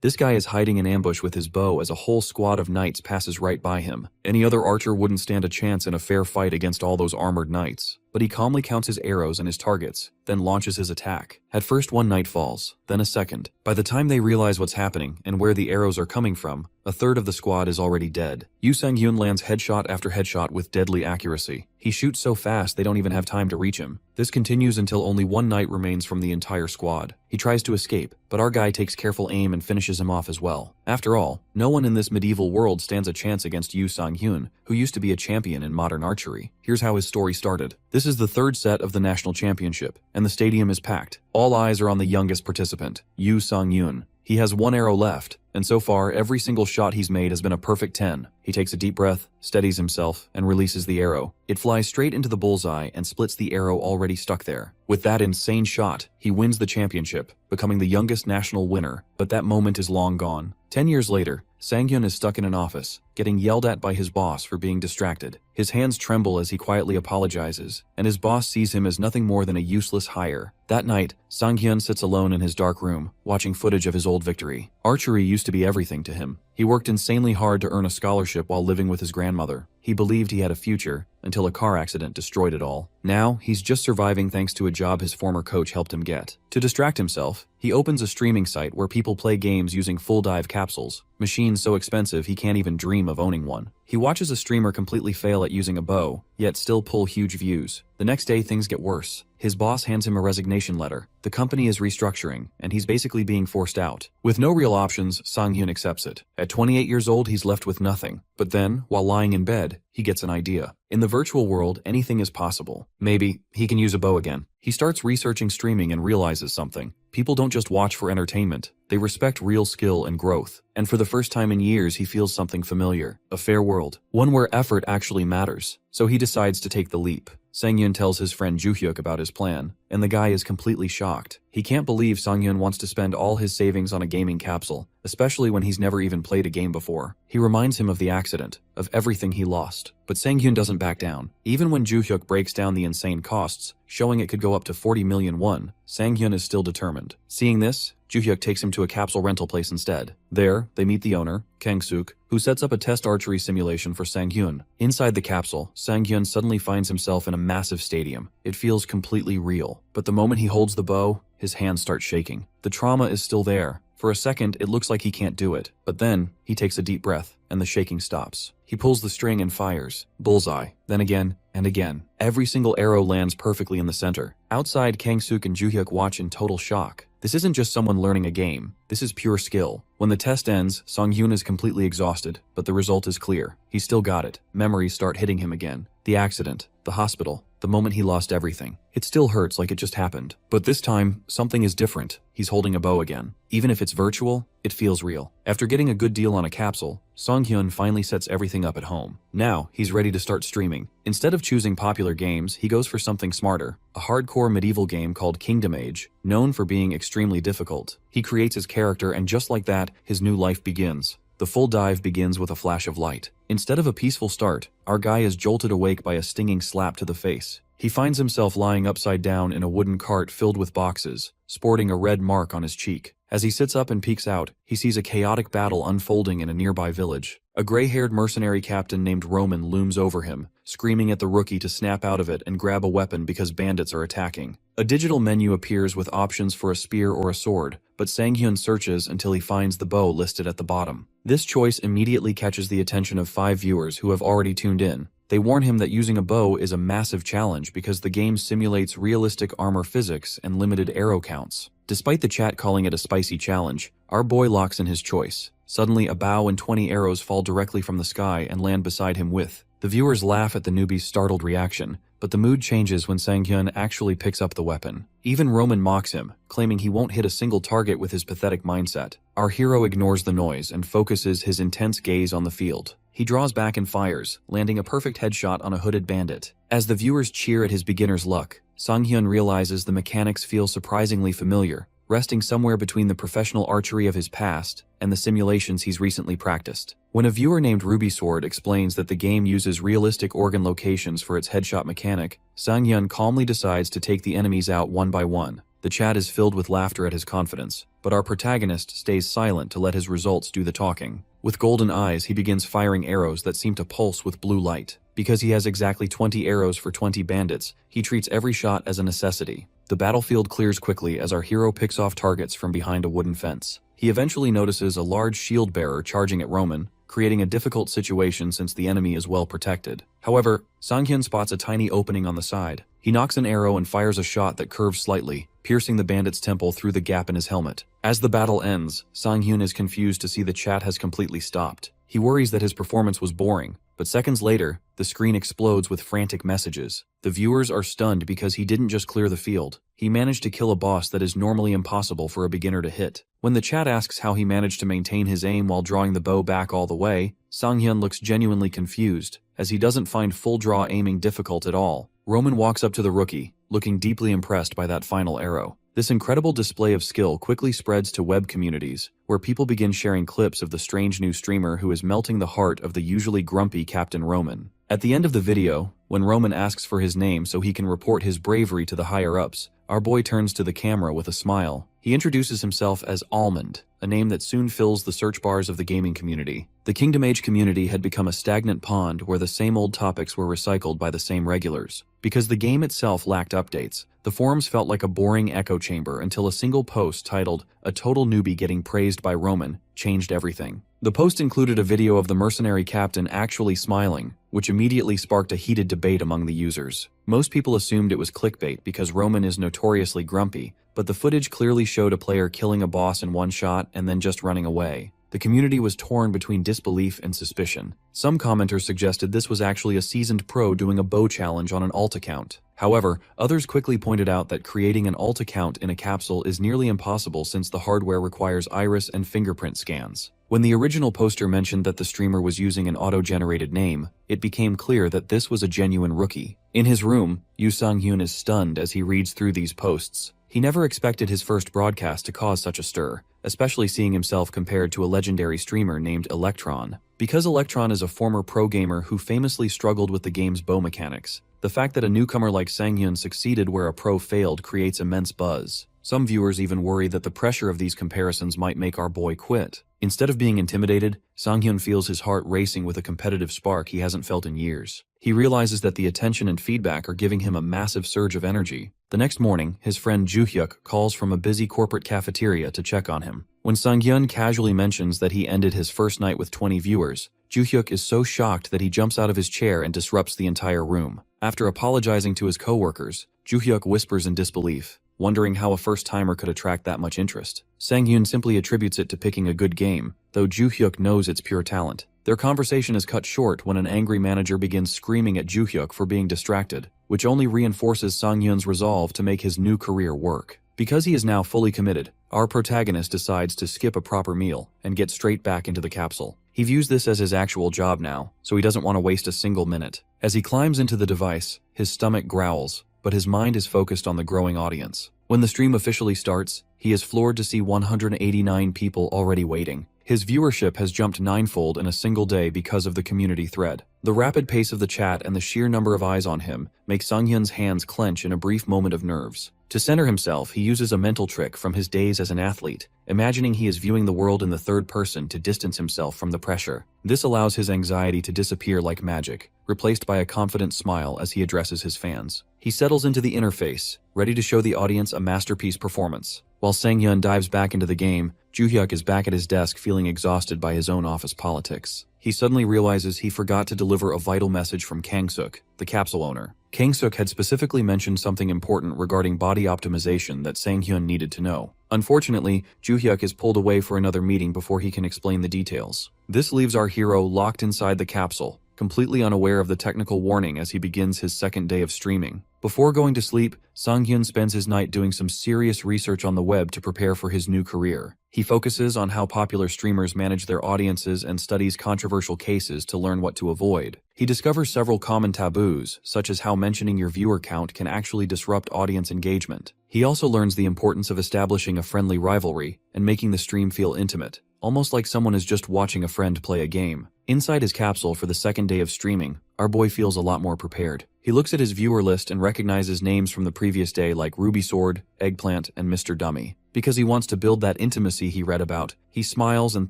This guy is hiding in ambush with his bow as a whole squad of knights passes right by him. Any other archer wouldn't stand a chance in a fair fight against all those armored knights. But he calmly counts his arrows and his targets, then launches his attack. At first one knight falls, then a second. By the time they realize what's happening and where the arrows are coming from, a third of the squad is already dead. Yu Sang-hyun lands headshot after headshot with deadly accuracy. He shoots so fast they don't even have time to reach him. This continues until only one knight remains from the entire squad. He tries to escape, but our guy takes careful aim and finishes him off as well. After all, no one in this medieval world stands a chance against Yu Sang-hyun, who used to be a champion in modern archery. Here's how his story started. This is the third set of the national championship, and the stadium is packed. All eyes are on the youngest participant, Yu Sang-hyun. He has one arrow left, and so far every single shot he's made has been a perfect 10. He takes a deep breath, steadies himself, and releases the arrow. It flies straight into the bullseye and splits the arrow already stuck there. With that insane shot, he wins the championship, becoming the youngest national winner, but that moment is long gone. 10 years later, Sang-hyun is stuck in an office, getting yelled at by his boss for being distracted. His hands tremble as he quietly apologizes, and his boss sees him as nothing more than a useless hire. That night, Sang-hyun sits alone in his dark room, watching footage of his old victory. Archery used to be everything to him. He worked insanely hard to earn a scholarship while living with his grandmother. He believed he had a future, until a car accident destroyed it all. Now, he's just surviving thanks to a job his former coach helped him get. To distract himself, he opens a streaming site where people play games using full dive capsules, machines so expensive he can't even dream of owning one. He watches a streamer completely fail at using a bow, yet still pull huge views. The next day things get worse. His boss hands him a resignation letter. The company is restructuring, and he's basically being forced out. With no real options, Sang-hyun accepts it. At 28 years old, he's left with nothing. But then, while lying in bed, he gets an idea. In the virtual world, anything is possible. Maybe he can use a bow again. He starts researching streaming and realizes something. People don't just watch for entertainment. They respect real skill and growth. And for the first time in years, he feels something familiar. A fair world. One where effort actually matters. So he decides to take the leap. Sang-hyun tells his friend Joo-hyuk about his plan, and the guy is completely shocked. He can't believe Sang-hyun wants to spend all his savings on a gaming capsule, especially when he's never even played a game before. He reminds him of the accident, of everything he lost. But Sang-hyun doesn't back down. Even when Joo-hyuk breaks down the insane costs, showing it could go up to 40 million won, Sang-hyun is still determined. Seeing this, Joo-hyuk takes him to a capsule rental place instead. There, they meet the owner, Kang-suk, who sets up a test archery simulation for Sang-hyun. Inside the capsule, Sang-hyun suddenly finds himself in a massive stadium. It feels completely real. But the moment he holds the bow, his hands start shaking. The trauma is still there. For a second, it looks like he can't do it. But then, he takes a deep breath, and the shaking stops. He pulls the string and fires. Bullseye. Then again, and again. Every single arrow lands perfectly in the center. Outside, Kang-suk and Joo-hyuk watch in total shock. This isn't just someone learning a game. This is pure skill. When the test ends, Sang-hyun is completely exhausted, but the result is clear. He still got it. Memories start hitting him again. The accident, the hospital, the moment he lost everything. It still hurts like it just happened. But this time, something is different. He's holding a bow again. Even if it's virtual, it feels real. After getting a good deal on a capsule, Sang-hyun finally sets everything up at home. Now, he's ready to start streaming. Instead of choosing popular games, he goes for something smarter. A hardcore medieval game called Kingdom Age, known for being extremely difficult. He creates his character, and just like that, his new life begins. The full dive begins with a flash of light. Instead of a peaceful start, our guy is jolted awake by a stinging slap to the face. He finds himself lying upside down in a wooden cart filled with boxes, sporting a red mark on his cheek. As he sits up and peeks out, he sees a chaotic battle unfolding in a nearby village. A gray-haired mercenary captain named Roman looms over him, screaming at the rookie to snap out of it and grab a weapon because bandits are attacking. A digital menu appears with options for a spear or a sword, but Sang-hyun searches until he finds the bow listed at the bottom. This choice immediately catches the attention of 5 viewers who have already tuned in. They warn him that using a bow is a massive challenge because the game simulates realistic armor physics and limited arrow counts. Despite the chat calling it a spicy challenge, our boy locks in his choice. Suddenly, a bow and 20 arrows fall directly from the sky and land beside him with. The viewers laugh at the newbie's startled reaction, but the mood changes when Sang-hyun actually picks up the weapon. Even Roman mocks him, claiming he won't hit a single target with his pathetic mindset. Our hero ignores the noise and focuses his intense gaze on the field. He draws back and fires, landing a perfect headshot on a hooded bandit. As the viewers cheer at his beginner's luck, Sang-hyun realizes the mechanics feel surprisingly familiar, resting somewhere between the professional archery of his past and the simulations he's recently practiced. When a viewer named Ruby Sword explains that the game uses realistic organ locations for its headshot mechanic, Sang-hyun calmly decides to take the enemies out one by one. The chat is filled with laughter at his confidence, but our protagonist stays silent to let his results do the talking. With golden eyes, he begins firing arrows that seem to pulse with blue light. Because he has exactly 20 arrows for 20 bandits, he treats every shot as a necessity. The battlefield clears quickly as our hero picks off targets from behind a wooden fence. He eventually notices a large shield bearer charging at Roman, creating a difficult situation since the enemy is well protected. However, Sang-hyun spots a tiny opening on the side. He knocks an arrow and fires a shot that curves slightly, piercing the bandit's temple through the gap in his helmet. As the battle ends, Sang-hyun is confused to see the chat has completely stopped. He worries that his performance was boring, but seconds later, the screen explodes with frantic messages. The viewers are stunned because he didn't just clear the field. He managed to kill a boss that is normally impossible for a beginner to hit. When the chat asks how he managed to maintain his aim while drawing the bow back all the way, Sang-hyun looks genuinely confused, as he doesn't find full draw aiming difficult at all. Roman walks up to the rookie, looking deeply impressed by that final arrow. This incredible display of skill quickly spreads to web communities, where people begin sharing clips of the strange new streamer who is melting the heart of the usually grumpy Captain Roman. At the end of the video, when Roman asks for his name so he can report his bravery to the higher-ups, our boy turns to the camera with a smile. He introduces himself as Almond, a name that soon fills the search bars of the gaming community. The Kingdom Age community had become a stagnant pond where the same old topics were recycled by the same regulars. Because the game itself lacked updates, the forums felt like a boring echo chamber until a single post titled, "A Total Newbie Getting Praised by Roman," changed everything. The post included a video of the mercenary captain actually smiling, which immediately sparked a heated debate among the users. Most people assumed it was clickbait because Roman is notoriously grumpy, but the footage clearly showed a player killing a boss in one shot and then just running away. The community was torn between disbelief and suspicion. Some commenters suggested this was actually a seasoned pro doing a bow challenge on an alt account. However, others quickly pointed out that creating an alt account in a capsule is nearly impossible since the hardware requires iris and fingerprint scans. When the original poster mentioned that the streamer was using an auto-generated name, it became clear that this was a genuine rookie. In his room, Yoo Sang-hyun is stunned as he reads through these posts. He never expected his first broadcast to cause such a stir, especially seeing himself compared to a legendary streamer named Electron. Because Electron is a former pro gamer who famously struggled with the game's bow mechanics, the fact that a newcomer like Sang-hyun succeeded where a pro failed creates immense buzz. Some viewers even worry that the pressure of these comparisons might make our boy quit. Instead of being intimidated, Sang-hyun feels his heart racing with a competitive spark he hasn't felt in years. He realizes that the attention and feedback are giving him a massive surge of energy. The next morning, his friend Joo-hyuk calls from a busy corporate cafeteria to check on him. When Sang-hyun casually mentions that he ended his first night with 20 viewers, Joo-hyuk is so shocked that he jumps out of his chair and disrupts the entire room. After apologizing to his coworkers, Joo-hyuk whispers in disbelief, wondering how a first-timer could attract that much interest. Sang-hyun simply attributes it to picking a good game, though Joo-hyuk knows it's pure talent. Their conversation is cut short when an angry manager begins screaming at Joo-hyuk for being distracted, which only reinforces Sang-hyun's resolve to make his new career work. Because he is now fully committed, our protagonist decides to skip a proper meal and get straight back into the capsule. He views this as his actual job now, so he doesn't want to waste a single minute. As he climbs into the device, his stomach growls, but his mind is focused on the growing audience. When the stream officially starts, he is floored to see 189 people already waiting. His viewership has jumped ninefold in a single day because of the community thread. The rapid pace of the chat and the sheer number of eyes on him make Sang-hyun's hands clench in a brief moment of nerves. To center himself, he uses a mental trick from his days as an athlete, imagining he is viewing the world in the third person to distance himself from the pressure. This allows his anxiety to disappear like magic, replaced by a confident smile as he addresses his fans. He settles into the interface, ready to show the audience a masterpiece performance. While Sang-hyun dives back into the game, Joo-hyuk is back at his desk feeling exhausted by his own office politics. He suddenly realizes he forgot to deliver a vital message from Kang-suk, the capsule owner. Kang-suk had specifically mentioned something important regarding body optimization that Sang-hyun needed to know. Unfortunately, Joo-hyuk is pulled away for another meeting before he can explain the details. This leaves our hero locked inside the capsule, completely unaware of the technical warning as he begins his second day of streaming. Before going to sleep, Sang-hyun spends his night doing some serious research on the web to prepare for his new career. He focuses on how popular streamers manage their audiences and studies controversial cases to learn what to avoid. He discovers several common taboos, such as how mentioning your viewer count can actually disrupt audience engagement. He also learns the importance of establishing a friendly rivalry and making the stream feel intimate, almost like someone is just watching a friend play a game. Inside his capsule for the second day of streaming, our boy feels a lot more prepared. He looks at his viewer list and recognizes names from the previous day like Ruby Sword, Eggplant, and Mr. Dummy. Because he wants to build that intimacy he read about, he smiles and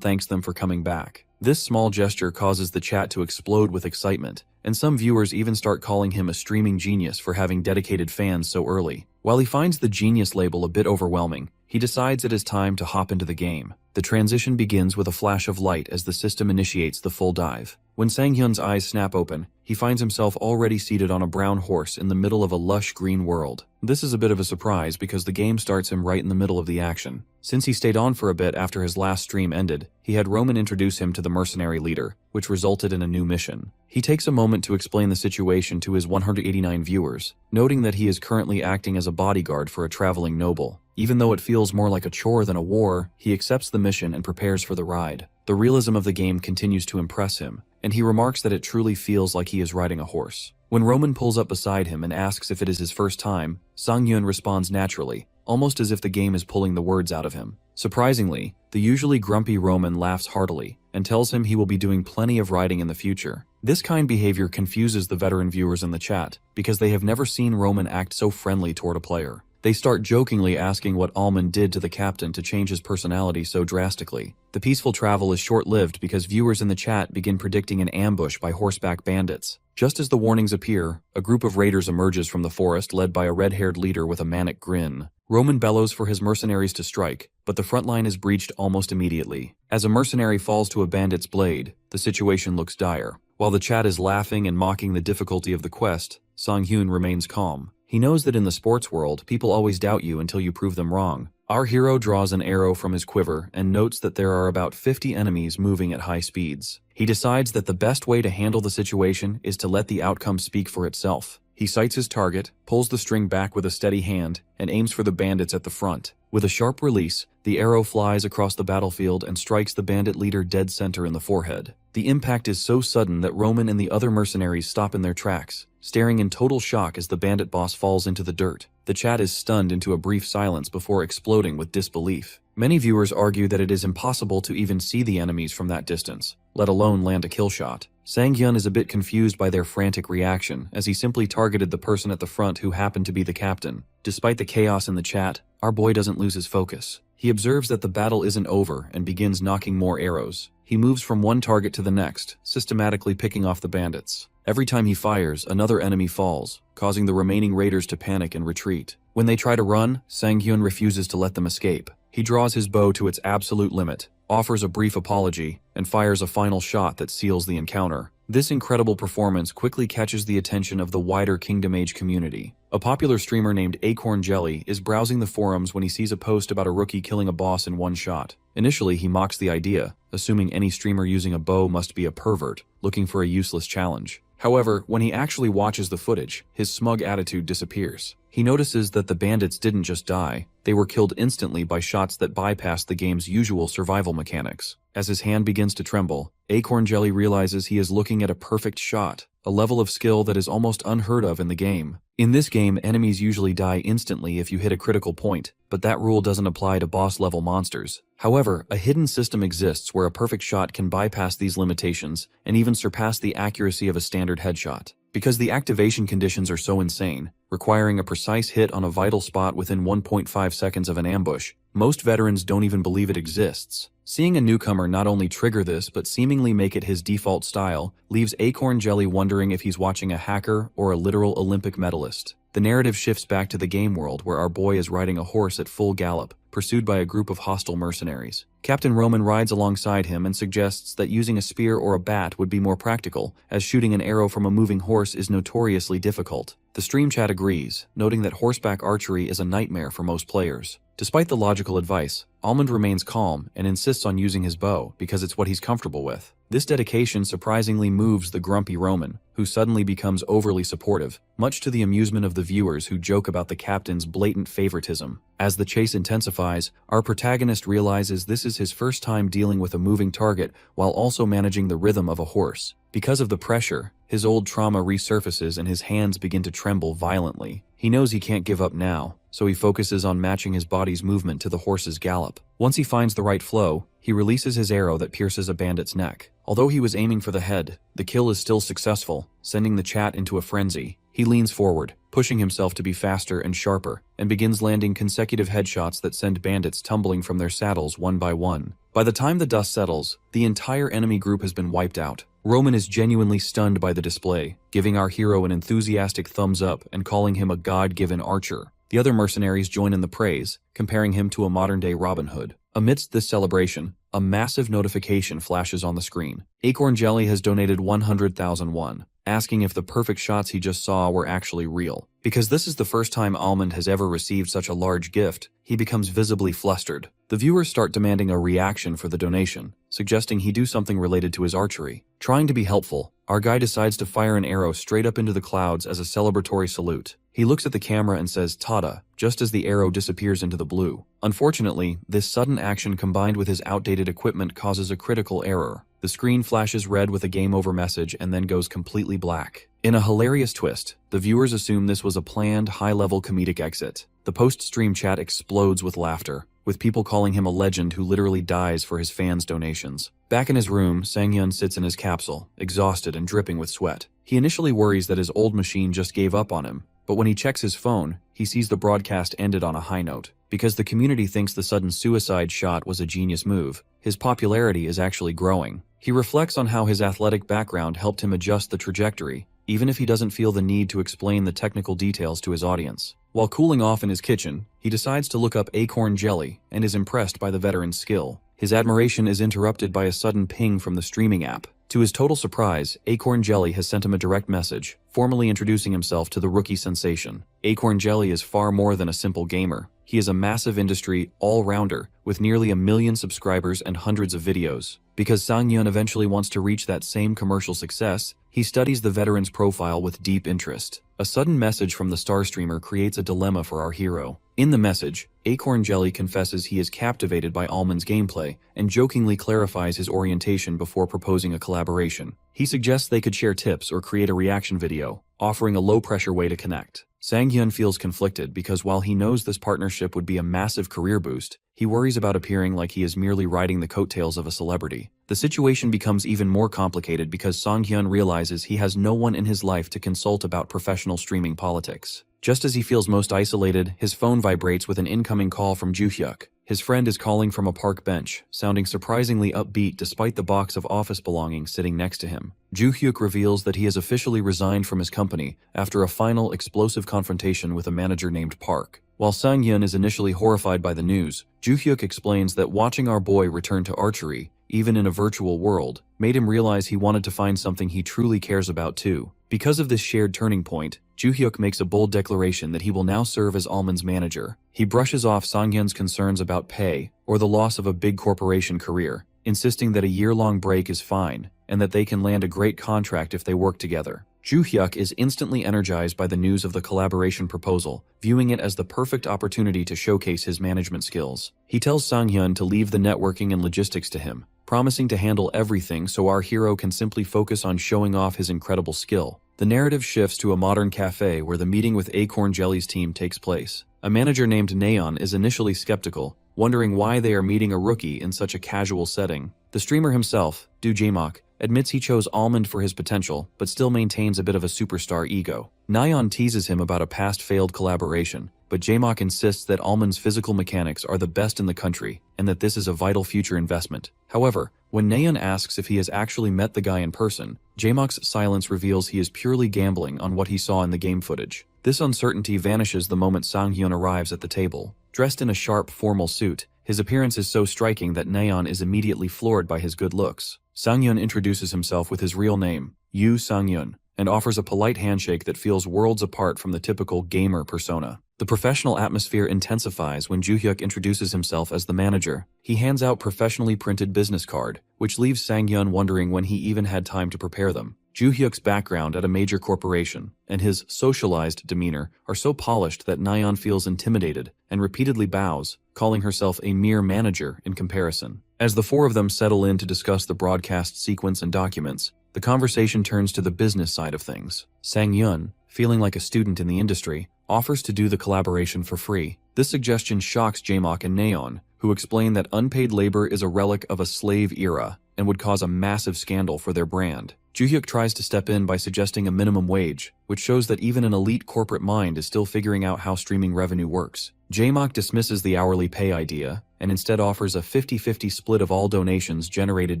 thanks them for coming back. This small gesture causes the chat to explode with excitement, and some viewers even start calling him a streaming genius for having dedicated fans so early. While he finds the genius label a bit overwhelming, he decides it is time to hop into the game. The transition begins with a flash of light as the system initiates the full dive. When Sang-hyun's eyes snap open, he finds himself already seated on a brown horse in the middle of a lush green world. This is a bit of a surprise because the game starts him right in the middle of the action. Since he stayed on for a bit after his last stream ended, he had Roman introduce him to the mercenary leader, which resulted in a new mission. He takes a moment to explain the situation to his 189 viewers, noting that he is currently acting as a bodyguard for a traveling noble. Even though it feels more like a chore than a war, he accepts the mission and prepares for the ride. The realism of the game continues to impress him, and he remarks that it truly feels like he is riding a horse. When Roman pulls up beside him and asks if it is his first time, Sang-hyun responds naturally, almost as if the game is pulling the words out of him. Surprisingly, the usually grumpy Roman laughs heartily and tells him he will be doing plenty of riding in the future. This kind behavior confuses the veteran viewers in the chat because they have never seen Roman act so friendly toward a player. They start jokingly asking what Almond did to the captain to change his personality so drastically. The peaceful travel is short-lived because viewers in the chat begin predicting an ambush by horseback bandits. Just as the warnings appear, a group of raiders emerges from the forest led by a red-haired leader with a manic grin. Roman bellows for his mercenaries to strike, but the front line is breached almost immediately. As a mercenary falls to a bandit's blade, the situation looks dire. While the chat is laughing and mocking the difficulty of the quest, Sang-hyun remains calm. He knows that in the sports world, people always doubt you until you prove them wrong. Our hero draws an arrow from his quiver and notes that there are about 50 enemies moving at high speeds. He decides that the best way to handle the situation is to let the outcome speak for itself. He sights his target, pulls the string back with a steady hand, and aims for the bandits at the front. With a sharp release, the arrow flies across the battlefield and strikes the bandit leader dead center in the forehead. The impact is so sudden that Roman and the other mercenaries stop in their tracks, staring in total shock as the bandit boss falls into the dirt. The chat is stunned into a brief silence before exploding with disbelief. Many viewers argue that it is impossible to even see the enemies from that distance, let alone land a kill shot. Sang-hyun is a bit confused by their frantic reaction, as he simply targeted the person at the front who happened to be the captain. Despite the chaos in the chat, our boy doesn't lose his focus. He observes that the battle isn't over and begins knocking more arrows. He moves from one target to the next, systematically picking off the bandits. Every time he fires, another enemy falls, causing the remaining raiders to panic and retreat. When they try to run, Sang-hyun refuses to let them escape. He draws his bow to its absolute limit, offers a brief apology, and fires a final shot that seals the encounter. This incredible performance quickly catches the attention of the wider Kingdom Age community. A popular streamer named Acorn Jelly is browsing the forums when he sees a post about a rookie killing a boss in one shot. Initially, he mocks the idea, assuming any streamer using a bow must be a pervert, looking for a useless challenge. However, when he actually watches the footage, his smug attitude disappears. He notices that the bandits didn't just die, they were killed instantly by shots that bypassed the game's usual survival mechanics. As his hand begins to tremble, Acorn Jelly realizes he is looking at a perfect shot, a level of skill that is almost unheard of in the game. In this game, enemies usually die instantly if you hit a critical point, but that rule doesn't apply to boss-level monsters. However, a hidden system exists where a perfect shot can bypass these limitations and even surpass the accuracy of a standard headshot. Because the activation conditions are so insane, requiring a precise hit on a vital spot within 1.5 seconds of an ambush, most veterans don't even believe it exists. Seeing a newcomer not only trigger this but seemingly make it his default style leaves Acorn Jelly wondering if he's watching a hacker or a literal Olympic medalist. The narrative shifts back to the game world where our boy is riding a horse at full gallop, pursued by a group of hostile mercenaries. Captain Roman rides alongside him and suggests that using a spear or a bat would be more practical, as shooting an arrow from a moving horse is notoriously difficult. The stream chat agrees, noting that horseback archery is a nightmare for most players. Despite the logical advice, Almond remains calm and insists on using his bow because it's what he's comfortable with. This dedication surprisingly moves the grumpy Roman, who suddenly becomes overly supportive, much to the amusement of the viewers who joke about the captain's blatant favoritism. As the chase intensifies, our protagonist realizes this is his first time dealing with a moving target while also managing the rhythm of a horse. Because of the pressure, his old trauma resurfaces and his hands begin to tremble violently. He knows he can't give up now, so he focuses on matching his body's movement to the horse's gallop. Once he finds the right flow, he releases his arrow that pierces a bandit's neck. Although he was aiming for the head, the kill is still successful, sending the chat into a frenzy. He leans forward, pushing himself to be faster and sharper, and begins landing consecutive headshots that send bandits tumbling from their saddles one by one. By the time the dust settles, the entire enemy group has been wiped out. Roman is genuinely stunned by the display, giving our hero an enthusiastic thumbs up and calling him a god-given archer. The other mercenaries join in the praise, comparing him to a modern-day Robin Hood. Amidst this celebration, a massive notification flashes on the screen. Acorn Jelly has donated 100,000 won, asking if the perfect shots he just saw were actually real. Because this is the first time Almond has ever received such a large gift, he becomes visibly flustered. The viewers start demanding a reaction for the donation, suggesting he do something related to his archery. Trying to be helpful, our guy decides to fire an arrow straight up into the clouds as a celebratory salute. He looks at the camera and says "Tada," just as the arrow disappears into the blue. Unfortunately, this sudden action combined with his outdated equipment causes a critical error. The screen flashes red with a game over message and then goes completely black. In a hilarious twist, the viewers assume this was a planned, high-level comedic exit. The post-stream chat explodes with laughter, with people calling him a legend who literally dies for his fans' donations. Back in his room, Sang-hyun sits in his capsule, exhausted and dripping with sweat. He initially worries that his old machine just gave up on him, but when he checks his phone, he sees the broadcast ended on a high note. Because the community thinks the sudden suicide shot was a genius move, his popularity is actually growing. He reflects on how his athletic background helped him adjust the trajectory, even if he doesn't feel the need to explain the technical details to his audience. While cooling off in his kitchen, he decides to look up Acorn Jelly and is impressed by the veteran's skill. His admiration is interrupted by a sudden ping from the streaming app. To his total surprise, Acorn Jelly has sent him a direct message, formally introducing himself to the rookie sensation. Acorn Jelly is far more than a simple gamer. He is a massive industry all-rounder, with nearly 1 million subscribers and hundreds of videos. Because Sang-hyun eventually wants to reach that same commercial success, he studies the veteran's profile with deep interest. A sudden message from the star streamer creates a dilemma for our hero. In the message, Acorn Jelly confesses he is captivated by Almond's gameplay and jokingly clarifies his orientation before proposing a collaboration. He suggests they could share tips or create a reaction video, offering a low-pressure way to connect. Sang-hyun feels conflicted because while he knows this partnership would be a massive career boost, he worries about appearing like he is merely riding the coattails of a celebrity. The situation becomes even more complicated because Sang-hyun realizes he has no one in his life to consult about professional streaming politics. Just as he feels most isolated, his phone vibrates with an incoming call from Joo-hyuk. His friend is calling from a park bench, sounding surprisingly upbeat despite the box of office belongings sitting next to him. Joo-hyuk reveals that he has officially resigned from his company after a final explosive confrontation with a manager named Park. While Sang-hyun is initially horrified by the news, Joo-hyuk explains that watching our boy return to archery, even in a virtual world, made him realize he wanted to find something he truly cares about too. Because of this shared turning point, Joo-hyuk makes a bold declaration that he will now serve as Almond's manager. He brushes off Sang-hyun's concerns about pay or the loss of a big corporation career, insisting that a year-long break is fine and that they can land a great contract if they work together. Joo-hyuk is instantly energized by the news of the collaboration proposal, viewing it as the perfect opportunity to showcase his management skills. He tells Sang-hyun to leave the networking and logistics to him, promising to handle everything so our hero can simply focus on showing off his incredible skill. The narrative shifts to a modern cafe where the meeting with Acorn Jelly's team takes place. A manager named Naeon is initially skeptical, wondering why they are meeting a rookie in such a casual setting. The streamer himself, Do Jae-mok, admits he chose Almond for his potential, but still maintains a bit of a superstar ego. Naeon teases him about a past failed collaboration, but Jae-mok insists that Almond's physical mechanics are the best in the country, and that this is a vital future investment. However, when Naeon asks if he has actually met the guy in person, Jae-mok's silence reveals he is purely gambling on what he saw in the game footage. This uncertainty vanishes the moment Sang-hyun arrives at the table. Dressed in a sharp, formal suit, his appearance is so striking that Naeon is immediately floored by his good looks. Sang-hyun introduces himself with his real name, Yoo Sang-hyun, and offers a polite handshake that feels worlds apart from the typical gamer persona. The The professional atmosphere intensifies when Joo-hyuk introduces himself as the manager. He hands out professionally printed business card, which leaves Sang-hyun wondering when he even had time to prepare them. Joo-hyuk's background at a major corporation and his socialized demeanor are so polished that Nayeon feels intimidated and repeatedly bows, calling herself a mere manager in comparison. As the four of them settle in to discuss the broadcast sequence and documents, the conversation turns to the business side of things. Sang-hyun, feeling like a student in the industry, offers to do the collaboration for free. This suggestion shocks Jaemock and Nayeon, who explain that unpaid labor is a relic of a slave era and would cause a massive scandal for their brand. Joo-hyuk tries to step in by suggesting a minimum wage, which shows that even an elite corporate mind is still figuring out how streaming revenue works. Jaemock dismisses the hourly pay idea and instead offers a 50-50 split of all donations generated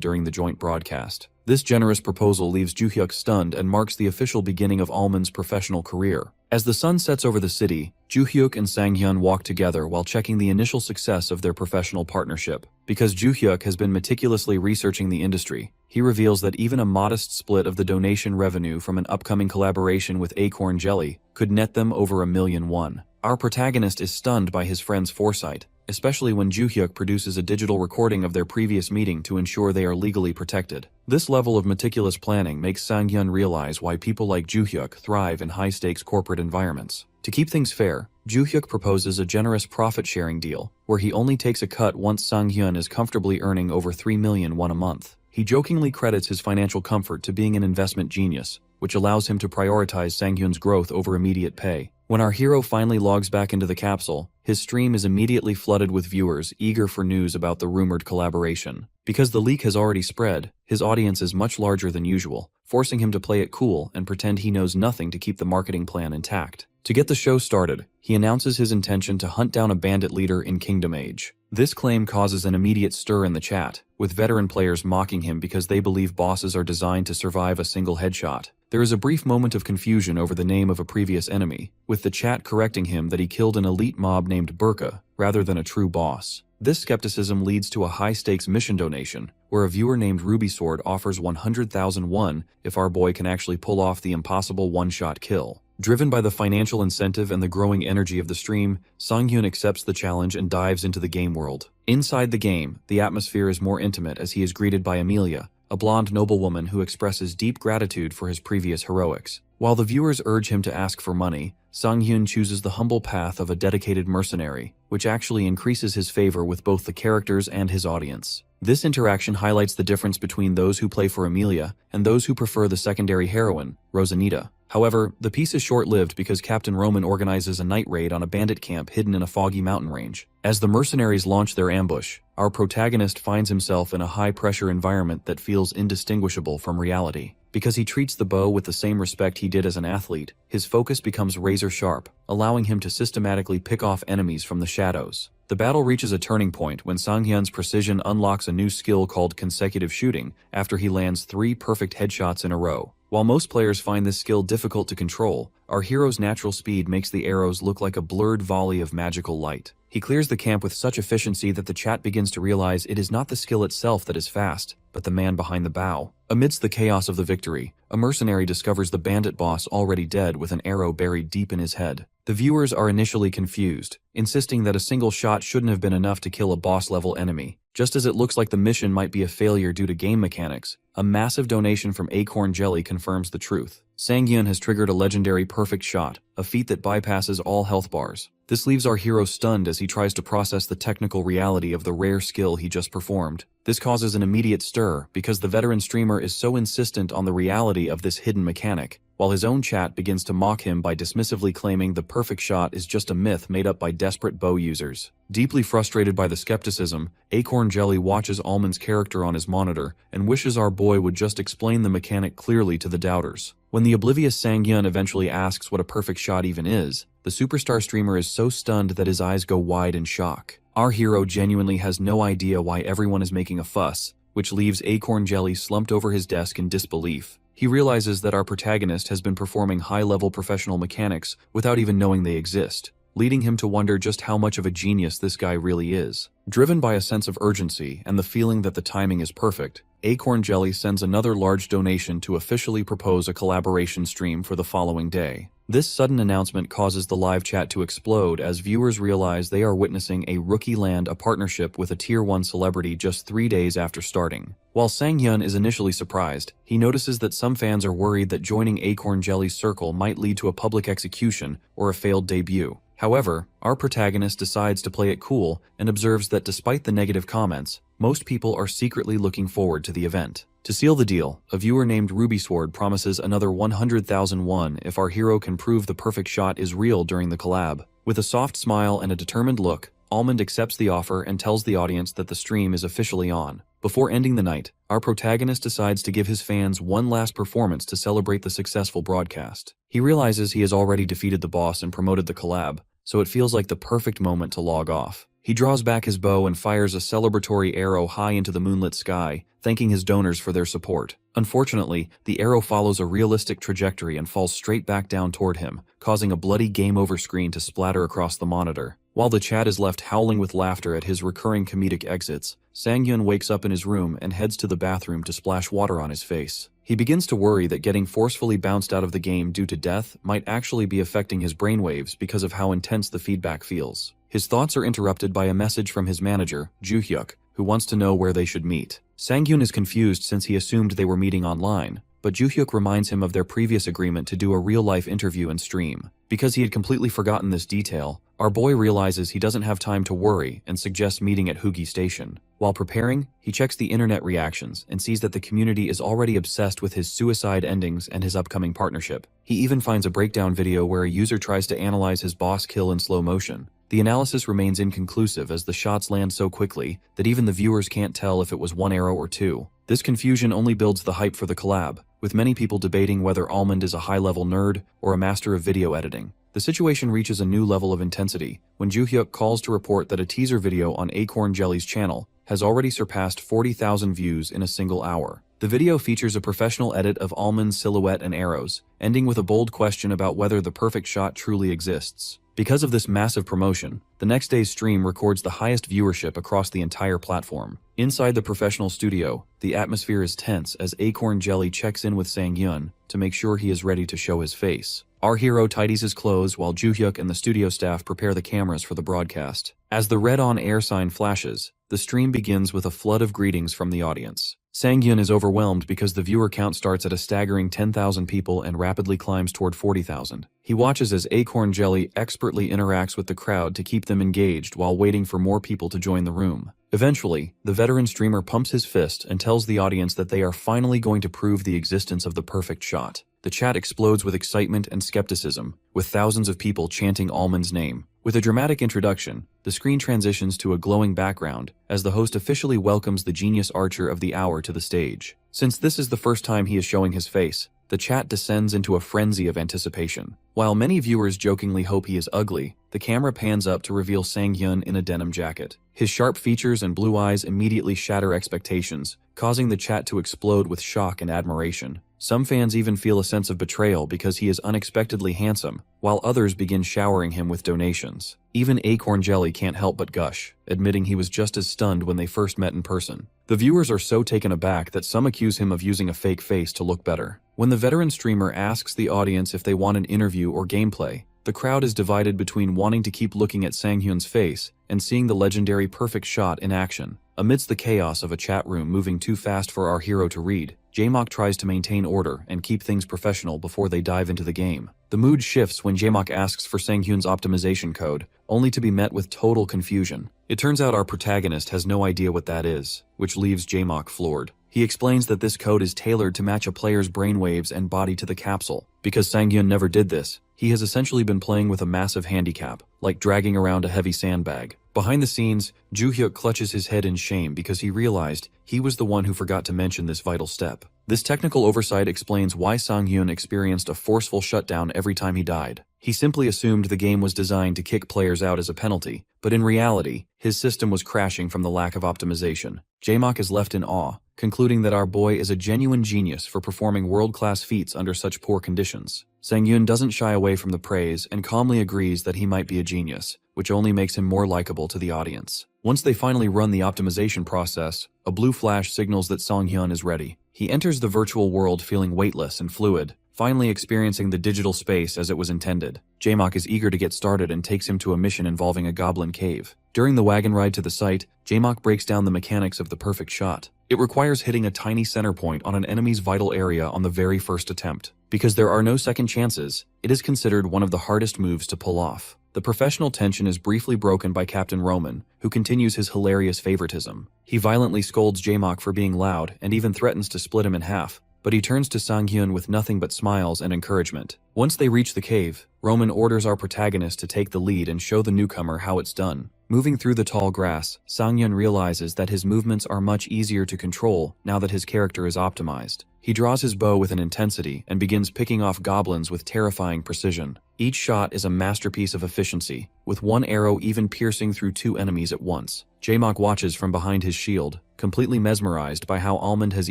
during the joint broadcast. This generous proposal leaves Joo-hyuk stunned and marks the official beginning of Allman's professional career. As the sun sets over the city, Joo-hyuk and Sang-hyun walk together while checking the initial success of their professional partnership. Because Joo-hyuk has been meticulously researching the industry, he reveals that even a modest split of the donation revenue from an upcoming collaboration with Acorn Jelly could net them over $1 million. Our protagonist is stunned by his friend's foresight, especially when Joo-hyuk produces a digital recording of their previous meeting to ensure they are legally protected. This level of meticulous planning makes Sang-hyun realize why people like Joo-hyuk thrive in high-stakes corporate environments. To keep things fair, Joo-hyuk proposes a generous profit-sharing deal, where he only takes a cut once Sang-hyun is comfortably earning over $3 million a month. He jokingly credits his financial comfort to being an investment genius, which allows him to prioritize Sang-hyun's growth over immediate pay. When our hero finally logs back into the capsule, his stream is immediately flooded with viewers eager for news about the rumored collaboration. Because the leak has already spread, his audience is much larger than usual, forcing him to play it cool and pretend he knows nothing to keep the marketing plan intact. To get the show started, he announces his intention to hunt down a bandit leader in Kingdom Age. This claim causes an immediate stir in the chat, with veteran players mocking him because they believe bosses are designed to survive a single headshot. There is a brief moment of confusion over the name of a previous enemy, with the chat correcting him that he killed an elite mob named Burka, rather than a true boss. This skepticism leads to a high-stakes mission donation, where a viewer named Ruby Sword offers 100,000 won if our boy can actually pull off the impossible one-shot kill. Driven by the financial incentive and the growing energy of the stream, Sang-hyun accepts the challenge and dives into the game world. Inside the game, the atmosphere is more intimate as he is greeted by Amelia, a blonde noblewoman who expresses deep gratitude for his previous heroics. While the viewers urge him to ask for money, Sang-hyun chooses the humble path of a dedicated mercenary, which actually increases his favor with both the characters and his audience. This interaction highlights the difference between those who play for Amelia and those who prefer the secondary heroine, Rosanita. However, the piece is short-lived because Captain Roman organizes a night raid on a bandit camp hidden in a foggy mountain range. As the mercenaries launch their ambush, our protagonist finds himself in a high-pressure environment that feels indistinguishable from reality. Because he treats the bow with the same respect he did as an athlete, his focus becomes razor-sharp, allowing him to systematically pick off enemies from the shadows. The battle reaches a turning point when Sang-hyun's precision unlocks a new skill called consecutive shooting after he lands 3 perfect headshots in a row. While most players find this skill difficult to control, our hero's natural speed makes the arrows look like a blurred volley of magical light. He clears the camp with such efficiency that the chat begins to realize it is not the skill itself that is fast, but the man behind the bow. Amidst the chaos of the victory, a mercenary discovers the bandit boss already dead with an arrow buried deep in his head. The viewers are initially confused, insisting that a single shot shouldn't have been enough to kill a boss-level enemy. Just as it looks like the mission might be a failure due to game mechanics, a massive donation from Acorn Jelly confirms the truth. Sang-hyun has triggered a legendary perfect shot, a feat that bypasses all health bars. This leaves our hero stunned as he tries to process the technical reality of the rare skill he just performed. This causes an immediate stir because the veteran streamer is so insistent on the reality of this hidden mechanic, while his own chat begins to mock him by dismissively claiming the perfect shot is just a myth made up by desperate bow users. Deeply frustrated by the skepticism, Acorn Jelly watches Allman's character on his monitor and wishes our boy would just explain the mechanic clearly to the doubters. When the oblivious Sang-hyun eventually asks what a perfect shot even is, the superstar streamer is so stunned that his eyes go wide in shock. Our hero genuinely has no idea why everyone is making a fuss, which leaves Acorn Jelly slumped over his desk in disbelief. He realizes that our protagonist has been performing high-level professional mechanics without even knowing they exist, leading him to wonder just how much of a genius this guy really is. Driven by a sense of urgency and the feeling that the timing is perfect, Acorn Jelly sends another large donation to officially propose a collaboration stream for the following day. This sudden announcessment causes the live chat to explode as viewers realize they are witnessing a rookie land a partnership with a Tier 1 celebrity just 3 days after starting. While Sang-hyun is initially surprised, he notices that some fans are worried that joining Acorn Jelly's circle might lead to a public execution or a failed debut. However, our protagonist decides to play it cool and observes that despite the negative comments, most people are secretly looking forward to the event. To seal the deal, a viewer named Ruby Sword promises another 100,000 won if our hero can prove the perfect shot is real during the collab. With a soft smile and a determined look, Almond accepts the offer and tells the audience that the stream is officially on. Before ending the night, our protagonist decides to give his fans one last performance to celebrate the successful broadcast. He realizes he has already defeated the boss and promoted the collab, so it feels like the perfect moment to log off. He draws back his bow and fires a celebratory arrow high into the moonlit sky, thanking his donors for their support. Unfortunately, the arrow follows a realistic trajectory and falls straight back down toward him, causing a bloody game over screen to splatter across the monitor. While the chat is left howling with laughter at his recurring comedic exits, Sang-hyun wakes up in his room and heads to the bathroom to splash water on his face. He begins to worry that getting forcefully bounced out of the game due to death might actually be affecting his brainwaves because of how intense the feedback feels. His thoughts are interrupted by a message from his manager, Joo-hyuk, who wants to know where they should meet. Sang-hyun is confused since he assumed they were meeting online, but Joo-hyuk reminds him of their previous agreement to do a real-life interview and stream. Because he had completely forgotten this detail, our boy realizes he doesn't have time to worry and suggests meeting at Hugi Station. While preparing, he checks the internet reactions and sees that the community is already obsessed with his suicide endings and his upcoming partnership. He even finds a breakdown video where a user tries to analyze his boss kill in slow motion. The analysis remains inconclusive as the shots land so quickly that even the viewers can't tell if it was one arrow or two. This confusion only builds the hype for the collab, with many people debating whether Almond is a high-level nerd or a master of video editing. The situation reaches a new level of intensity when Joo-hyuk calls to report that a teaser video on Acorn Jelly's channel has already surpassed 40,000 views in a single hour. The video features a professional edit of Almond's silhouette and arrows, ending with a bold question about whether the perfect shot truly exists. Because of this massive promotion, the next day's stream records the highest viewership across the entire platform. Inside the professional studio, the atmosphere is tense as Acorn Jelly checks in with Sang-hyun to make sure he is ready to show his face. Our hero tidies his clothes while Joo-hyuk and the studio staff prepare the cameras for the broadcast. As the red on air sign flashes, the stream begins with a flood of greetings from the audience. Sang-hyun is overwhelmed because the viewer count starts at a staggering 10,000 people and rapidly climbs toward 40,000. He watches as Acorn Jelly expertly interacts with the crowd to keep them engaged while waiting for more people to join the room. Eventually, the veteran streamer pumps his fist and tells the audience that they are finally going to prove the existence of the perfect shot. The chat explodes with excitement and skepticism, with thousands of people chanting Almond's name. With a dramatic introduction, the screen transitions to a glowing background as the host officially welcomes the genius archer of the hour to the stage. Since this is the first time he is showing his face, the chat descends into a frenzy of anticipation. While many viewers jokingly hope he is ugly, the camera pans up to reveal Sang-hyun in a denim jacket. His sharp features and blue eyes immediately shatter expectations, causing the chat to explode with shock and admiration. Some fans even feel a sense of betrayal because he is unexpectedly handsome, while others begin showering him with donations. Even Acorn Jelly can't help but gush, admitting he was just as stunned when they first met in person. The viewers are so taken aback that some accuse him of using a fake face to look better. When the veteran streamer asks the audience if they want an interview or gameplay, the crowd is divided between wanting to keep looking at Sang-hyun's face and seeing the legendary perfect shot in action. Amidst the chaos of a chat room moving too fast for our hero to read, Jaemock tries to maintain order and keep things professional before they dive into the game. The mood shifts when Jaemock asks for Sang-hyun's optimization code, only to be met with total confusion. It turns out our protagonist has no idea what that is, which leaves Jaemock floored. He explains that this code is tailored to match a player's brainwaves and body to the capsule. Because Sang-hyun never did this, he has essentially been playing with a massive handicap, like dragging around a heavy sandbag. Behind the scenes, Joo-hyuk clutches his head in shame because he realized he was the one who forgot to mention this vital step. This technical oversight explains why Sang-hyun experienced a forceful shutdown every time he died. He simply assumed the game was designed to kick players out as a penalty, but in reality, his system was crashing from the lack of optimization. Jaemock is left in awe, concluding that our boy is a genuine genius for performing world-class feats under such poor conditions. Sang-hyun doesn't shy away from the praise and calmly agrees that he might be a genius, which only makes him more likable to the audience. Once they finally run the optimization process, a blue flash signals that Sang-hyun is ready. He enters the virtual world feeling weightless and fluid, finally experiencing the digital space as it was intended. Jaemock is eager to get started and takes him to a mission involving a goblin cave. During the wagon ride to the site, Jaemock breaks down the mechanics of the perfect shot. It requires hitting a tiny center point on an enemy's vital area on the very first attempt. Because there are no second chances, it is considered one of the hardest moves to pull off. The professional tension is briefly broken by Captain Roman, who continues his hilarious favoritism. He violently scolds Jaemock for being loud and even threatens to split him in half, but he turns to Sang-hyun with nothing but smiles and encouragement. Once they reach the cave, Roman orders our protagonist to take the lead and show the newcomer how it's done. Moving through the tall grass, Sang-hyun realizes that his movements are much easier to control now that his character is optimized. He draws his bow with an intensity and begins picking off goblins with terrifying precision. Each shot is a masterpiece of efficiency, with one arrow even piercing through two enemies at once. Jaemock watches from behind his shield, completely mesmerized by how Almond has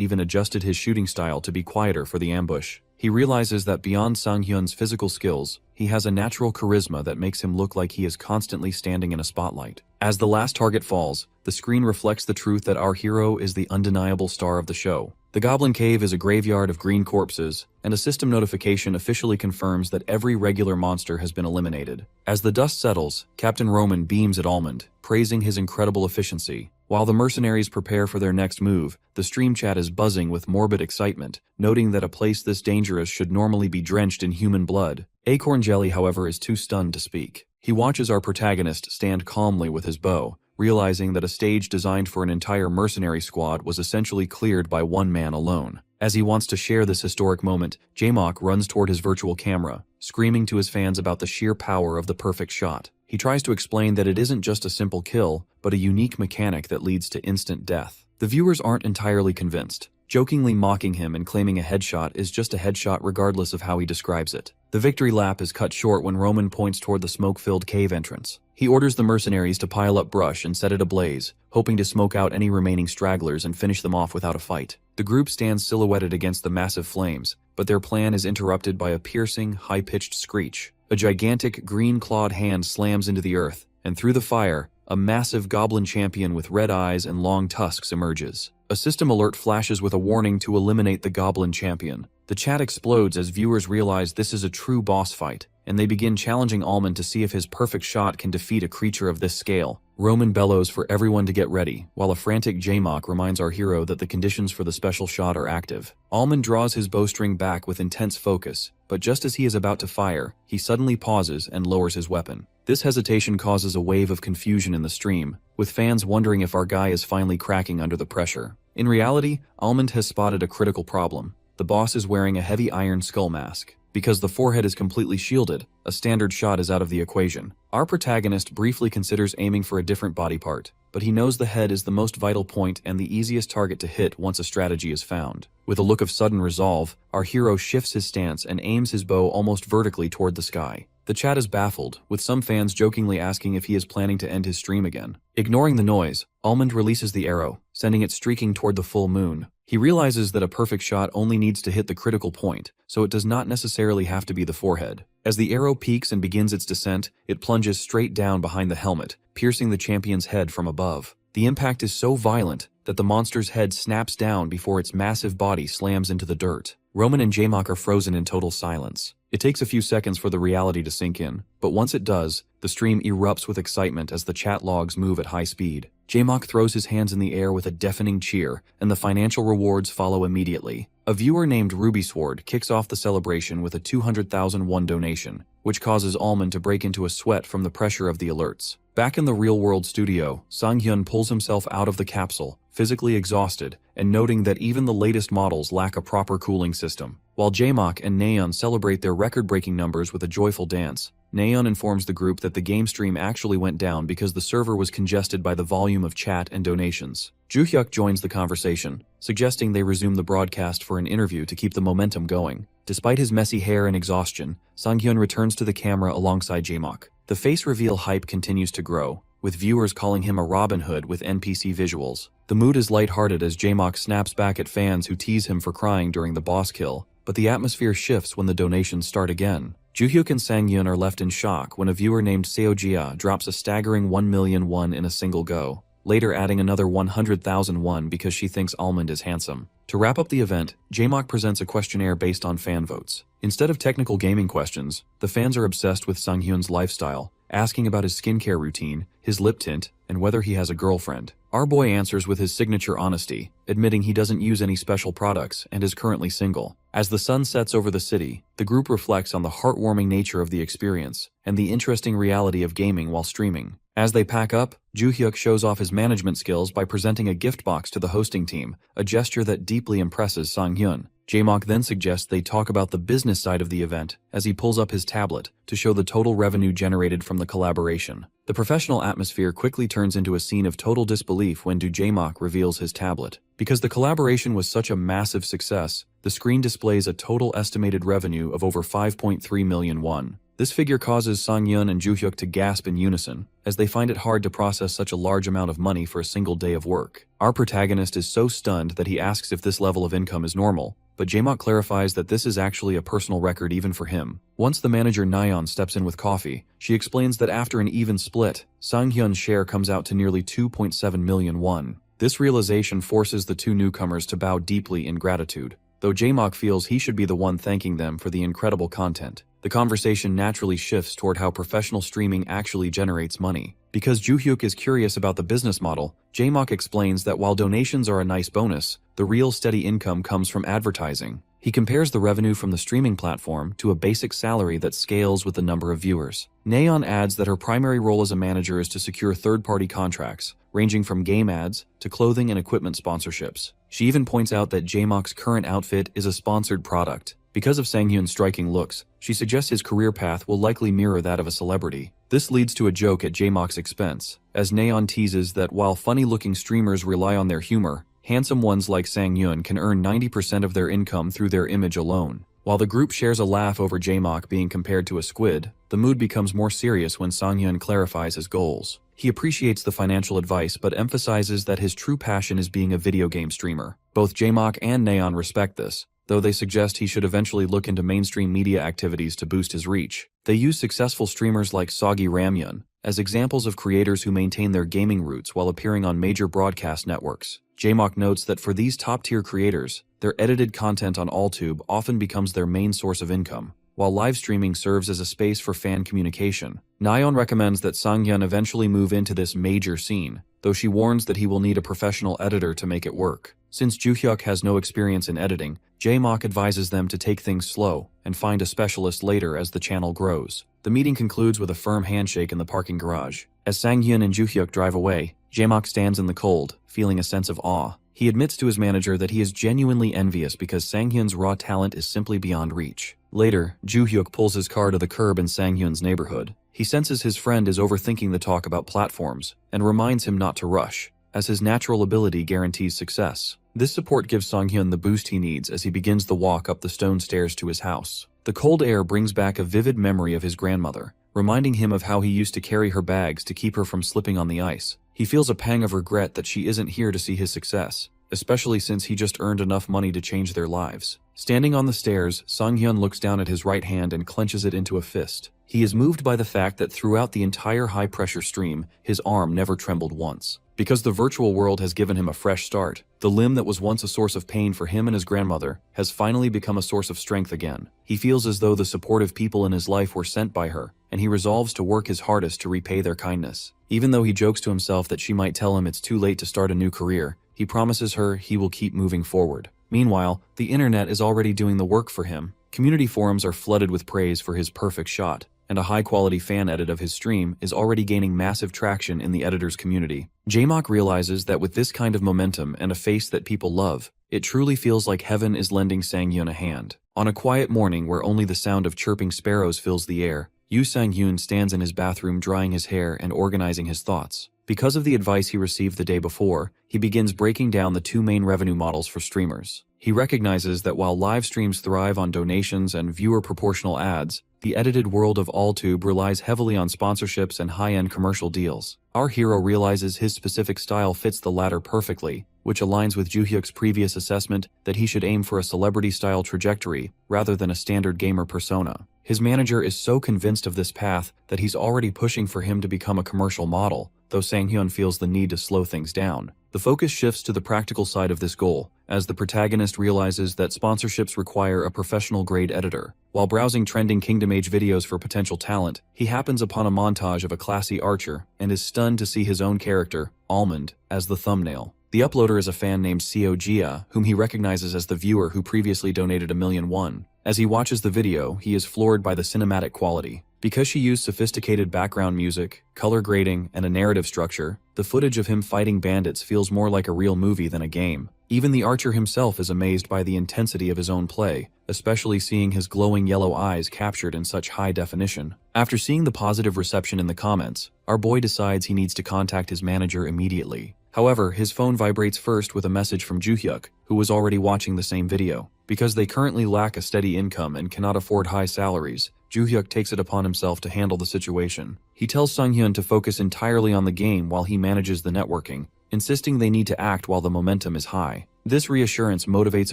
even adjusted his shooting style to be quieter for the ambush. He realizes that beyond Sang-hyun's physical skills, he has a natural charisma that makes him look like he is constantly standing in a spotlight. As the last target falls, the screen reflects the truth that our hero is the undeniable star of the show. The Goblin Cave is a graveyard of green corpses, and a system notification officially confirms that every regular monster has been eliminated. As the dust settles, Captain Roman beams at Almond, praising his incredible efficiency. While the mercenaries prepare for their next move, the stream chat is buzzing with morbid excitement, noting that a place this dangerous should normally be drenched in human blood. Acorn Jelly, however, is too stunned to speak. He watches our protagonist stand calmly with his bow, realizing that a stage designed for an entire mercenary squad was essentially cleared by one man alone. As he wants to share this historic moment, Jaemock runs toward his virtual camera, screaming to his fans about the sheer power of the perfect shot. He tries to explain that it isn't just a simple kill, but a unique mechanic that leads to instant death. The viewers aren't entirely convinced, jokingly mocking him and claiming a headshot is just a headshot regardless of how he describes it. The victory lap is cut short when Roman points toward the smoke-filled cave entrance. He orders the mercenaries to pile up brush and set it ablaze, hoping to smoke out any remaining stragglers and finish them off without a fight. The group stands silhouetted against the massive flames, but their plan is interrupted by a piercing, high-pitched screech. A gigantic, green-clawed hand slams into the earth, and through the fire, a massive goblin champion with red eyes and long tusks emerges. A system alert flashes with a warning to eliminate the goblin champion. The chat explodes as viewers realize this is a true boss fight, and they begin challenging Almond to see if his perfect shot can defeat a creature of this scale. Roman bellows for everyone to get ready, while a frantic Jaemock reminds our hero that the conditions for the special shot are active. Almond draws his bowstring back with intense focus, but just as he is about to fire, he suddenly pauses and lowers his weapon. This hesitation causes a wave of confusion in the stream, with fans wondering if our guy is finally cracking under the pressure. In reality, Almond has spotted a critical problem. The boss is wearing a heavy iron skull mask. Because the forehead is completely shielded, a standard shot is out of the equation. Our protagonist briefly considers aiming for a different body part, but he knows the head is the most vital point and the easiest target to hit once a strategy is found. With a look of sudden resolve, our hero shifts his stance and aims his bow almost vertically toward the sky. The chat is baffled, with some fans jokingly asking if he is planning to end his stream again. Ignoring the noise, Almond releases the arrow, sending it streaking toward the full moon. He realizes that a perfect shot only needs to hit the critical point, so it does not necessarily have to be the forehead. As the arrow peaks and begins its descent, it plunges straight down behind the helmet, piercing the champion's head from above. The impact is so violent that the monster's head snaps down before its massive body slams into the dirt. Roman and Jaemock are frozen in total silence. It takes a few seconds for the reality to sink in, but once it does, the stream erupts with excitement as the chat logs move at high speed. Jaemock throws his hands in the air with a deafening cheer, and the financial rewards follow immediately. A viewer named Ruby Sword kicks off the celebration with a 200,000 won donation, which causes Almond to break into a sweat from the pressure of the alerts. Back in the real-world studio, Sang-hyun pulls himself out of the capsule, physically exhausted, and noting that even the latest models lack a proper cooling system. While Jaemock and Naeon celebrate their record-breaking numbers with a joyful dance, Naeon informs the group that the game stream actually went down because the server was congested by the volume of chat and donations. Joo-hyuk joins the conversation, suggesting they resume the broadcast for an interview to keep the momentum going. Despite his messy hair and exhaustion, Sang-hyun returns to the camera alongside Jaemock. The face reveal hype continues to grow, with viewers calling him a Robin Hood with NPC visuals. The mood is lighthearted as Jaemock snaps back at fans who tease him for crying during the boss kill, but the atmosphere shifts when the donations start again. Joo-hyuk and Sang-hyun are left in shock when a viewer named Seojia drops a staggering 1 million won in a single go. later adding another 100,000 won because she thinks Almond is handsome. To wrap up the event, Jaemock presents a questionnaire based on fan votes. Instead of technical gaming questions, the fans are obsessed with Sanghyun's lifestyle, asking about his skincare routine, his lip tint, and whether he has a girlfriend. Our boy answers with his signature honesty, admitting he doesn't use any special products and is currently single. As the sun sets over the city, the group reflects on the heartwarming nature of the experience and the interesting reality of gaming while streaming. As they pack up, Joo-hyuk shows off his management skills by presenting a gift box to the hosting team, a gesture that deeply impresses Sanghyun. Jaemock then suggests they talk about the business side of the event as he pulls up his tablet to show the total revenue generated from the collaboration. The professional atmosphere quickly turns into a scene of total disbelief when Jaemock reveals his tablet. Because the collaboration was such a massive success, the screen displays a total estimated revenue of over 5.3 million won. This figure causes Sanghyun and Joo-hyuk to gasp in unison, as they find it hard to process such a large amount of money for a single day of work. Our protagonist is so stunned that he asks if this level of income is normal, but Jaemock clarifies that this is actually a personal record even for him. Once the manager Nayeon steps in with coffee, she explains that after an even split, Sanghyun's share comes out to nearly 2.7 million won. This realization forces the two newcomers to bow deeply in gratitude, though Jaemock feels he should be the one thanking them for the incredible content. The conversation naturally shifts toward how professional streaming actually generates money. Because Joo-hyuk is curious about the business model, Jaemock explains that while donations are a nice bonus, the real steady income comes from advertising. He compares the revenue from the streaming platform to a basic salary that scales with the number of viewers. Nayeon adds that her primary role as a manager is to secure third-party contracts, ranging from game ads to clothing and equipment sponsorships. She even points out that Jaemock's current outfit is a sponsored product. Because of Sanghyun's striking looks, she suggests his career path will likely mirror that of a celebrity. This leads to a joke at Jaemock's expense, as Nayeon teases that while funny-looking streamers rely on their humor, handsome ones like Sanghyun can earn 90% of their income through their image alone. While the group shares a laugh over Jaemock being compared to a squid, the mood becomes more serious when Sanghyun clarifies his goals. He appreciates the financial advice but emphasizes that his true passion is being a video game streamer. Both Jaemock and Nayeon respect this, though they suggest he should eventually look into mainstream media activities to boost his reach. They use successful streamers like Soggy Ramyun as examples of creators who maintain their gaming roots while appearing on major broadcast networks. Jaemock notes that for these top-tier creators, their edited content on AllTube often becomes their main source of income, while live streaming serves as a space for fan communication. Nayeon recommends that Sanghyun eventually move into this major scene, though she warns that he will need a professional editor to make it work. Since Joo-hyuk has no experience in editing, Jaemock advises them to take things slow and find a specialist later as the channel grows. The meeting concludes with a firm handshake in the parking garage. As Sanghyun and Joo-hyuk drive away, Jaemock stands in the cold, feeling a sense of awe. He admits to his manager that he is genuinely envious because Sanghyun's raw talent is simply beyond reach. Later, Joo-hyuk pulls his car to the curb in Sanghyun's neighborhood. He senses his friend is overthinking the talk about platforms and reminds him not to rush, as his natural ability guarantees success. This support gives Sanghyun the boost he needs as he begins the walk up the stone stairs to his house. The cold air brings back a vivid memory of his grandmother, reminding him of how he used to carry her bags to keep her from slipping on the ice. He feels a pang of regret that she isn't here to see his success, especially since he just earned enough money to change their lives. Standing on the stairs, Sanghyun looks down at his right hand and clenches it into a fist. He is moved by the fact that throughout the entire high-pressure stream, his arm never trembled once. Because the virtual world has given him a fresh start, the limb that was once a source of pain for him and his grandmother has finally become a source of strength again. He feels as though the supportive people in his life were sent by her, and he resolves to work his hardest to repay their kindness. Even though he jokes to himself that she might tell him it's too late to start a new career, he promises her he will keep moving forward. Meanwhile, the internet is already doing the work for him. Community forums are flooded with praise for his perfect shot, and a high-quality fan edit of his stream is already gaining massive traction in the editor's community. Jaemock realizes that with this kind of momentum and a face that people love, it truly feels like heaven is lending Sanghyun a hand. On a quiet morning where only the sound of chirping sparrows fills the air, Yoo Sang-hyun stands in his bathroom drying his hair and organizing his thoughts. Because of the advice he received the day before, he begins breaking down the two main revenue models for streamers. He recognizes that while live streams thrive on donations and viewer-proportional ads, the edited world of AllTube relies heavily on sponsorships and high-end commercial deals. Our hero realizes his specific style fits the latter perfectly, which aligns with Joo-hyuk's previous assessment that he should aim for a celebrity-style trajectory rather than a standard gamer persona. His manager is so convinced of this path that he's already pushing for him to become a commercial model, though Sang-hyun feels the need to slow things down. The focus shifts to the practical side of this goal, as the protagonist realizes that sponsorships require a professional-grade editor. While browsing trending Kingdom Age videos for potential talent, he happens upon a montage of a classy archer and is stunned to see his own character, Almond, as the thumbnail. The uploader is a fan named Seo Jia, whom he recognizes as the viewer who previously donated 1,000,000 won. As he watches the video, he is floored by the cinematic quality. Because she used sophisticated background music, color grading, and a narrative structure, the footage of him fighting bandits feels more like a real movie than a game. Even the archer himself is amazed by the intensity of his own play, especially seeing his glowing yellow eyes captured in such high definition. After seeing the positive reception in the comments, our boy decides he needs to contact his manager immediately. However, his phone vibrates first with a message from Joo-hyuk, who was already watching the same video. Because they currently lack a steady income and cannot afford high salaries, Joo-hyuk takes it upon himself to handle the situation. He tells Sang-hyun to focus entirely on the game while he manages the networking, insisting they need to act while the momentum is high. This reassurance motivates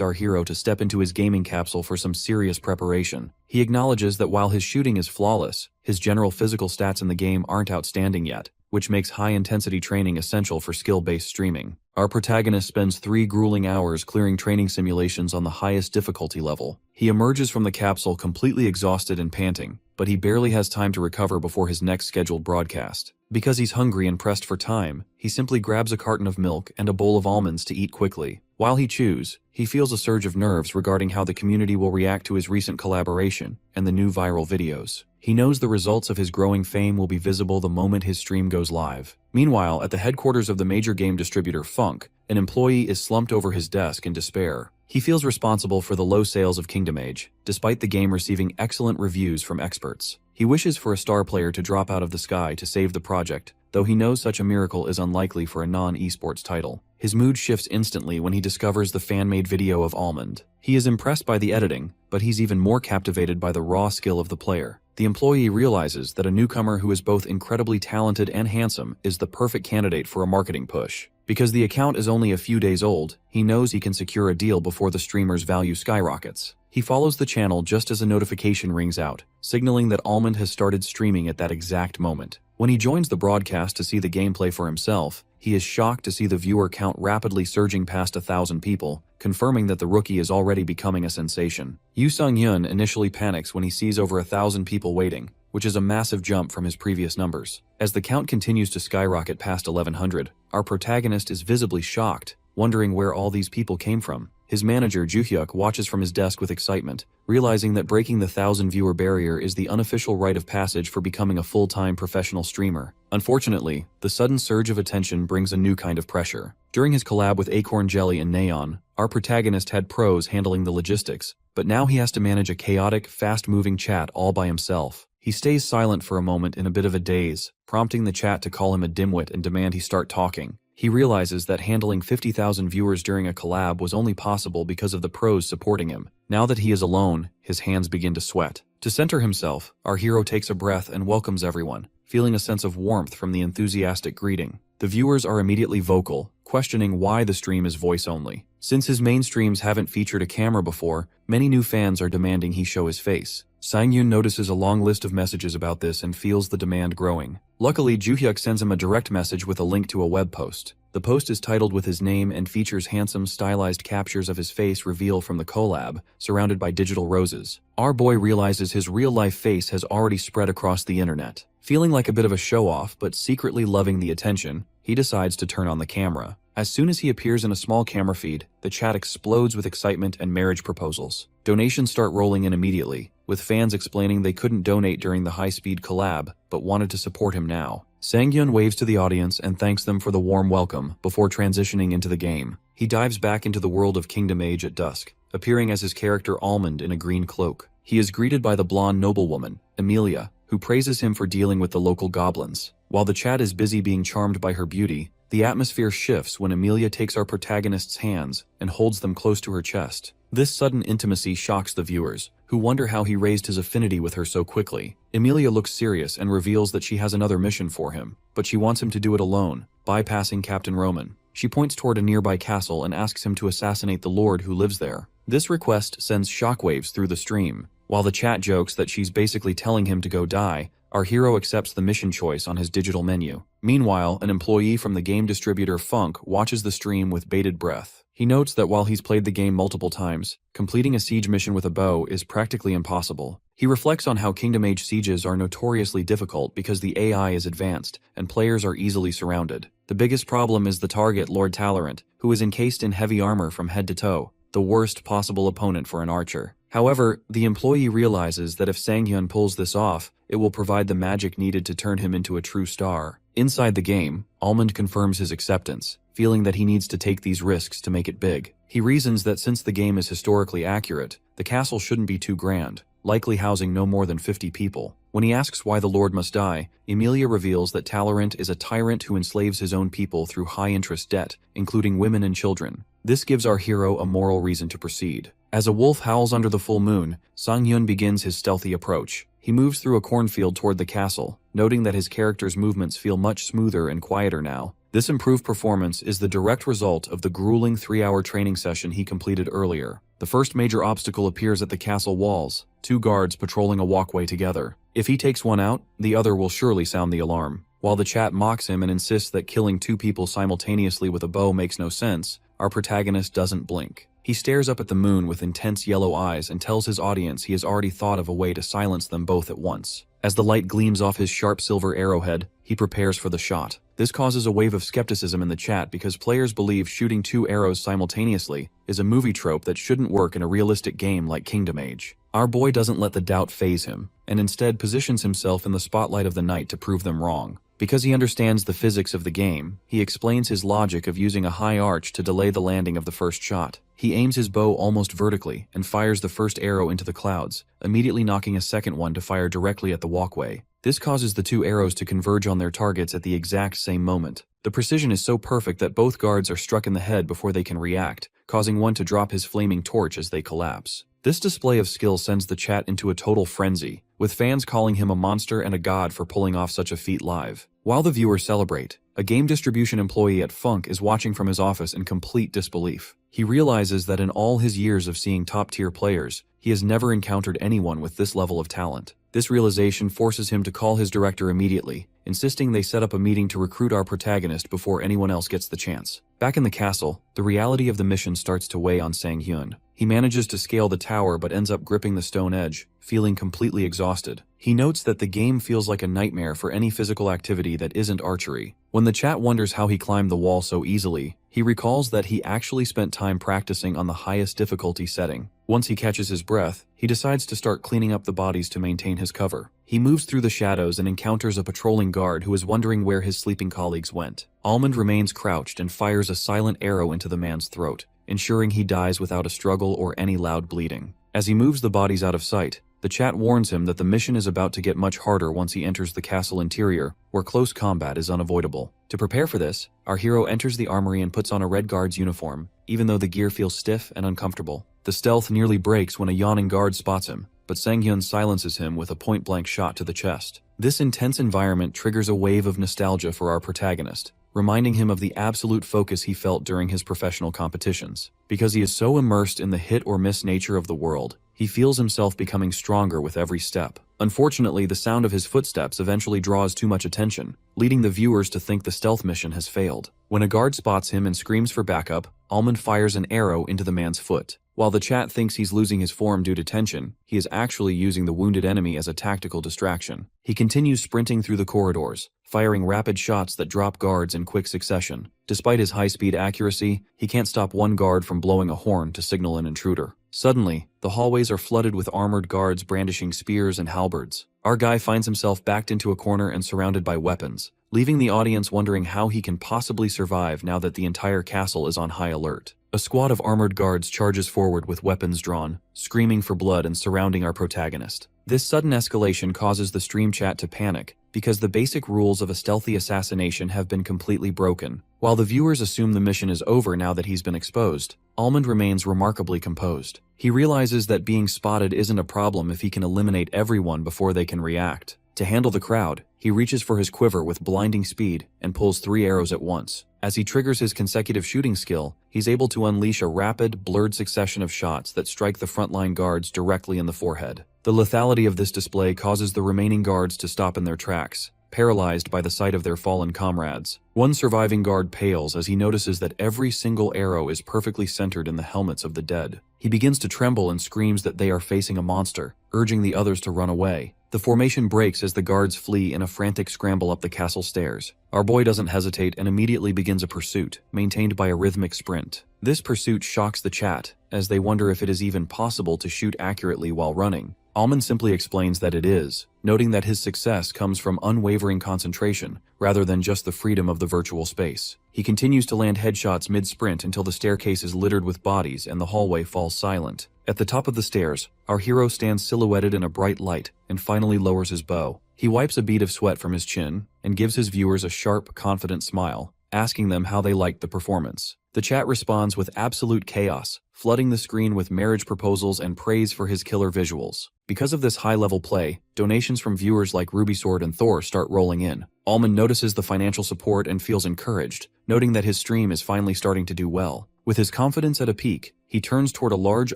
our hero to step into his gaming capsule for some serious preparation. He acknowledges that while his shooting is flawless, his general physical stats in the game aren't outstanding yet, which makes high-intensity training essential for skill-based streaming. Our protagonist spends 3 grueling hours clearing training simulations on the highest difficulty level. He emerges from the capsule completely exhausted and panting, but he barely has time to recover before his next scheduled broadcast. Because he's hungry and pressed for time, he simply grabs a carton of milk and a bowl of almonds to eat quickly. While he chews, he feels a surge of nerves regarding how the community will react to his recent collaboration and the new viral videos. He knows the results of his growing fame will be visible the moment his stream goes live. Meanwhile, at the headquarters of the major game distributor Funk, an employee is slumped over his desk in despair. He feels responsible for the low sales of Kingdom Age, despite the game receiving excellent reviews from experts. He wishes for a star player to drop out of the sky to save the project, though he knows such a miracle is unlikely for a non-esports title. His mood shifts instantly when he discovers the fan-made video of Almond. He is impressed by the editing, but he's even more captivated by the raw skill of the player. The employee realizes that a newcomer who is both incredibly talented and handsome is the perfect candidate for a marketing push. Because the account is only a few days old, he knows he can secure a deal before the streamer's value skyrockets. He follows the channel just as a notification rings out, signaling that Almond has started streaming at that exact moment. When he joins the broadcast to see the gameplay for himself, he is shocked to see the viewer count rapidly surging past 1,000 people, confirming that the rookie is already becoming a sensation. Yoo Sung-hyun initially panics when he sees over 1,000 people waiting, which is a massive jump from his previous numbers. As the count continues to skyrocket past 1,100, our protagonist is visibly shocked, wondering where all these people came from. His manager, Joo-hyuk, watches from his desk with excitement, realizing that breaking the 1,000-viewer barrier is the unofficial rite of passage for becoming a full-time professional streamer. Unfortunately, the sudden surge of attention brings a new kind of pressure. During his collab with Acorn Jelly and Neon, our protagonist had pros handling the logistics, but now he has to manage a chaotic, fast-moving chat all by himself. He stays silent for a moment in a bit of a daze, prompting the chat to call him a dimwit and demand he start talking. He realizes that handling 50,000 viewers during a collab was only possible because of the pros supporting him. Now that he is alone, his hands begin to sweat. To center himself, our hero takes a breath and welcomes everyone, feeling a sense of warmth from the enthusiastic greeting. The viewers are immediately vocal, questioning why the stream is voice-only. Since his main streams haven't featured a camera before, many new fans are demanding he show his face. Sang-hyun notices a long list of messages about this and feels the demand growing. Luckily, Joo-hyuk sends him a direct message with a link to a web post. The post is titled with his name and features handsome, stylized captures of his face revealed from the collab, surrounded by digital roses. Our boy realizes his real-life face has already spread across the internet. Feeling like a bit of a show-off, but secretly loving the attention, he decides to turn on the camera. As soon as he appears in a small camera feed, the chat explodes with excitement and marriage proposals. Donations start rolling in immediately, with fans explaining they couldn't donate during the high-speed collab, but wanted to support him now. Sang-hyun waves to the audience and thanks them for the warm welcome before transitioning into the game. He dives back into the world of Kingdom Age at dusk, appearing as his character Almond in a green cloak. He is greeted by the blonde noblewoman, Emilia, who praises him for dealing with the local goblins. While the chat is busy being charmed by her beauty, the atmosphere shifts when Emilia takes our protagonist's hands and holds them close to her chest. This sudden intimacy shocks the viewers, who wonder how he raised his affinity with her so quickly. Emilia looks serious and reveals that she has another mission for him, but she wants him to do it alone, bypassing Captain Roman. She points toward a nearby castle and asks him to assassinate the lord who lives there. This request sends shockwaves through the stream. While the chat jokes that she's basically telling him to go die, our hero accepts the mission choice on his digital menu. Meanwhile, an employee from the game distributor Funk watches the stream with bated breath. He notes that while he's played the game multiple times, completing a siege mission with a bow is practically impossible. He reflects on how Kingdom Age sieges are notoriously difficult because the AI is advanced and players are easily surrounded. The biggest problem is the target, Lord Talorant, who is encased in heavy armor from head to toe, the worst possible opponent for an archer. However, the employee realizes that if Sang-hyun pulls this off, it will provide the magic needed to turn him into a true star. Inside the game, Almond confirms his acceptance, feeling that he needs to take these risks to make it big. He reasons that since the game is historically accurate, the castle shouldn't be too grand, likely housing no more than 50 people. When he asks why the Lord must die, Emilia reveals that Talorant is a tyrant who enslaves his own people through high-interest debt, including women and children. This gives our hero a moral reason to proceed. As a wolf howls under the full moon, Sang-hyun begins his stealthy approach. He moves through a cornfield toward the castle, noting that his character's movements feel much smoother and quieter now. This improved performance is the direct result of the grueling 3-hour training session he completed earlier. The first major obstacle appears at the castle walls, 2 guards patrolling a walkway together. If he takes one out, the other will surely sound the alarm. While the chat mocks him and insists that killing 2 people simultaneously with a bow makes no sense, our protagonist doesn't blink. He stares up at the moon with intense yellow eyes and tells his audience he has already thought of a way to silence them both at once. As the light gleams off his sharp silver arrowhead, he prepares for the shot. This causes a wave of skepticism in the chat because players believe shooting 2 arrows simultaneously is a movie trope that shouldn't work in a realistic game like Kingdom Age. Our boy doesn't let the doubt faze him, and instead positions himself in the spotlight of the night to prove them wrong. Because he understands the physics of the game, he explains his logic of using a high arch to delay the landing of the first shot. He aims his bow almost vertically and fires the first arrow into the clouds, immediately knocking a second one to fire directly at the walkway. This causes the 2 arrows to converge on their targets at the exact same moment. The precision is so perfect that both guards are struck in the head before they can react, causing one to drop his flaming torch as they collapse. This display of skill sends the chat into a total frenzy, with fans calling him a monster and a god for pulling off such a feat live. While the viewers celebrate, a game distribution employee at Funk is watching from his office in complete disbelief. He realizes that in all his years of seeing top-tier players, he has never encountered anyone with this level of talent. This realization forces him to call his director immediately, insisting they set up a meeting to recruit our protagonist before anyone else gets the chance. Back in the castle, the reality of the mission starts to weigh on Sang-hyun. He manages to scale the tower but ends up gripping the stone edge, feeling completely exhausted. He notes that the game feels like a nightmare for any physical activity that isn't archery. When the chat wonders how he climbed the wall so easily, he recalls that he actually spent time practicing on the highest difficulty setting. Once he catches his breath, he decides to start cleaning up the bodies to maintain his cover. He moves through the shadows and encounters a patrolling guard who is wondering where his sleeping colleagues went. Almond remains crouched and fires a silent arrow into the man's throat, ensuring he dies without a struggle or any loud bleeding. As he moves the bodies out of sight, the chat warns him that the mission is about to get much harder once he enters the castle interior, where close combat is unavoidable. To prepare for this, our hero enters the armory and puts on a red guard's uniform, even though the gear feels stiff and uncomfortable. The stealth nearly breaks when a yawning guard spots him, but Sang-hyun silences him with a point-blank shot to the chest. This intense environment triggers a wave of nostalgia for our protagonist, reminding him of the absolute focus he felt during his professional competitions. Because he is so immersed in the hit-or-miss nature of the world, he feels himself becoming stronger with every step. Unfortunately, the sound of his footsteps eventually draws too much attention, leading the viewers to think the stealth mission has failed. When a guard spots him and screams for backup, Almond fires an arrow into the man's foot. While the chat thinks he's losing his form due to tension, he is actually using the wounded enemy as a tactical distraction. He continues sprinting through the corridors, firing rapid shots that drop guards in quick succession. Despite his high-speed accuracy, he can't stop one guard from blowing a horn to signal an intruder. Suddenly, the hallways are flooded with armored guards brandishing spears and halberds. Our guy finds himself backed into a corner and surrounded by weapons, leaving the audience wondering how he can possibly survive now that the entire castle is on high alert. A squad of armored guards charges forward with weapons drawn, screaming for blood and surrounding our protagonist. This sudden escalation causes the stream chat to panic, because the basic rules of a stealthy assassination have been completely broken. While the viewers assume the mission is over now that he's been exposed, Almond remains remarkably composed. He realizes that being spotted isn't a problem if he can eliminate everyone before they can react. To handle the crowd, he reaches for his quiver with blinding speed and pulls 3 arrows at once. As he triggers his consecutive shooting skill, he's able to unleash a rapid, blurred succession of shots that strike the frontline guards directly in the forehead. The lethality of this display causes the remaining guards to stop in their tracks, paralyzed by the sight of their fallen comrades. One surviving guard pales as he notices that every single arrow is perfectly centered in the helmets of the dead. He begins to tremble and screams that they are facing a monster, urging the others to run away. The formation breaks as the guards flee in a frantic scramble up the castle stairs. Our boy doesn't hesitate and immediately begins a pursuit, maintained by a rhythmic sprint. This pursuit shocks the chat, as they wonder if it is even possible to shoot accurately while running. Almond simply explains that it is, noting that his success comes from unwavering concentration, rather than just the freedom of the virtual space. He continues to land headshots mid-sprint until the staircase is littered with bodies and the hallway falls silent. At the top of the stairs, our hero stands silhouetted in a bright light and finally lowers his bow. He wipes a bead of sweat from his chin and gives his viewers a sharp, confident smile, asking them how they liked the performance. The chat responds with absolute chaos, flooding the screen with marriage proposals and praise for his killer visuals. Because of this high-level play, donations from viewers like Rubysword and Thor start rolling in. Almond notices the financial support and feels encouraged, noting that his stream is finally starting to do well. With his confidence at a peak, he turns toward a large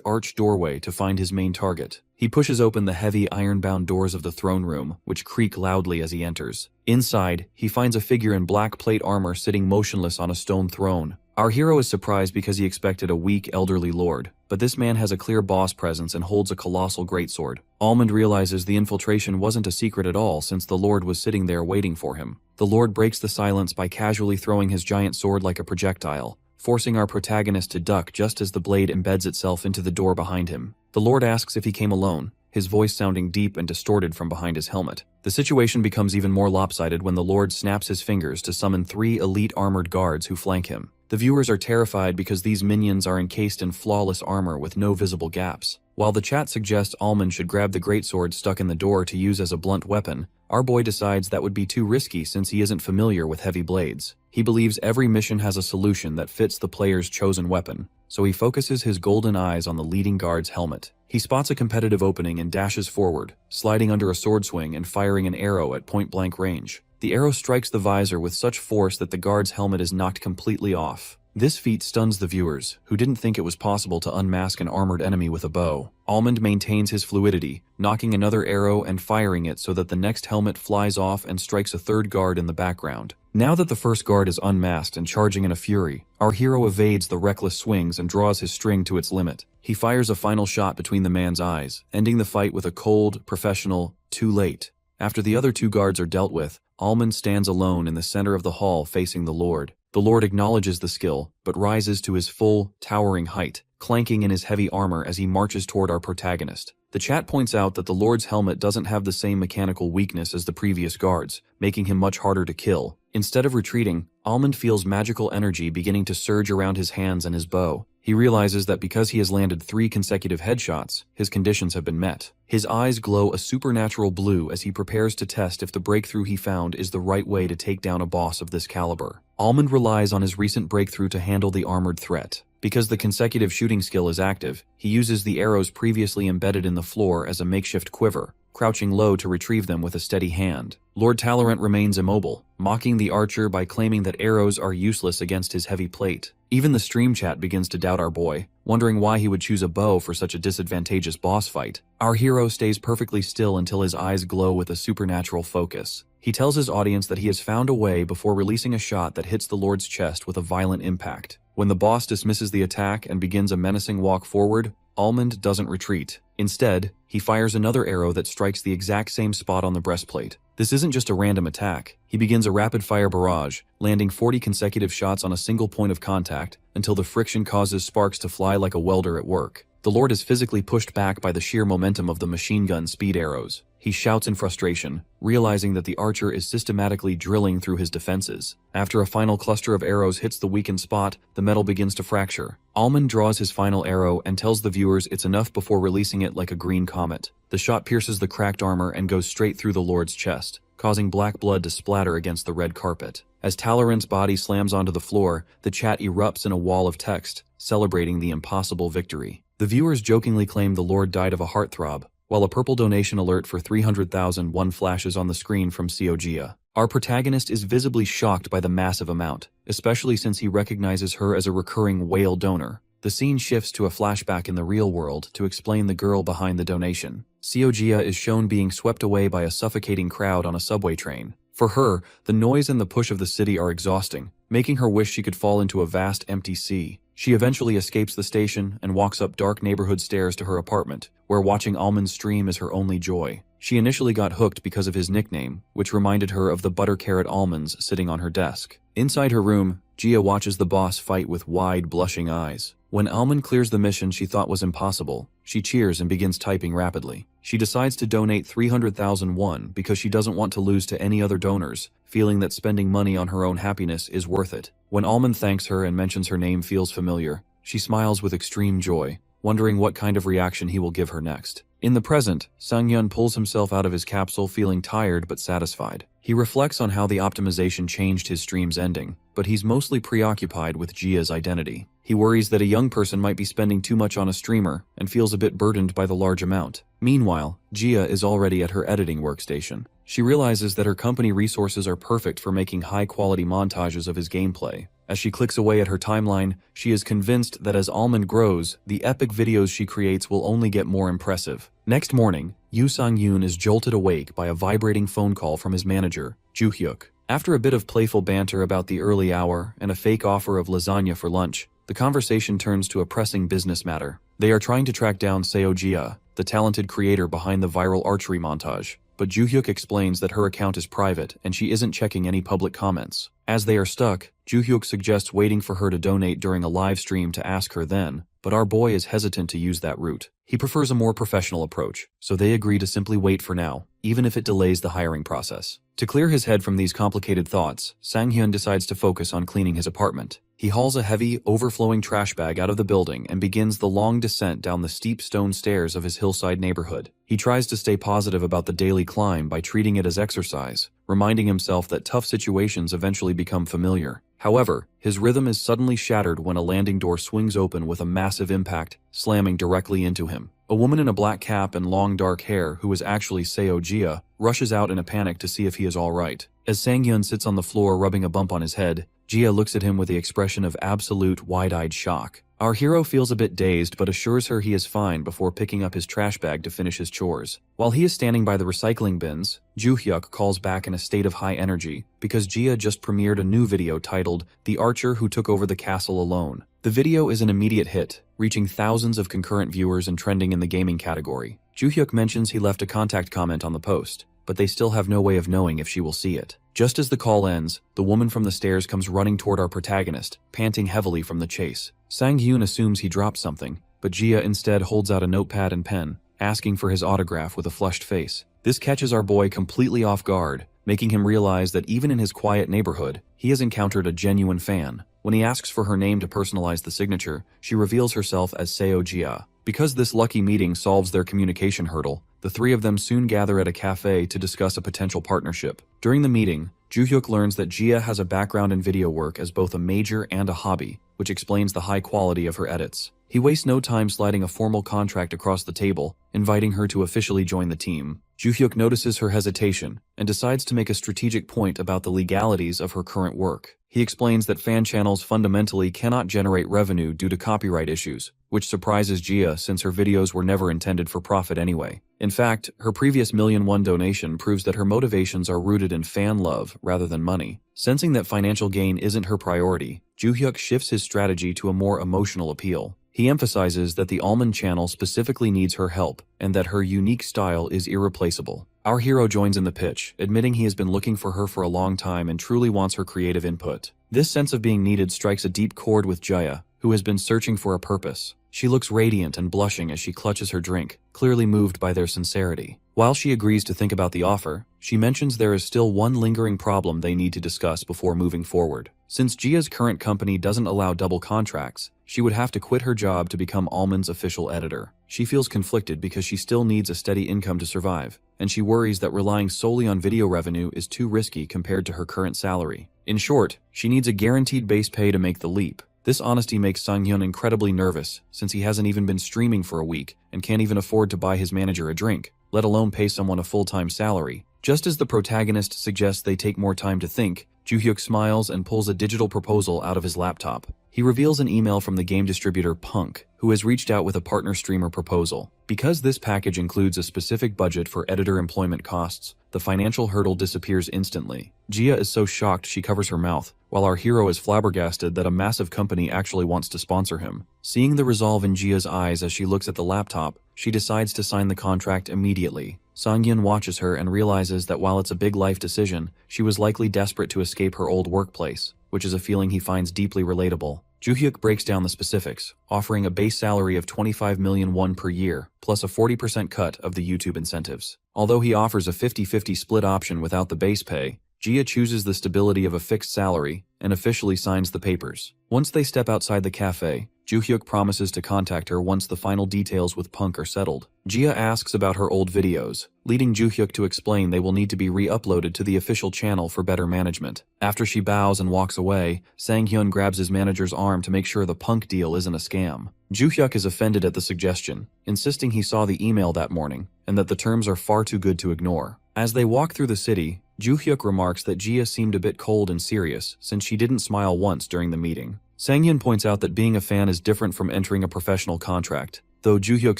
arched doorway to find his main target. He pushes open the heavy iron-bound doors of the throne room, which creak loudly as he enters. Inside, he finds a figure in black plate armor sitting motionless on a stone throne. Our hero is surprised because he expected a weak, elderly lord, but this man has a clear boss presence and holds a colossal greatsword. Almond realizes the infiltration wasn't a secret at all since the lord was sitting there waiting for him. The lord breaks the silence by casually throwing his giant sword like a projectile, forcing our protagonist to duck just as the blade embeds itself into the door behind him. The lord asks if he came alone, his voice sounding deep and distorted from behind his helmet. The situation becomes even more lopsided when the lord snaps his fingers to summon 3 elite armored guards who flank him. The viewers are terrified because these minions are encased in flawless armor with no visible gaps. While the chat suggests Almond should grab the greatsword stuck in the door to use as a blunt weapon, our boy decides that would be too risky since he isn't familiar with heavy blades. He believes every mission has a solution that fits the player's chosen weapon, so he focuses his golden eyes on the leading guard's helmet. He spots a competitive opening and dashes forward, sliding under a sword swing and firing an arrow at point-blank range. The arrow strikes the visor with such force that the guard's helmet is knocked completely off. This feat stuns the viewers, who didn't think it was possible to unmask an armored enemy with a bow. Almond maintains his fluidity, knocking another arrow and firing it so that the next helmet flies off and strikes a third guard in the background. Now that the first guard is unmasked and charging in a fury, our hero evades the reckless swings and draws his string to its limit. He fires a final shot between the man's eyes, ending the fight with a cold, professional, "too late." After the other 2 guards are dealt with, Almond stands alone in the center of the hall facing the Lord. The Lord acknowledges the skill, but rises to his full, towering height, clanking in his heavy armor as he marches toward our protagonist. The chat points out that the Lord's helmet doesn't have the same mechanical weakness as the previous guards, making him much harder to kill. Instead of retreating, Almond feels magical energy beginning to surge around his hands and his bow. He realizes that because he has landed 3 consecutive headshots, his conditions have been met. His eyes glow a supernatural blue as he prepares to test if the breakthrough he found is the right way to take down a boss of this caliber. Almond relies on his recent breakthrough to handle the armored threat. Because the consecutive shooting skill is active, he uses the arrows previously embedded in the floor as a makeshift quiver, crouching low to retrieve them with a steady hand. Lord Talorant remains immobile, mocking the archer by claiming that arrows are useless against his heavy plate. Even the stream chat begins to doubt our boy, wondering why he would choose a bow for such a disadvantageous boss fight. Our hero stays perfectly still until his eyes glow with a supernatural focus. He tells his audience that he has found a way before releasing a shot that hits the Lord's chest with a violent impact. When the boss dismisses the attack and begins a menacing walk forward, Almond doesn't retreat. Instead, he fires another arrow that strikes the exact same spot on the breastplate. This isn't just a random attack. He begins a rapid-fire barrage, landing 40 consecutive shots on a single point of contact until the friction causes sparks to fly like a welder at work. The Lord is physically pushed back by the sheer momentum of the machine gun speed arrows. He shouts in frustration, realizing that the archer is systematically drilling through his defenses. After a final cluster of arrows hits the weakened spot, the metal begins to fracture. Almond draws his final arrow and tells the viewers it's enough before releasing it like a green comet. The shot pierces the cracked armor and goes straight through the Lord's chest, causing black blood to splatter against the red carpet. As Talorant's body slams onto the floor, the chat erupts in a wall of text, celebrating the impossible victory. The viewers jokingly claim the Lord died of a heartthrob, while a purple donation alert for 300,001 flashes on the screen from Seogia. Our protagonist is visibly shocked by the massive amount, especially since he recognizes her as a recurring whale donor. The scene shifts to a flashback in the real world to explain the girl behind the donation. Seogia is shown being swept away by a suffocating crowd on a subway train. For her, the noise and the push of the city are exhausting, making her wish she could fall into a vast empty sea. She eventually escapes the station and walks up dark neighborhood stairs to her apartment, where watching Almond stream is her only joy. She initially got hooked because of his nickname, which reminded her of the butter carrot almonds sitting on her desk. Inside her room, Gia watches the boss fight with wide, blushing eyes. When Almond clears the mission she thought was impossible, she cheers and begins typing rapidly. She decides to donate 300,000 won because she doesn't want to lose to any other donors, feeling that spending money on her own happiness is worth it. When Almond thanks her and mentions her name feels familiar, she smiles with extreme joy, wondering what kind of reaction he will give her next. In the present, Sang-hyun pulls himself out of his capsule feeling tired but satisfied. He reflects on how the optimization changed his stream's ending, but he's mostly preoccupied with Gia's identity. He worries that a young person might be spending too much on a streamer and feels a bit burdened by the large amount. Meanwhile, Gia is already at her editing workstation. She realizes that her company resources are perfect for making high-quality montages of his gameplay. As she clicks away at her timeline, she is convinced that as Almond grows, the epic videos she creates will only get more impressive. Next morning, Yoo Sang-yoon is jolted awake by a vibrating phone call from his manager, Joo-hyuk. After a bit of playful banter about the early hour and a fake offer of lasagna for lunch, the conversation turns to a pressing business matter. They are trying to track down Seo Gia, the talented creator behind the viral archery montage, but Joo-hyuk explains that her account is private and she isn't checking any public comments. As they are stuck, Joo-hyuk suggests waiting for her to donate during a live stream to ask her then, but our boy is hesitant to use that route. He prefers a more professional approach, so they agree to simply wait for now, even if it delays the hiring process. To clear his head from these complicated thoughts, Sang-hyun decides to focus on cleaning his apartment. He hauls a heavy, overflowing trash bag out of the building and begins the long descent down the steep stone stairs of his hillside neighborhood. He tries to stay positive about the daily climb by treating it as exercise, reminding himself that tough situations eventually become familiar. However, his rhythm is suddenly shattered when a landing door swings open with a massive impact, slamming directly into him. A woman in a black cap and long dark hair, who is actually Seo Gia, rushes out in a panic to see if he is all right. As Sang-hyun sits on the floor rubbing a bump on his head, Gia looks at him with the expression of absolute wide-eyed shock. Our hero feels a bit dazed but assures her he is fine before picking up his trash bag to finish his chores. While he is standing by the recycling bins, Joo-hyuk calls back in a state of high energy because Gia just premiered a new video titled "The Archer Who Took Over the Castle Alone." The video is an immediate hit, reaching thousands of concurrent viewers and trending in the gaming category. Joo-hyuk mentions he left a contact comment on the post, but they still have no way of knowing if she will see it. Just as the call ends, the woman from the stairs comes running toward our protagonist, panting heavily from the chase. Sang-hyun assumes he dropped something, but Gia instead holds out a notepad and pen, asking for his autograph with a flushed face. This catches our boy completely off guard, making him realize that even in his quiet neighborhood, he has encountered a genuine fan. When he asks for her name to personalize the signature, she reveals herself as Seo Gia. Because this lucky meeting solves their communication hurdle, the three of them soon gather at a cafe to discuss a potential partnership. During the meeting, Joo-hyuk learns that Gia has a background in video work as both a major and a hobby, which explains the high quality of her edits. He wastes no time sliding a formal contract across the table, inviting her to officially join the team. Joo-hyuk notices her hesitation and decides to make a strategic point about the legalities of her current work. He explains that fan channels fundamentally cannot generate revenue due to copyright issues, which surprises Gia since her videos were never intended for profit anyway. In fact, her previous $1 million donation proves that her motivations are rooted in fan love rather than money. Sensing that financial gain isn't her priority, Joo-hyuk shifts his strategy to a more emotional appeal. He emphasizes that the Almond channel specifically needs her help and that her unique style is irreplaceable. Our hero joins in the pitch, admitting he has been looking for her for a long time and truly wants her creative input. This sense of being needed strikes a deep chord with Jaya, who has been searching for a purpose. She looks radiant and blushing as she clutches her drink, clearly moved by their sincerity. While she agrees to think about the offer, she mentions there is still one lingering problem they need to discuss before moving forward. Since Gia's current company doesn't allow double contracts, she would have to quit her job to become Almond's official editor. She feels conflicted because she still needs a steady income to survive, and she worries that relying solely on video revenue is too risky compared to her current salary. In short, she needs a guaranteed base pay to make the leap. This honesty makes Sang-hyun incredibly nervous, since he hasn't even been streaming for a week and can't even afford to buy his manager a drink, let alone pay someone a full-time salary. Just as the protagonist suggests they take more time to think, Joo-hyuk smiles and pulls a digital proposal out of his laptop. He reveals an email from the game distributor Punk, who has reached out with a partner streamer proposal. Because this package includes a specific budget for editor employment costs, the financial hurdle disappears instantly. Gia is so shocked she covers her mouth, while our hero is flabbergasted that a massive company actually wants to sponsor him. Seeing the resolve in Gia's eyes as she looks at the laptop, she decides to sign the contract immediately. Sang-yeon watches her and realizes that while it's a big life decision, she was likely desperate to escape her old workplace, which is a feeling he finds deeply relatable. Joo-hyuk breaks down the specifics, offering a base salary of 25 million won per year, plus a 40% cut of the YouTube incentives. Although he offers a 50-50 split option without the base pay, Gia chooses the stability of a fixed salary and officially signs the papers. Once they step outside the cafe, Joo-hyuk promises to contact her once the final details with Punk are settled. Gia asks about her old videos, leading Joo-hyuk to explain they will need to be re-uploaded to the official channel for better management. After she bows and walks away, Sang-hyun grabs his manager's arm to make sure the Punk deal isn't a scam. Joo-hyuk is offended at the suggestion, insisting he saw the email that morning and that the terms are far too good to ignore. As they walk through the city, Joo-hyuk remarks that Gia seemed a bit cold and serious since she didn't smile once during the meeting. Sang-yeon points out that being a fan is different from entering a professional contract, though Joo-hyuk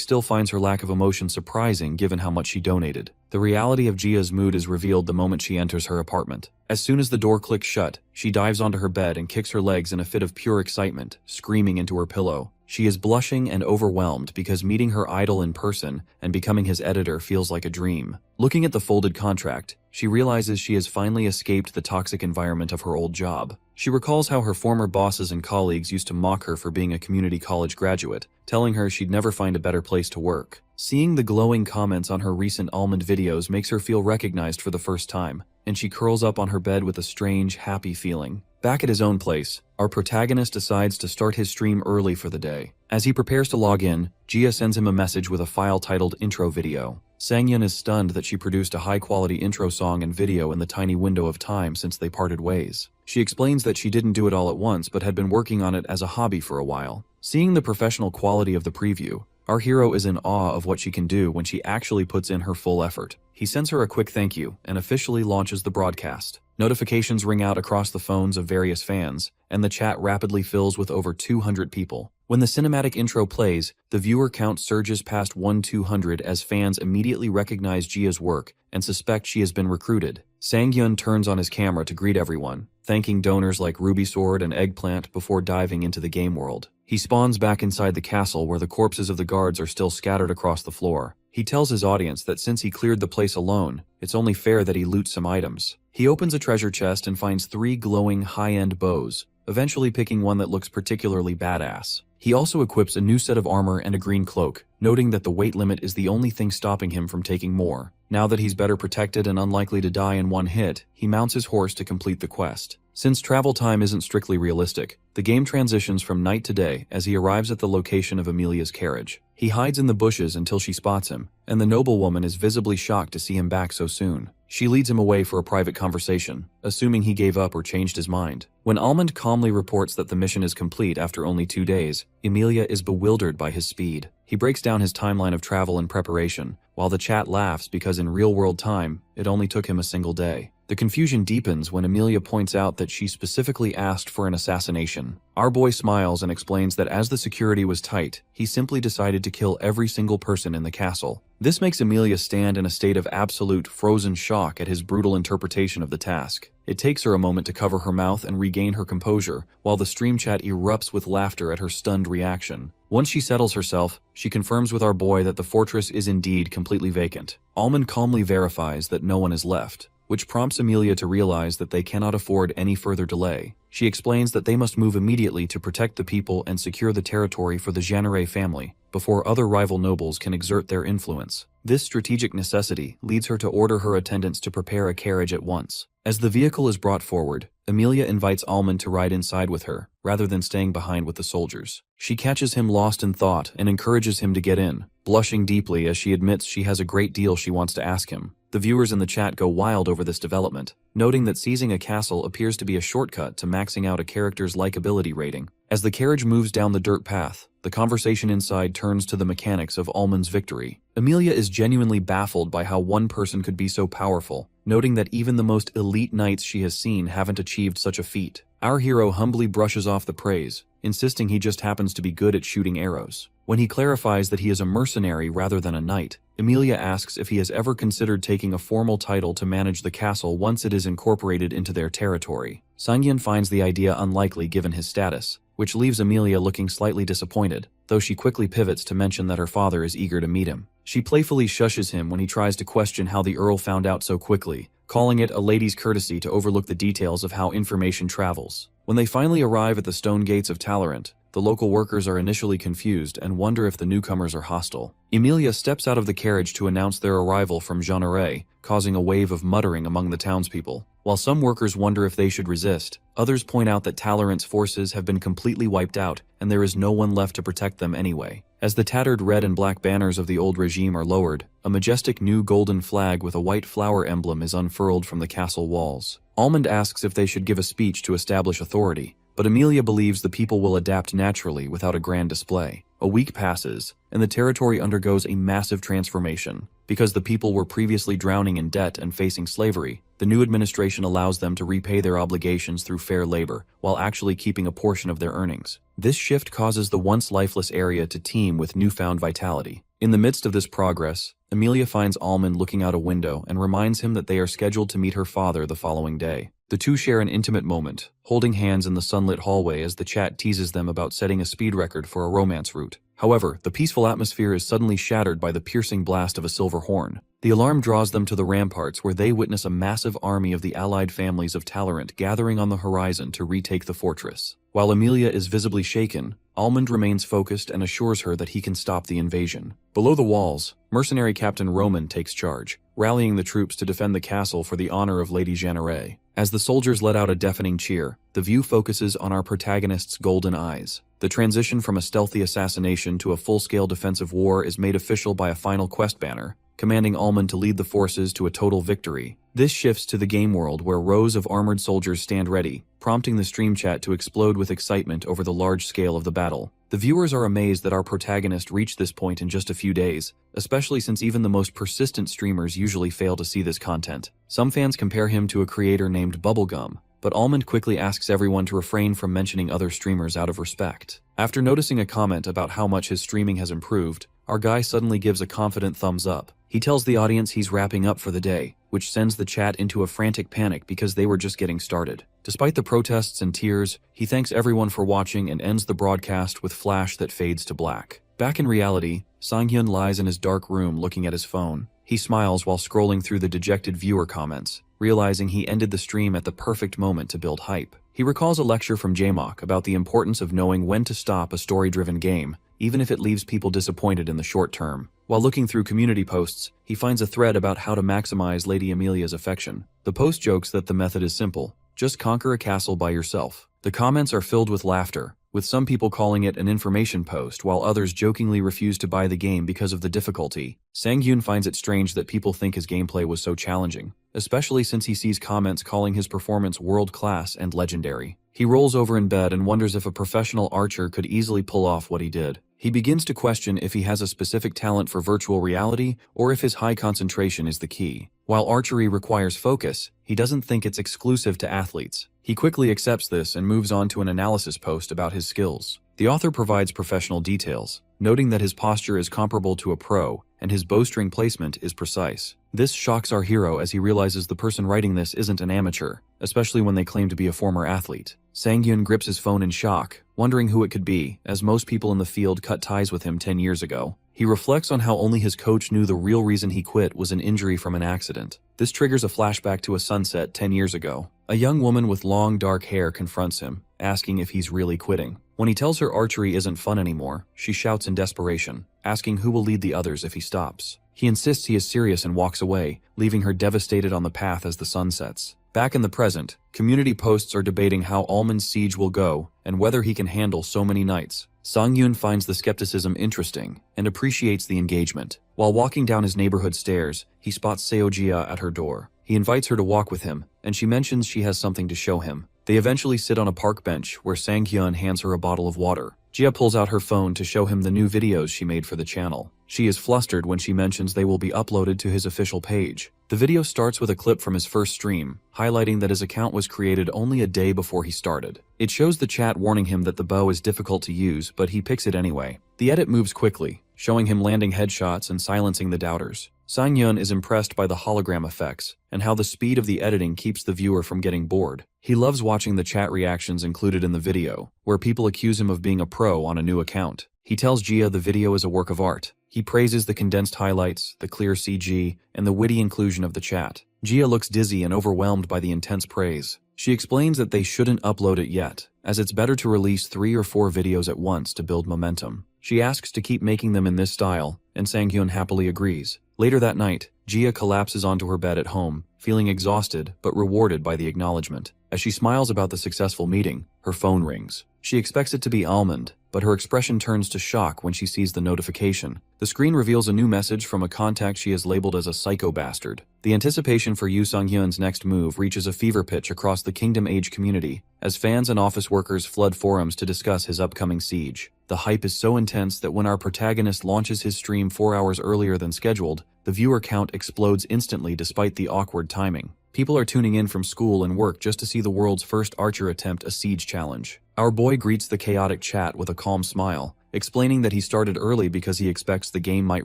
still finds her lack of emotion surprising given how much she donated. The reality of Gia's mood is revealed the moment she enters her apartment. As soon as the door clicks shut, she dives onto her bed and kicks her legs in a fit of pure excitement, screaming into her pillow. She is blushing and overwhelmed because meeting her idol in person and becoming his editor feels like a dream. Looking at the folded contract, she realizes she has finally escaped the toxic environment of her old job. She recalls how her former bosses and colleagues used to mock her for being a community college graduate, telling her she'd never find a better place to work. Seeing the glowing comments on her recent almond videos makes her feel recognized for the first time, and she curls up on her bed with a strange, happy feeling. Back at his own place, our protagonist decides to start his stream early for the day. As he prepares to log in, Gia sends him a message with a file titled Intro Video. Sang-yeon is stunned that she produced a high-quality intro song and video in the tiny window of time since they parted ways. She explains that she didn't do it all at once but had been working on it as a hobby for a while. Seeing the professional quality of the preview, our hero is in awe of what she can do when she actually puts in her full effort. He sends her a quick thank you and officially launches the broadcast. Notifications ring out across the phones of various fans, and the chat rapidly fills with over 200 people. When the cinematic intro plays, the viewer count surges past 200 as fans immediately recognize Gia's work and suspect she has been recruited. Sang-yeon turns on his camera to greet everyone, thanking donors like Ruby Sword and Eggplant before diving into the game world. He spawns back inside the castle where the corpses of the guards are still scattered across the floor. He tells his audience that since he cleared the place alone, it's only fair that he loot some items. He opens a treasure chest and finds 3 glowing high-end bows, eventually picking one that looks particularly badass. He also equips a new set of armor and a green cloak, noting that the weight limit is the only thing stopping him from taking more. Now that he's better protected and unlikely to die in one hit, he mounts his horse to complete the quest. Since travel time isn't strictly realistic, the game transitions from night to day as he arrives at the location of Emilia's carriage. He hides in the bushes until she spots him, and the noblewoman is visibly shocked to see him back so soon. She leads him away for a private conversation, assuming he gave up or changed his mind. When Almond calmly reports that the mission is complete after only 2 days, Emilia is bewildered by his speed. He breaks down his timeline of travel and preparation, while the chat laughs because in real-world time, it only took him a single day. The confusion deepens when Emilia points out that she specifically asked for an assassination. Our boy smiles and explains that as the security was tight, he simply decided to kill every single person in the castle. This makes Emilia stand in a state of absolute frozen shock at his brutal interpretation of the task. It takes her a moment to cover her mouth and regain her composure, while the stream chat erupts with laughter at her stunned reaction. Once she settles herself, she confirms with our boy that the fortress is indeed completely vacant. Almond calmly verifies that no one is left, which prompts Emilia to realize that they cannot afford any further delay. She explains that they must move immediately to protect the people and secure the territory for the Jeanneret family, before other rival nobles can exert their influence. This strategic necessity leads her to order her attendants to prepare a carriage at once. As the vehicle is brought forward, Emilia invites Almond to ride inside with her, rather than staying behind with the soldiers. She catches him lost in thought and encourages him to get in, blushing deeply as she admits she has a great deal she wants to ask him. The viewers in the chat go wild over this development, noting that seizing a castle appears to be a shortcut to maxing out a character's likability rating. As the carriage moves down the dirt path, the conversation inside turns to the mechanics of Almond's victory. Emilia is genuinely baffled by how one person could be so powerful, noting that even the most elite knights she has seen haven't achieved such a feat. Our hero humbly brushes off the praise, insisting he just happens to be good at shooting arrows. When he clarifies that he is a mercenary rather than a knight, Emilia asks if he has ever considered taking a formal title to manage the castle once it is incorporated into their territory. Sangyun finds the idea unlikely given his status, which leaves Emilia looking slightly disappointed, though she quickly pivots to mention that her father is eager to meet him. She playfully shushes him when he tries to question how the Earl found out so quickly, calling it a lady's courtesy to overlook the details of how information travels. When they finally arrive at the stone gates of Talorant, the local workers are initially confused and wonder if the newcomers are hostile. Emilia steps out of the carriage to announce their arrival from Jeanneret, causing a wave of muttering among the townspeople. While some workers wonder if they should resist, others point out that Talorant's forces have been completely wiped out and there is no one left to protect them anyway. As the tattered red and black banners of the old regime are lowered, a majestic new golden flag with a white flower emblem is unfurled from the castle walls. Almond asks if they should give a speech to establish authority, but Emilia believes the people will adapt naturally without a grand display. A week passes, and the territory undergoes a massive transformation. Because the people were previously drowning in debt and facing slavery, the new administration allows them to repay their obligations through fair labor, while actually keeping a portion of their earnings. This shift causes the once lifeless area to teem with newfound vitality. In the midst of this progress, Emilia finds Almond looking out a window and reminds him that they are scheduled to meet her father the following day. The two share an intimate moment, holding hands in the sunlit hallway as the chat teases them about setting a speed record for a romance route. However, the peaceful atmosphere is suddenly shattered by the piercing blast of a silver horn. The alarm draws them to the ramparts where they witness a massive army of the allied families of Talorant gathering on the horizon to retake the fortress. While Emilia is visibly shaken, Almond remains focused and assures her that he can stop the invasion. Below the walls, mercenary Captain Roman takes charge, rallying the troops to defend the castle for the honor of Lady Jeanneret. As the soldiers let out a deafening cheer, the view focuses on our protagonist's golden eyes. The transition from a stealthy assassination to a full-scale defensive war is made official by a final quest banner, commanding Almond to lead the forces to a total victory. This shifts to the game world where rows of armored soldiers stand ready, prompting the stream chat to explode with excitement over the large scale of the battle. The viewers are amazed that our protagonist reached this point in just a few days, especially since even the most persistent streamers usually fail to see this content. Some fans compare him to a creator named Bubblegum, but Almond quickly asks everyone to refrain from mentioning other streamers out of respect. After noticing a comment about how much his streaming has improved, our guy suddenly gives a confident thumbs up. He tells the audience he's wrapping up for the day, which sends the chat into a frantic panic because they were just getting started. Despite the protests and tears, he thanks everyone for watching and ends the broadcast with flash that fades to black. Back in reality, Sang-hyun lies in his dark room looking at his phone. He smiles while scrolling through the dejected viewer comments, realizing he ended the stream at the perfect moment to build hype. He recalls a lecture from Jaemok about the importance of knowing when to stop a story-driven game, even if it leaves people disappointed in the short term. While looking through community posts, he finds a thread about how to maximize Lady Emilia's affection. The post jokes that the method is simple: just conquer a castle by yourself. The comments are filled with laughter, with some people calling it an information post while others jokingly refuse to buy the game because of the difficulty. Sang-hyun finds it strange that people think his gameplay was so challenging, especially since he sees comments calling his performance world-class and legendary. He rolls over in bed and wonders if a professional archer could easily pull off what he did. He begins to question if he has a specific talent for virtual reality or if his high concentration is the key. While archery requires focus, he doesn't think it's exclusive to athletes. He quickly accepts this and moves on to an analysis post about his skills. The author provides professional details, noting that his posture is comparable to a pro and his bowstring placement is precise. This shocks our hero as he realizes the person writing this isn't an amateur, especially when they claim to be a former athlete. Sang-hyun grips his phone in shock, wondering who it could be, as most people in the field cut ties with him 10 years ago. He reflects on how only his coach knew the real reason he quit was an injury from an accident. This triggers a flashback to a sunset 10 years ago. A young woman with long dark hair confronts him, asking if he's really quitting. When he tells her archery isn't fun anymore, she shouts in desperation, asking who will lead the others if he stops. He insists he is serious and walks away, leaving her devastated on the path as the sun sets. Back in the present, community posts are debating how Almond's siege will go and whether he can handle so many knights. Sang-hyun finds the skepticism interesting and appreciates the engagement. While walking down his neighborhood stairs, he spots Seo-jia at her door. He invites her to walk with him, and she mentions she has something to show him. They eventually sit on a park bench where Sang-hyun hands her a bottle of water. Jia pulls out her phone to show him the new videos she made for the channel. She is flustered when she mentions they will be uploaded to his official page. The video starts with a clip from his first stream, highlighting that his account was created only a day before he started. It shows the chat warning him that the bow is difficult to use, but he picks it anyway. The edit moves quickly, showing him landing headshots and silencing the doubters. Sang-hyun is impressed by the hologram effects, and how the speed of the editing keeps the viewer from getting bored. He loves watching the chat reactions included in the video, where people accuse him of being a pro on a new account. He tells Gia the video is a work of art. He praises the condensed highlights, the clear CG, and the witty inclusion of the chat. Gia looks dizzy and overwhelmed by the intense praise. She explains that they shouldn't upload it yet, as it's better to release 3 or 4 videos at once to build momentum. She asks to keep making them in this style, and Sang-hyun happily agrees. Later that night, Gia collapses onto her bed at home, feeling exhausted but rewarded by the acknowledgement. As she smiles about the successful meeting, her phone rings. She expects it to be Almond, but her expression turns to shock when she sees the notification. The screen reveals a new message from a contact she has labeled as a psycho bastard. The anticipation for Yoo Sung-hyun's next move reaches a fever pitch across the Kingdom Age community, as fans and office workers flood forums to discuss his upcoming siege. The hype is so intense that when our protagonist launches his stream 4 hours earlier than scheduled, the viewer count explodes instantly despite the awkward timing. People are tuning in from school and work just to see the world's first archer attempt a siege challenge. Our boy greets the chaotic chat with a calm smile, explaining that he started early because he expects the game might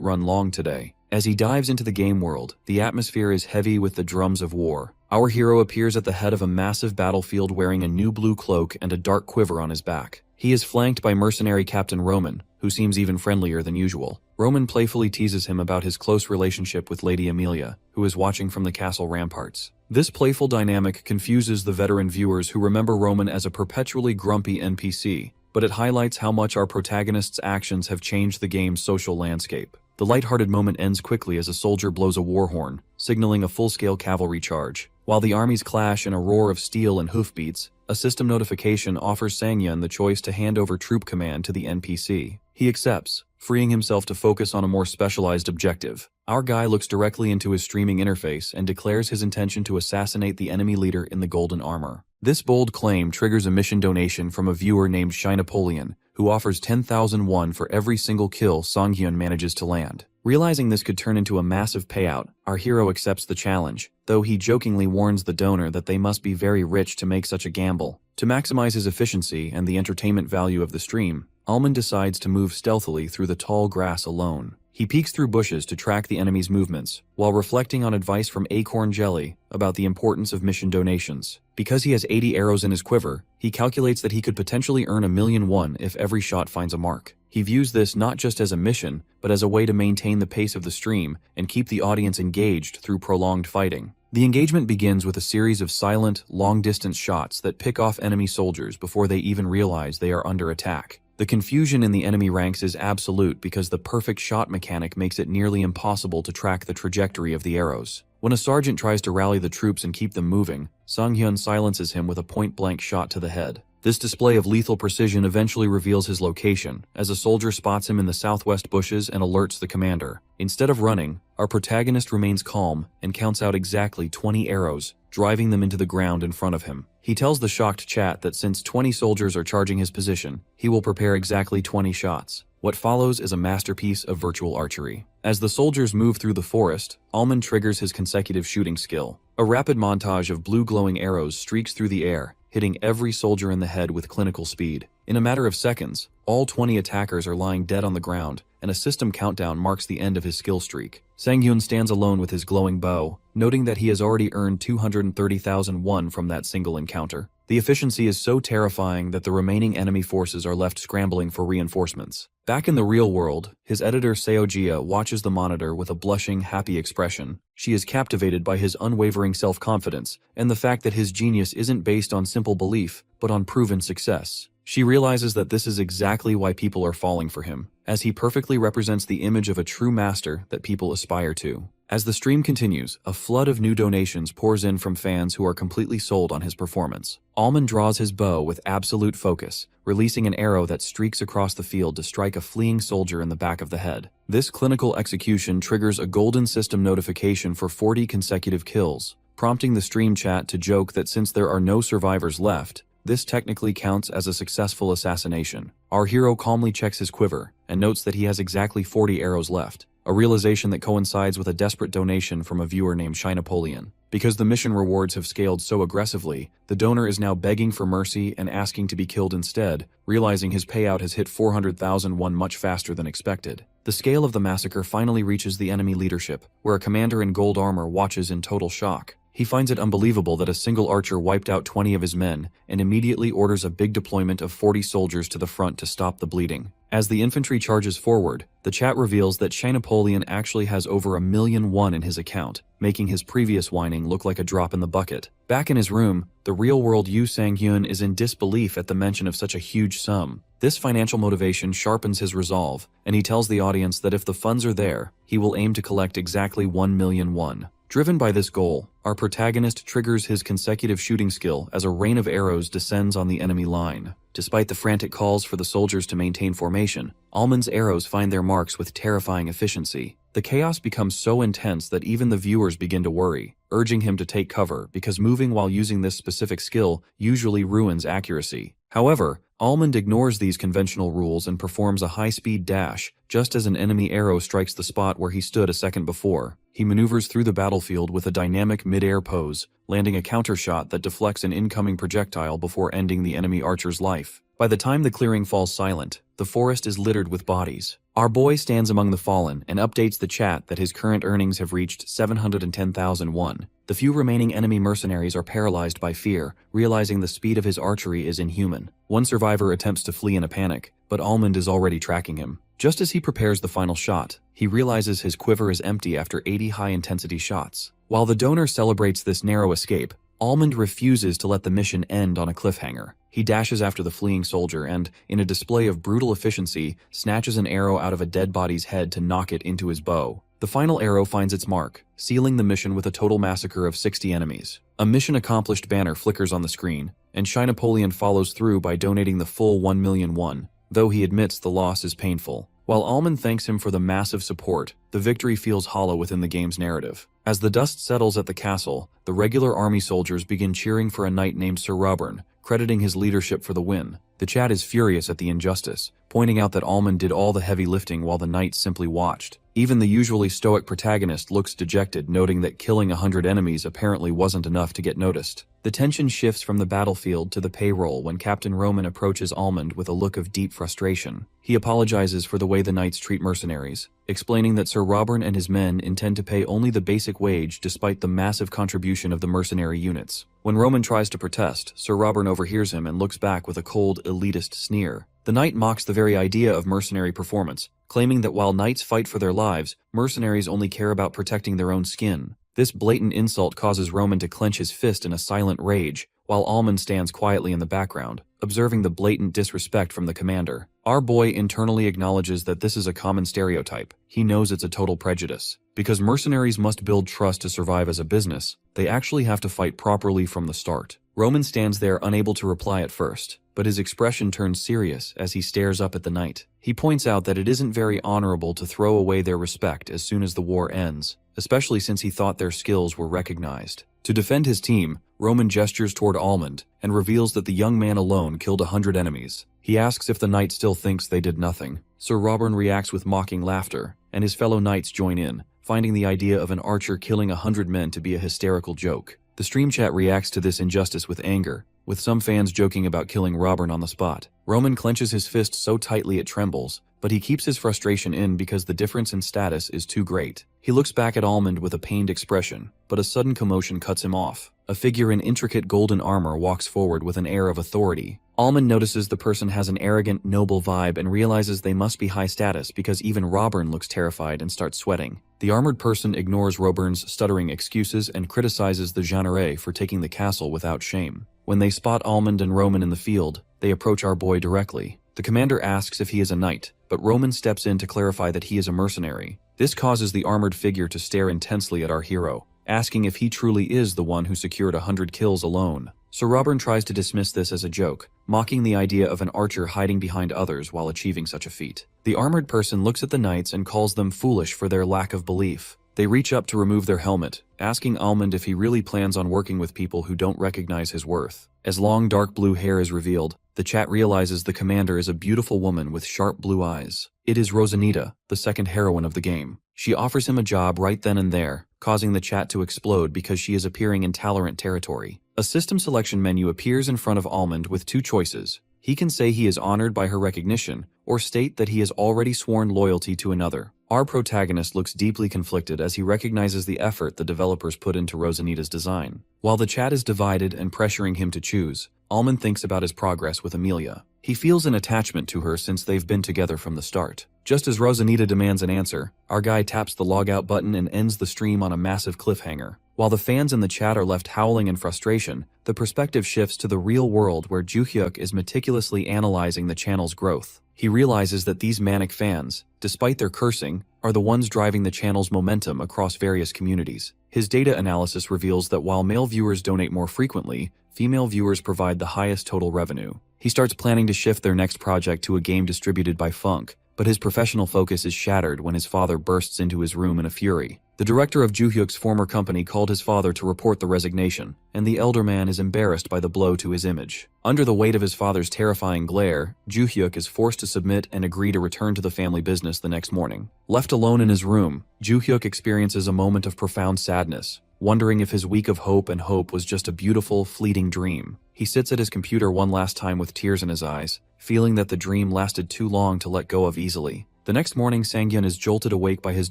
run long today. As he dives into the game world, the atmosphere is heavy with the drums of war. Our hero appears at the head of a massive battlefield wearing a new blue cloak and a dark quiver on his back. He is flanked by mercenary Captain Roman, who seems even friendlier than usual. Roman playfully teases him about his close relationship with Lady Amelia, who is watching from the castle ramparts. This playful dynamic confuses the veteran viewers who remember Roman as a perpetually grumpy NPC, but it highlights how much our protagonist's actions have changed the game's social landscape. The lighthearted moment ends quickly as a soldier blows a war horn, signaling a full-scale cavalry charge. While the armies clash in a roar of steel and hoofbeats, a system notification offers Sang-hyun the choice to hand over troop command to the NPC. He accepts, freeing himself to focus on a more specialized objective. Our guy looks directly into his streaming interface and declares his intention to assassinate the enemy leader in the golden armor. This bold claim triggers a mission donation from a viewer named Shy Napoleon, who offers 10,000 won for every single kill Sang-hyun manages to land. Realizing this could turn into a massive payout, our hero accepts the challenge, though he jokingly warns the donor that they must be very rich to make such a gamble. To maximize his efficiency and the entertainment value of the stream, Almond decides to move stealthily through the tall grass alone. He peeks through bushes to track the enemy's movements, while reflecting on advice from Acorn Jelly about the importance of mission donations. Because he has 80 arrows in his quiver, he calculates that he could potentially earn 1,000,000 won if every shot finds a mark. He views this not just as a mission, but as a way to maintain the pace of the stream and keep the audience engaged through prolonged fighting. The engagement begins with a series of silent, long-distance shots that pick off enemy soldiers before they even realize they are under attack. The confusion in the enemy ranks is absolute because the perfect shot mechanic makes it nearly impossible to track the trajectory of the arrows. When a sergeant tries to rally the troops and keep them moving, Sang-hyun silences him with a point-blank shot to the head. This display of lethal precision eventually reveals his location, as a soldier spots him in the southwest bushes and alerts the commander. Instead of running, our protagonist remains calm and counts out exactly 20 arrows, driving them into the ground in front of him. He tells the shocked chat that since 20 soldiers are charging his position, he will prepare exactly 20 shots. What follows is a masterpiece of virtual archery. As the soldiers move through the forest, Almond triggers his consecutive shooting skill. A rapid montage of blue glowing arrows streaks through the air, hitting every soldier in the head with clinical speed. In a matter of seconds, all 20 attackers are lying dead on the ground, and a system countdown marks the end of his skill streak. Sang-hyun stands alone with his glowing bow, noting that he has already earned 230,000 won from that single encounter. The efficiency is so terrifying that the remaining enemy forces are left scrambling for reinforcements. Back in the real world, his editor Seo-jia watches the monitor with a blushing, happy expression. She is captivated by his unwavering self-confidence and the fact that his genius isn't based on simple belief, but on proven success. She realizes that this is exactly why people are falling for him, as he perfectly represents the image of a true master that people aspire to. As the stream continues, a flood of new donations pours in from fans who are completely sold on his performance. Almond draws his bow with absolute focus, releasing an arrow that streaks across the field to strike a fleeing soldier in the back of the head. This clinical execution triggers a golden system notification for 40 consecutive kills, prompting the stream chat to joke that since there are no survivors left, This technically counts as a successful assassination. Our hero calmly checks his quiver and notes that he has exactly 40 arrows left, a realization that coincides with a desperate donation from a viewer named Shy Napoleon. Because the mission rewards have scaled so aggressively, the donor is now begging for mercy and asking to be killed instead, realizing his payout has hit 400,001 much faster than expected. The scale of the massacre finally reaches the enemy leadership, where a commander in gold armor watches in total shock. He finds it unbelievable that a single archer wiped out 20 of his men and immediately orders a big deployment of 40 soldiers to the front to stop the bleeding. As the infantry charges forward, the chat reveals that Shy Napoleon actually has over 1,000,001 in his account, making his previous whining look like a drop in the bucket. Back in his room, the real-world Yu Sang-hyun is in disbelief at the mention of such a huge sum. This financial motivation sharpens his resolve, and he tells the audience that if the funds are there, he will aim to collect exactly 1,000,001. Driven by this goal, our protagonist triggers his consecutive shooting skill as a rain of arrows descends on the enemy line. Despite the frantic calls for the soldiers to maintain formation, Almond's arrows find their marks with terrifying efficiency. The chaos becomes so intense that even the viewers begin to worry, urging him to take cover because moving while using this specific skill usually ruins accuracy. However, Almond ignores these conventional rules and performs a high-speed dash just as an enemy arrow strikes the spot where he stood a second before. He maneuvers through the battlefield with a dynamic mid-air pose, landing a counter shot that deflects an incoming projectile before ending the enemy archer's life. By the time the clearing falls silent, the forest is littered with bodies. Our boy stands among the fallen and updates the chat that his current earnings have reached 710,001. The few remaining enemy mercenaries are paralyzed by fear, realizing the speed of his archery is inhuman. One survivor attempts to flee in a panic, but Almond is already tracking him. Just as he prepares the final shot, he realizes his quiver is empty after 80 high-intensity shots. While the donor celebrates this narrow escape, Almond refuses to let the mission end on a cliffhanger. He dashes after the fleeing soldier and, in a display of brutal efficiency, snatches an arrow out of a dead body's head to knock it into his bow. The final arrow finds its mark, sealing the mission with a total massacre of 60 enemies. A mission accomplished banner flickers on the screen, and Shy Napoleon follows through by donating the full 1,000,001, though he admits the loss is painful. While Almond thanks him for the massive support, the victory feels hollow within the game's narrative. As the dust settles at the castle, the regular army soldiers begin cheering for a knight named Sir Robern, crediting his leadership for the win. The chat is furious at the injustice, pointing out that Almond did all the heavy lifting while the knights simply watched. Even the usually stoic protagonist looks dejected, noting that killing 100 enemies apparently wasn't enough to get noticed. The tension shifts from the battlefield to the payroll when Captain Roman approaches Almond with a look of deep frustration. He apologizes for the way the knights treat mercenaries, explaining that Sir Robern and his men intend to pay only the basic wage despite the massive contribution of the mercenary units. When Roman tries to protest, Sir Robern overhears him and looks back with a cold, elitist sneer. The knight mocks the very idea of mercenary performance, claiming that while knights fight for their lives, mercenaries only care about protecting their own skin. This blatant insult causes Roman to clench his fist in a silent rage, while Almond stands quietly in the background, observing the blatant disrespect from the commander. Our boy internally acknowledges that this is a common stereotype. He knows it's a total prejudice. Because mercenaries must build trust to survive as a business, they actually have to fight properly from the start. Roman stands there unable to reply at first, but his expression turns serious as he stares up at the knight. He points out that it isn't very honorable to throw away their respect as soon as the war ends, especially since he thought their skills were recognized. To defend his team, Roman gestures toward Almond and reveals that the young man alone killed 100 enemies. He asks if the knight still thinks they did nothing. Sir Robern reacts with mocking laughter, and his fellow knights join in, finding the idea of an archer killing 100 men to be a hysterical joke. The stream chat reacts to this injustice with anger, with some fans joking about killing Robern on the spot. Roman clenches his fist so tightly it trembles, but he keeps his frustration in because the difference in status is too great. He looks back at Almond with a pained expression, but a sudden commotion cuts him off. A figure in intricate golden armor walks forward with an air of authority. Almond notices the person has an arrogant, noble vibe and realizes they must be high status because even Robern looks terrified and starts sweating. The armored person ignores Robern's stuttering excuses and criticizes the gendarme for taking the castle without shame. When they spot Almond and Roman in the field, they approach our boy directly. The commander asks if he is a knight, but Roman steps in to clarify that he is a mercenary. This causes the armored figure to stare intensely at our hero, asking if he truly is the one who secured 100 kills alone. Sir Robern tries to dismiss this as a joke, mocking the idea of an archer hiding behind others while achieving such a feat. The armored person looks at the knights and calls them foolish for their lack of belief. They reach up to remove their helmet, asking Almond if he really plans on working with people who don't recognize his worth. As long dark blue hair is revealed, the chat realizes the commander is a beautiful woman with sharp blue eyes. It is Rosanita, the second heroine of the game. She offers him a job right then and there, causing the chat to explode because she is appearing in Tolerant territory. A system selection menu appears in front of Almond with two choices. He can say he is honored by her recognition, or state that he has already sworn loyalty to another. Our protagonist looks deeply conflicted as he recognizes the effort the developers put into Rosanita's design. While the chat is divided and pressuring him to choose, Almond thinks about his progress with Amelia. He feels an attachment to her since they've been together from the start. Just as Rosanita demands an answer, our guy taps the logout button and ends the stream on a massive cliffhanger. While the fans in the chat are left howling in frustration, the perspective shifts to the real world where Joo-hyuk is meticulously analyzing the channel's growth. He realizes that these manic fans, despite their cursing, are the ones driving the channel's momentum across various communities. His data analysis reveals that while male viewers donate more frequently, female viewers provide the highest total revenue. He starts planning to shift their next project to a game distributed by Funk, but his professional focus is shattered when his father bursts into his room in a fury. The director of Joo-hyuk's former company called his father to report the resignation, and the elder man is embarrassed by the blow to his image. Under the weight of his father's terrifying glare, Joo-hyuk is forced to submit and agree to return to the family business the next morning. Left alone in his room, Joo-hyuk experiences a moment of profound sadness, wondering if his week of hope and hope was just a beautiful, fleeting dream. He sits at his computer one last time with tears in his eyes, feeling that the dream lasted too long to let go of easily. The next morning, Sang-hyun is jolted awake by his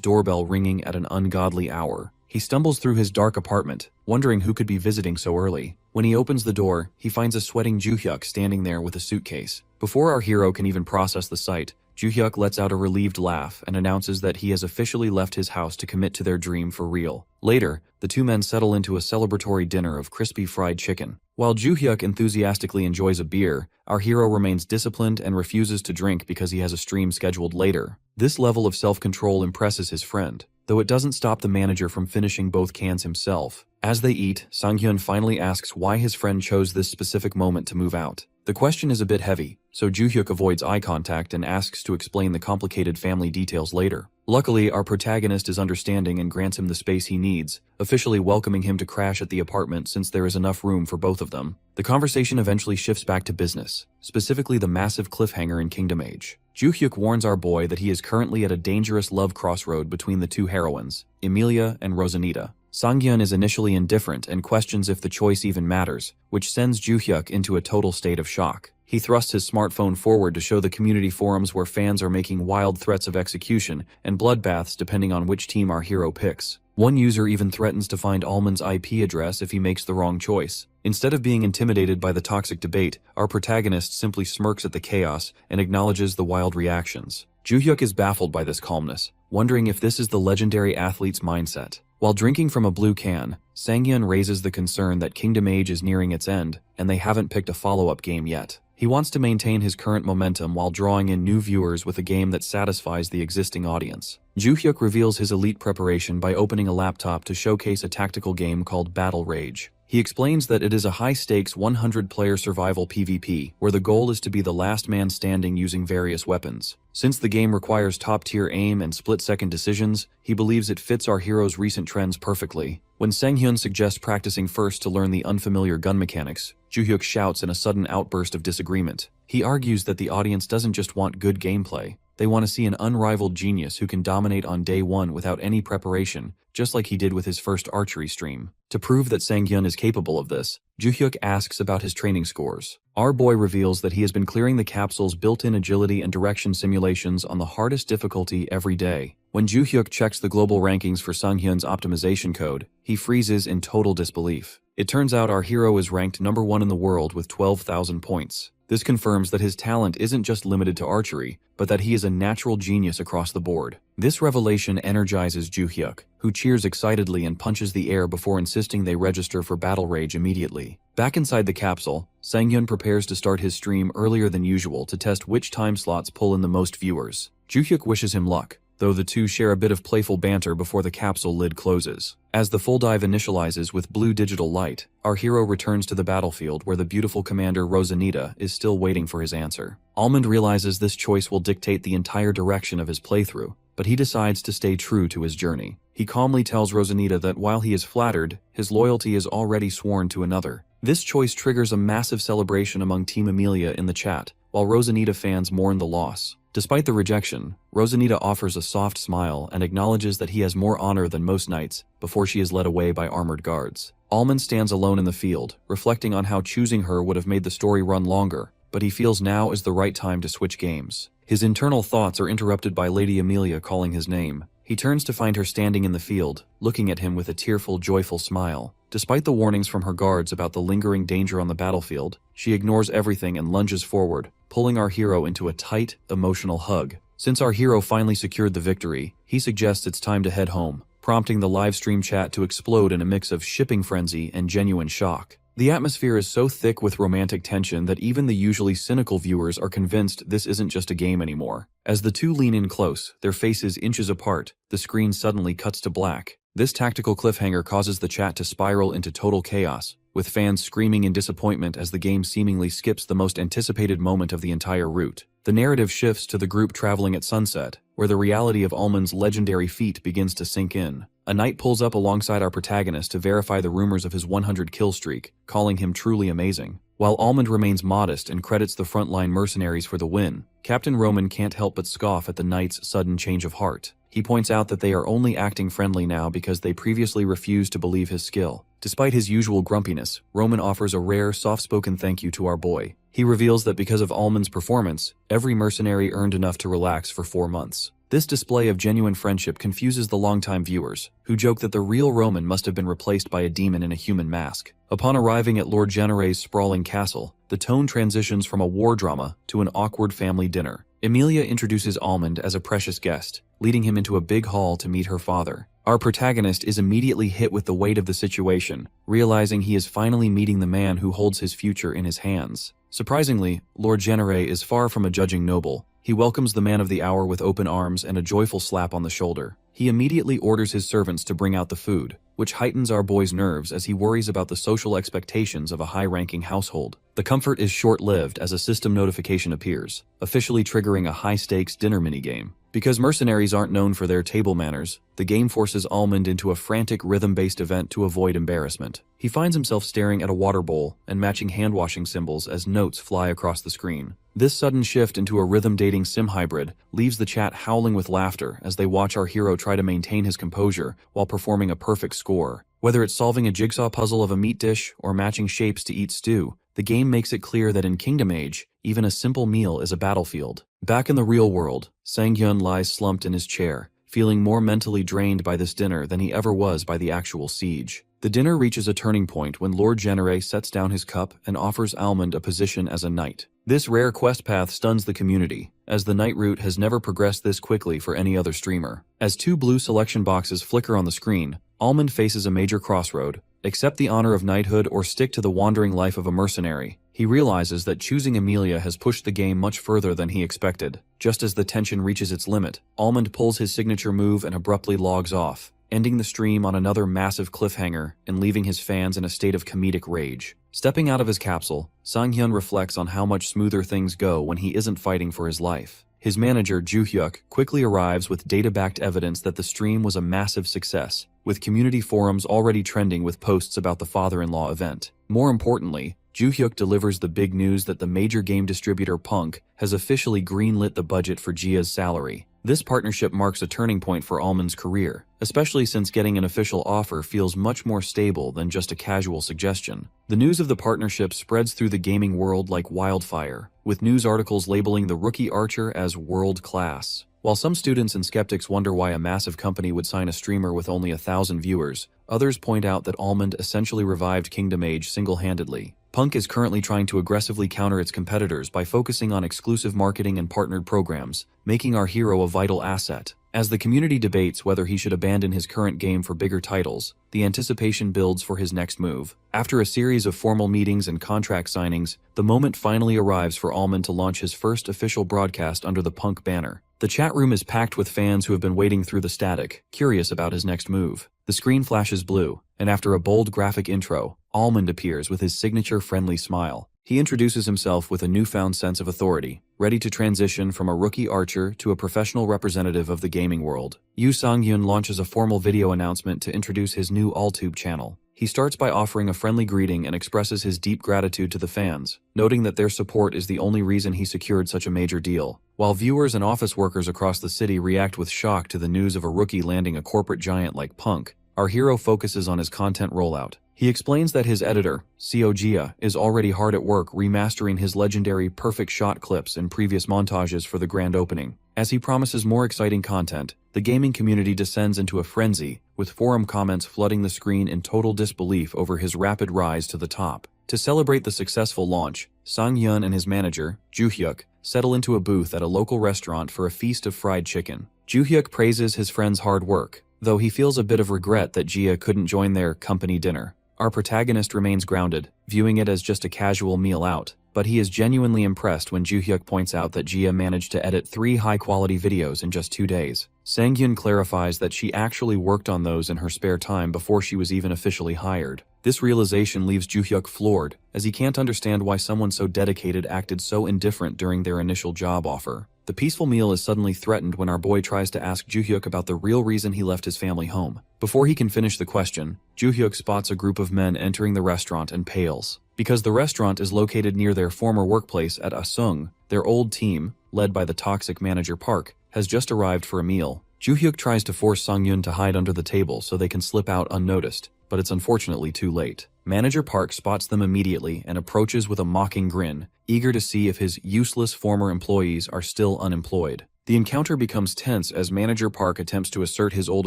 doorbell ringing at an ungodly hour. He stumbles through his dark apartment, wondering who could be visiting so early. When he opens the door, he finds a sweating Joo-hyuk standing there with a suitcase. Before our hero can even process the sight, Joo-hyuk lets out a relieved laugh and announces that he has officially left his house to commit to their dream for real. Later, the two men settle into a celebratory dinner of crispy fried chicken. While Joo-hyuk enthusiastically enjoys a beer, our hero remains disciplined and refuses to drink because he has a stream scheduled later. This level of self-control impresses his friend, though it doesn't stop the manager from finishing both cans himself. As they eat, Sang-hyun finally asks why his friend chose this specific moment to move out. The question is a bit heavy, so Joo-hyuk avoids eye contact and asks to explain the complicated family details later. Luckily, our protagonist is understanding and grants him the space he needs, officially welcoming him to crash at the apartment since there is enough room for both of them. The conversation eventually shifts back to business, specifically the massive cliffhanger in Kingdom Age. Joo-hyuk warns our boy that he is currently at a dangerous love crossroad between the two heroines, Emilia and Rosanita. Sang-hyun is initially indifferent and questions if the choice even matters, which sends Joo-hyuk into a total state of shock. He thrusts his smartphone forward to show the community forums where fans are making wild threats of execution and bloodbaths depending on which team our hero picks. One user even threatens to find Almond's IP address if he makes the wrong choice. Instead of being intimidated by the toxic debate, our protagonist simply smirks at the chaos and acknowledges the wild reactions. Joo-hyuk is baffled by this calmness, wondering if this is the legendary athlete's mindset. While drinking from a blue can, Sang-hyun raises the concern that Kingdom Age is nearing its end, and they haven't picked a follow-up game yet. He wants to maintain his current momentum while drawing in new viewers with a game that satisfies the existing audience. Joo-hyuk reveals his elite preparation by opening a laptop to showcase a tactical game called Battle Rage. He explains that it is a high-stakes 100-player survival PvP, where the goal is to be the last man standing using various weapons. Since the game requires top-tier aim and split-second decisions, he believes it fits our hero's recent trends perfectly. When Sang-hyun suggests practicing first to learn the unfamiliar gun mechanics, Joo-hyuk shouts in a sudden outburst of disagreement. He argues that the audience doesn't just want good gameplay, they want to see an unrivaled genius who can dominate on day one without any preparation, just like he did with his first archery stream. To prove that Sang-hyun is capable of this, Joo-hyuk asks about his training scores. Our boy reveals that he has been clearing the capsule's built-in agility and direction simulations on the hardest difficulty every day. When Joo-hyuk checks the global rankings for Sang-hyun's optimization code, he freezes in total disbelief. It turns out our hero is ranked number 1 in the world with 12,000 points. This confirms that his talent isn't just limited to archery, but that he is a natural genius across the board. This revelation energizes Joo-hyuk, who cheers excitedly and punches the air before insisting they register for Battle Rage immediately. Back inside the capsule, Sang-hyun prepares to start his stream earlier than usual to test which time slots pull in the most viewers. Joo-hyuk wishes him luck, though the two share a bit of playful banter before the capsule lid closes. As the full dive initializes with blue digital light, our hero returns to the battlefield where the beautiful commander Rosanita is still waiting for his answer. Almond realizes this choice will dictate the entire direction of his playthrough. but he decides to stay true to his journey. He calmly tells Rosanita that while he is flattered, his loyalty is already sworn to another. This choice triggers a massive celebration among Team Emilia in the chat, while Rosanita fans mourn the loss. Despite the rejection, Rosanita offers a soft smile and acknowledges that he has more honor than most knights before she is led away by armored guards. Almond stands alone in the field, reflecting on how choosing her would have made the story run longer, but he feels now is the right time to switch games. His internal thoughts are interrupted by Lady Emilia calling his name. He turns to find her standing in the field, looking at him with a tearful, joyful smile. Despite the warnings from her guards about the lingering danger on the battlefield, she ignores everything and lunges forward, pulling our hero into a tight, emotional hug. Since our hero finally secured the victory, he suggests it's time to head home, prompting the livestream chat to explode in a mix of shipping frenzy and genuine shock. The atmosphere is so thick with romantic tension that even the usually cynical viewers are convinced this isn't just a game anymore. As the two lean in close, their faces inches apart, the screen suddenly cuts to black. This tactical cliffhanger causes the chat to spiral into total chaos, with fans screaming in disappointment as the game seemingly skips the most anticipated moment of the entire route. The narrative shifts to the group traveling at sunset, where the reality of Almond's legendary feat begins to sink in. A knight pulls up alongside our protagonist to verify the rumors of his 100-kill streak, calling him truly amazing. While Almond remains modest and credits the frontline mercenaries for the win, Captain Roman can't help but scoff at the knight's sudden change of heart. He points out that they are only acting friendly now because they previously refused to believe his skill. Despite his usual grumpiness, Roman offers a rare, soft-spoken thank you to our boy. He reveals that because of Almond's performance, every mercenary earned enough to relax for 4 months. This display of genuine friendship confuses the longtime viewers, who joke that the real Roman must have been replaced by a demon in a human mask. Upon arriving at Lord Genere's sprawling castle, the tone transitions from a war drama to an awkward family dinner. Emilia introduces Almond as a precious guest, leading him into a big hall to meet her father. Our protagonist is immediately hit with the weight of the situation, realizing he is finally meeting the man who holds his future in his hands. Surprisingly, Lord Genere is far from a judging noble. He welcomes the man of the hour with open arms and a joyful slap on the shoulder. He immediately orders his servants to bring out the food, which heightens our boy's nerves as he worries about the social expectations of a high-ranking household. The comfort is short-lived as a system notification appears, officially triggering a high-stakes dinner minigame. Because mercenaries aren't known for their table manners, the game forces Almond into a frantic rhythm-based event to avoid embarrassment. He finds himself staring at a water bowl and matching hand-washing symbols as notes fly across the screen. This sudden shift into a rhythm-dating sim hybrid leaves the chat howling with laughter as they watch our hero try to maintain his composure while performing a perfect score. Whether it's solving a jigsaw puzzle of a meat dish or matching shapes to eat stew, the game makes it clear that in Kingdom Age, even a simple meal is a battlefield. Back in the real world, Sang-hyun lies slumped in his chair, feeling more mentally drained by this dinner than he ever was by the actual siege. The dinner reaches a turning point when Lord Genere sets down his cup and offers Almond a position as a knight. This rare quest path stuns the community, as the knight route has never progressed this quickly for any other streamer. As 2 blue selection boxes flicker on the screen, Almond faces a major crossroad: accept the honor of knighthood or stick to the wandering life of a mercenary. He realizes that choosing Emilia has pushed the game much further than he expected. Just as the tension reaches its limit, Almond pulls his signature move and abruptly logs off, ending the stream on another massive cliffhanger and leaving his fans in a state of comedic rage. Stepping out of his capsule, Sang-hyun reflects on how much smoother things go when he isn't fighting for his life. His manager, Joo-hyuk, quickly arrives with data-backed evidence that the stream was a massive success, with community forums already trending with posts about the father-in-law event. More importantly, Joo-hyuk delivers the big news that the major game distributor Punk has officially greenlit the budget for Jia's salary. This partnership marks a turning point for Almond's career, especially since getting an official offer feels much more stable than just a casual suggestion. The news of the partnership spreads through the gaming world like wildfire, with news articles labeling the rookie archer as world-class. While some students and skeptics wonder why a massive company would sign a streamer with only 1,000 viewers, others point out that Almond essentially revived Kingdom Age single-handedly. Punk is currently trying to aggressively counter its competitors by focusing on exclusive marketing and partnered programs, making our hero a vital asset. As the community debates whether he should abandon his current game for bigger titles, the anticipation builds for his next move. After a series of formal meetings and contract signings, the moment finally arrives for Almond to launch his first official broadcast under the Punk banner. The chat room is packed with fans who have been waiting through the static, curious about his next move. The screen flashes blue, and after a bold graphic intro, Almond appears with his signature friendly smile. He introduces himself with a newfound sense of authority, ready to transition from a rookie archer to a professional representative of the gaming world. Yoo Sang-hyun launches a formal video announcement to introduce his new AllTube channel. He starts by offering a friendly greeting and expresses his deep gratitude to the fans, noting that their support is the only reason he secured such a major deal. While viewers and office workers across the city react with shock to the news of a rookie landing a corporate giant like Punk, our hero focuses on his content rollout. He explains that his editor, Seo Jia, is already hard at work remastering his legendary perfect shot clips and previous montages for the grand opening. As he promises more exciting content, the gaming community descends into a frenzy, with forum comments flooding the screen in total disbelief over his rapid rise to the top. To celebrate the successful launch, Sang-hyun and his manager, Joo-hyuk, settle into a booth at a local restaurant for a feast of fried chicken. Joo-hyuk praises his friend's hard work, though he feels a bit of regret that Jia couldn't join their company dinner. Our protagonist remains grounded, viewing it as just a casual meal out, but he is genuinely impressed when Joo-hyuk points out that Jia managed to edit 3 high-quality videos in just 2 days. Sang-hyun clarifies that she actually worked on those in her spare time before she was even officially hired. This realization leaves Joo-hyuk floored, as he can't understand why someone so dedicated acted so indifferent during their initial job offer. The peaceful meal is suddenly threatened when our boy tries to ask Joo-hyuk about the real reason he left his family home. Before he can finish the question, Joo-hyuk spots a group of men entering the restaurant and pales. Because the restaurant is located near their former workplace at Asung, their old team, led by the toxic manager Park, has just arrived for a meal. Joo-hyuk tries to force Sang-hyun to hide under the table so they can slip out unnoticed, but it's unfortunately too late. Manager Park spots them immediately and approaches with a mocking grin, eager to see if his useless former employees are still unemployed. The encounter becomes tense as Manager Park attempts to assert his old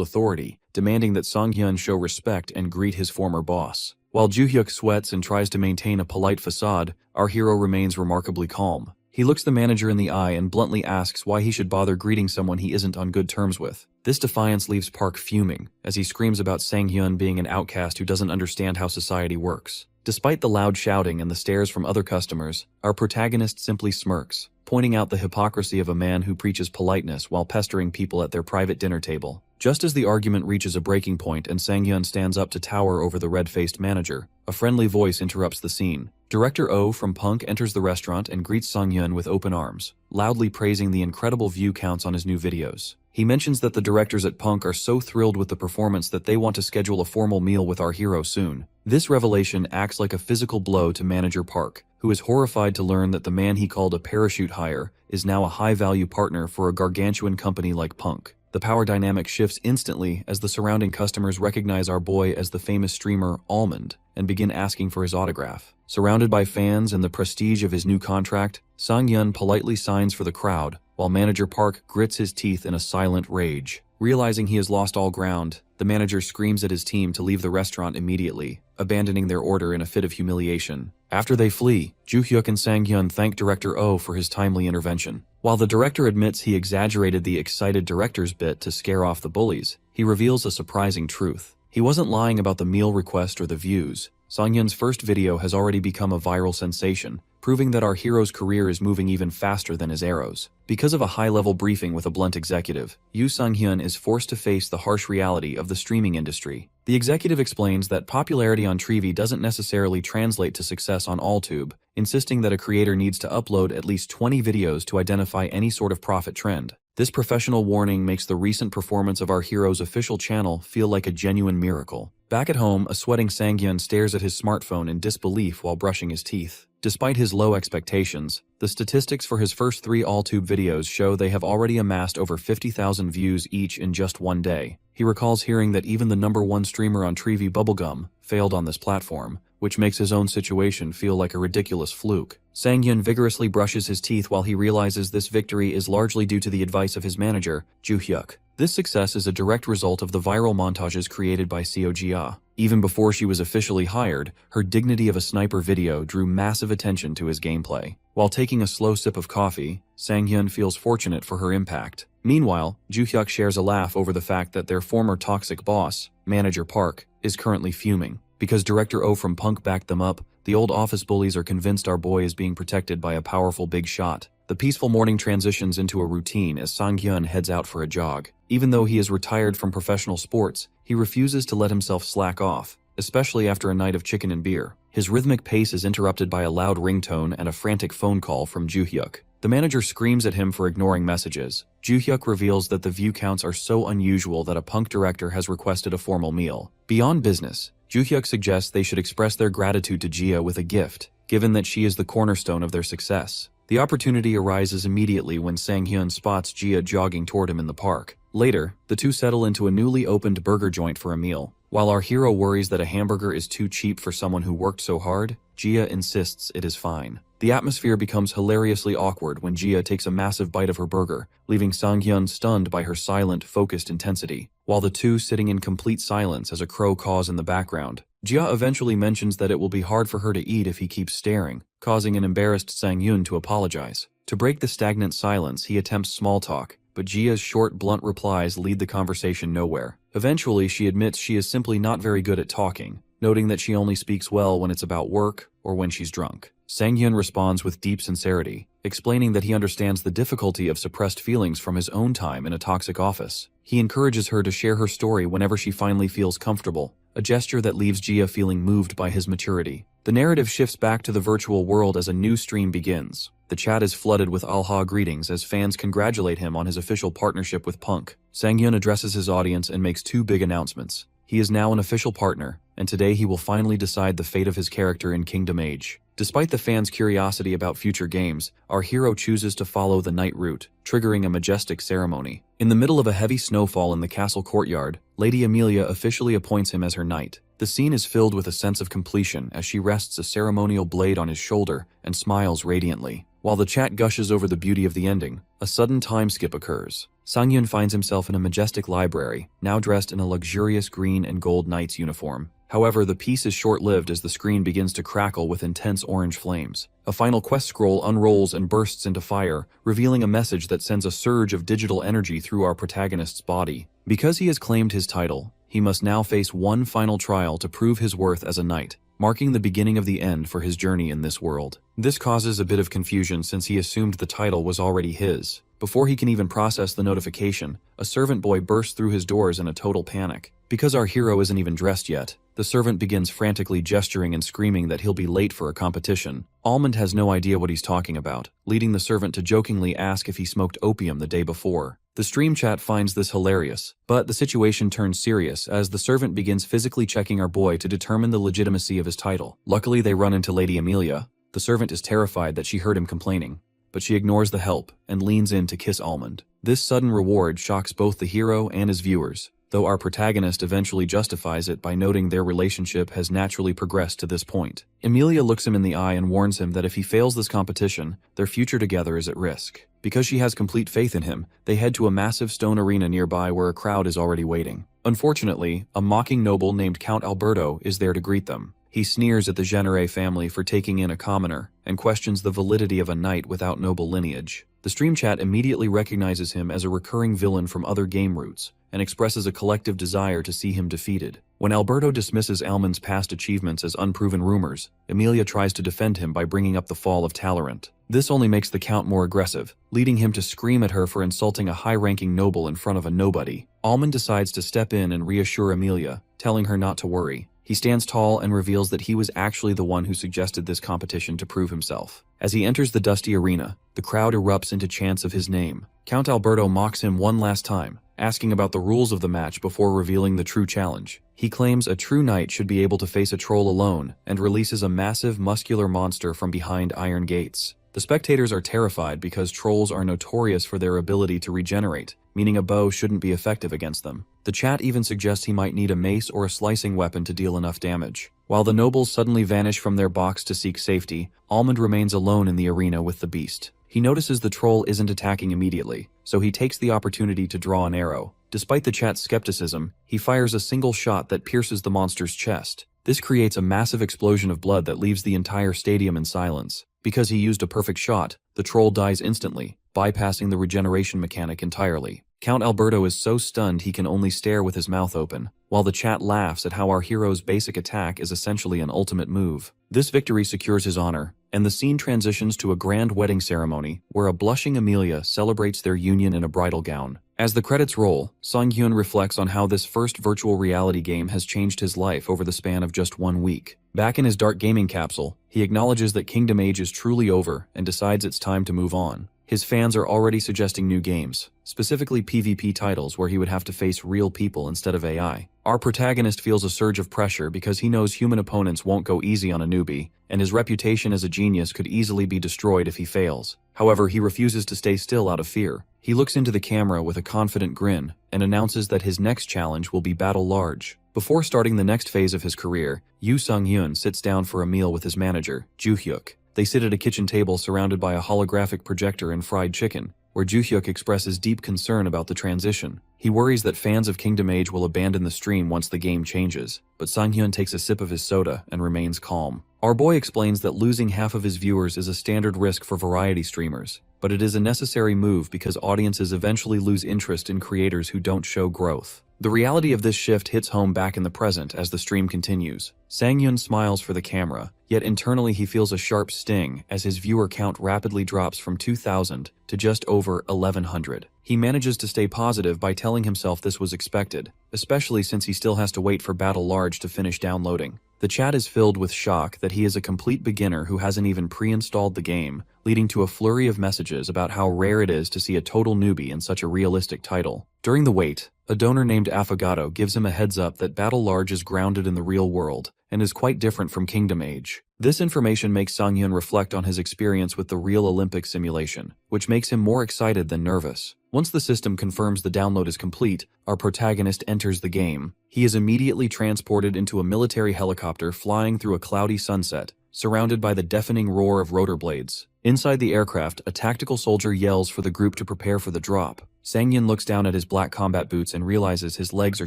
authority, demanding that Sang-hyun show respect and greet his former boss. While Joo-hyuk sweats and tries to maintain a polite facade, our hero remains remarkably calm. He looks the manager in the eye and bluntly asks why he should bother greeting someone he isn't on good terms with. This defiance leaves Park fuming, as he screams about Sang-hyun being an outcast who doesn't understand how society works. Despite the loud shouting and the stares from other customers, our protagonist simply smirks, pointing out the hypocrisy of a man who preaches politeness while pestering people at their private dinner table. Just as the argument reaches a breaking point and Sang-hyun stands up to tower over the red-faced manager, a friendly voice interrupts the scene. Director Oh from Punk enters the restaurant and greets Sang-hyun with open arms, loudly praising the incredible view counts on his new videos. He mentions that the directors at Punk are so thrilled with the performance that they want to schedule a formal meal with our hero soon. This revelation acts like a physical blow to Manager Park, who is horrified to learn that the man he called a parachute hire is now a high-value partner for a gargantuan company like Punk. The power dynamic shifts instantly as the surrounding customers recognize our boy as the famous streamer Almond and begin asking for his autograph. Surrounded by fans and the prestige of his new contract, Sang-hyun politely signs for the crowd, while Manager Park grits his teeth in a silent rage. Realizing he has lost all ground, the manager screams at his team to leave the restaurant immediately, abandoning their order in a fit of humiliation. After they flee, Joo-hyuk and Sang-hyun thank Director Oh for his timely intervention. While the director admits he exaggerated the excited director's bit to scare off the bullies, he reveals a surprising truth. He wasn't lying about the meal request or the views. Sang-hyun's first video has already become a viral sensation, proving that our hero's career is moving even faster than his arrows. Because of a high-level briefing with a blunt executive, Yoo Sang-hyun is forced to face the harsh reality of the streaming industry. The executive explains that popularity on Treevee doesn't necessarily translate to success on AllTube, insisting that a creator needs to upload at least 20 videos to identify any sort of profit trend. This professional warning makes the recent performance of our hero's official channel feel like a genuine miracle. Back at home, a sweating Sang-hyun stares at his smartphone in disbelief while brushing his teeth. Despite his low expectations, the statistics for his first 3 AllTube videos show they have already amassed over 50,000 views each in just one day. He recalls hearing that even the #1 streamer on Treevee, Bubblegum, failed on this platform, which makes his own situation feel like a ridiculous fluke. Sang-hyun vigorously brushes his teeth while he realizes this victory is largely due to the advice of his manager, Joo-hyuk. This success is a direct result of the viral montages created by Seo Jia. Even before she was officially hired, her Dignity of a Sniper video drew massive attention to his gameplay. While taking a slow sip of coffee, Sang-hyun feels fortunate for her impact. Meanwhile, Joo-hyuk shares a laugh over the fact that their former toxic boss, Manager Park, is currently fuming. Because Director Oh from Punk backed them up, the old office bullies are convinced our boy is being protected by a powerful big shot. The peaceful morning transitions into a routine as Sang-hyun heads out for a jog. Even though he is retired from professional sports, he refuses to let himself slack off, especially after a night of chicken and beer. His rhythmic pace is interrupted by a loud ringtone and a frantic phone call from Joo-hyuk. The manager screams at him for ignoring messages. Joo-hyuk reveals that the view counts are so unusual that a punk director has requested a formal meal. Beyond business, Joo-hyuk suggests they should express their gratitude to Jia with a gift, given that she is the cornerstone of their success. The opportunity arises immediately when Sang-hyun spots Jia jogging toward him in the park. Later, the two settle into a newly opened burger joint for a meal. While our hero worries that a hamburger is too cheap for someone who worked so hard, Jia insists it is fine. The atmosphere becomes hilariously awkward when Jia takes a massive bite of her burger, leaving Sang-hyun stunned by her silent, focused intensity. While the two sitting in complete silence as a crow caws in the background, Jia eventually mentions that it will be hard for her to eat if he keeps staring, causing an embarrassed Sang-hyun to apologize. To break the stagnant silence, he attempts small talk, but Jia's short, blunt replies lead the conversation nowhere. Eventually, she admits she is simply not very good at talking, noting that she only speaks well when it's about work or when she's drunk. Sang-hyun responds with deep sincerity, explaining that he understands the difficulty of suppressed feelings from his own time in a toxic office. He encourages her to share her story whenever she finally feels comfortable, a gesture that leaves Jia feeling moved by his maturity. The narrative shifts back to the virtual world as a new stream begins. The chat is flooded with Alha greetings as fans congratulate him on his official partnership with Punk. Sang-hyun addresses his audience and makes two big announcements. He is now an official partner, and today he will finally decide the fate of his character in Kingdom Age. Despite the fans' curiosity about future games, our hero chooses to follow the night route, triggering a majestic ceremony. In the middle of a heavy snowfall in the castle courtyard, Lady Emilia officially appoints him as her knight. The scene is filled with a sense of completion as she rests a ceremonial blade on his shoulder and smiles radiantly. While the chat gushes over the beauty of the ending, a sudden time skip occurs. Sang-hyun finds himself in a majestic library, now dressed in a luxurious green and gold knight's uniform. However, the piece is short-lived as the screen begins to crackle with intense orange flames. A final quest scroll unrolls and bursts into fire, revealing a message that sends a surge of digital energy through our protagonist's body. Because he has claimed his title, he must now face one final trial to prove his worth as a knight, marking the beginning of the end for his journey in this world. This causes a bit of confusion since he assumed the title was already his. Before he can even process the notification, a servant boy bursts through his doors in a total panic. Because our hero isn't even dressed yet, the servant begins frantically gesturing and screaming that he'll be late for a competition. Almond has no idea what he's talking about, leading the servant to jokingly ask if he smoked opium the day before. The stream chat finds this hilarious, but the situation turns serious as the servant begins physically checking our boy to determine the legitimacy of his title. Luckily, they run into Lady Emilia. The servant is terrified that she heard him complaining, but she ignores the help and leans in to kiss Almond. This sudden reward shocks both the hero and his viewers, though our protagonist eventually justifies it by noting their relationship has naturally progressed to this point. Emilia looks him in the eye and warns him that if he fails this competition, their future together is at risk. Because she has complete faith in him, they head to a massive stone arena nearby where a crowd is already waiting. Unfortunately, a mocking noble named Count Alberto is there to greet them. He sneers at the Genere family for taking in a commoner and questions the validity of a knight without noble lineage. The stream chat immediately recognizes him as a recurring villain from other game routes and expresses a collective desire to see him defeated. When Alberto dismisses Almond's past achievements as unproven rumors, Emilia tries to defend him by bringing up the fall of Talorant. This only makes the Count more aggressive, leading him to scream at her for insulting a high-ranking noble in front of a nobody. Almond decides to step in and reassure Emilia, telling her not to worry. He stands tall and reveals that he was actually the one who suggested this competition to prove himself. As he enters the dusty arena, the crowd erupts into chants of his name. Count Alberto mocks him one last time, asking about the rules of the match before revealing the true challenge. He claims a true knight should be able to face a troll alone and releases a massive, muscular monster from behind iron gates. The spectators are terrified because trolls are notorious for their ability to regenerate, meaning a bow shouldn't be effective against them. The chat even suggests he might need a mace or a slicing weapon to deal enough damage. While the nobles suddenly vanish from their box to seek safety, Almond remains alone in the arena with the beast. He notices the troll isn't attacking immediately, so he takes the opportunity to draw an arrow. Despite the chat's skepticism, he fires a single shot that pierces the monster's chest. This creates a massive explosion of blood that leaves the entire stadium in silence. Because he used a perfect shot, the troll dies instantly, bypassing the regeneration mechanic entirely. Count Alberto is so stunned he can only stare with his mouth open, while the chat laughs at how our hero's basic attack is essentially an ultimate move. This victory secures his honor, and the scene transitions to a grand wedding ceremony where a blushing Amelia celebrates their union in a bridal gown. As the credits roll, Sang-hyun reflects on how this first virtual reality game has changed his life over the span of just 1 week. Back in his dark gaming capsule, he acknowledges that Kingdom Age is truly over and decides it's time to move on. His fans are already suggesting new games, specifically PvP titles where he would have to face real people instead of AI. Our protagonist feels a surge of pressure because he knows human opponents won't go easy on a newbie, and his reputation as a genius could easily be destroyed if he fails. However, he refuses to stay still out of fear. He looks into the camera with a confident grin and announces that his next challenge will be Battle Large. Before starting the next phase of his career, Yoo Sung-hyun sits down for a meal with his manager, Joo-hyuk. They sit at a kitchen table surrounded by a holographic projector and fried chicken, where Joo-hyuk expresses deep concern about the transition. He worries that fans of Kingdom Age will abandon the stream once the game changes, but Sang-hyun takes a sip of his soda and remains calm. Our boy explains that losing half of his viewers is a standard risk for variety streamers, but it is a necessary move because audiences eventually lose interest in creators who don't show growth. The reality of this shift hits home back in the present as the stream continues. Sang-hyun smiles for the camera, yet internally he feels a sharp sting as his viewer count rapidly drops from 2,000 to just over 1,100. He manages to stay positive by telling himself this was expected, especially since he still has to wait for Battle Large to finish downloading. The chat is filled with shock that he is a complete beginner who hasn't even pre-installed the game, leading to a flurry of messages about how rare it is to see a total newbie in such a realistic title. During the wait, a donor named Affogato gives him a heads up that Battle Large is grounded in the real world and is quite different from Kingdom Age. This information makes Sang-hyun reflect on his experience with the real Olympic simulation, which makes him more excited than nervous. Once the system confirms the download is complete, our protagonist enters the game. He is immediately transported into a military helicopter flying through a cloudy sunset, surrounded by the deafening roar of rotor blades. Inside the aircraft, a tactical soldier yells for the group to prepare for the drop. Sang-hyun looks down at his black combat boots and realizes his legs are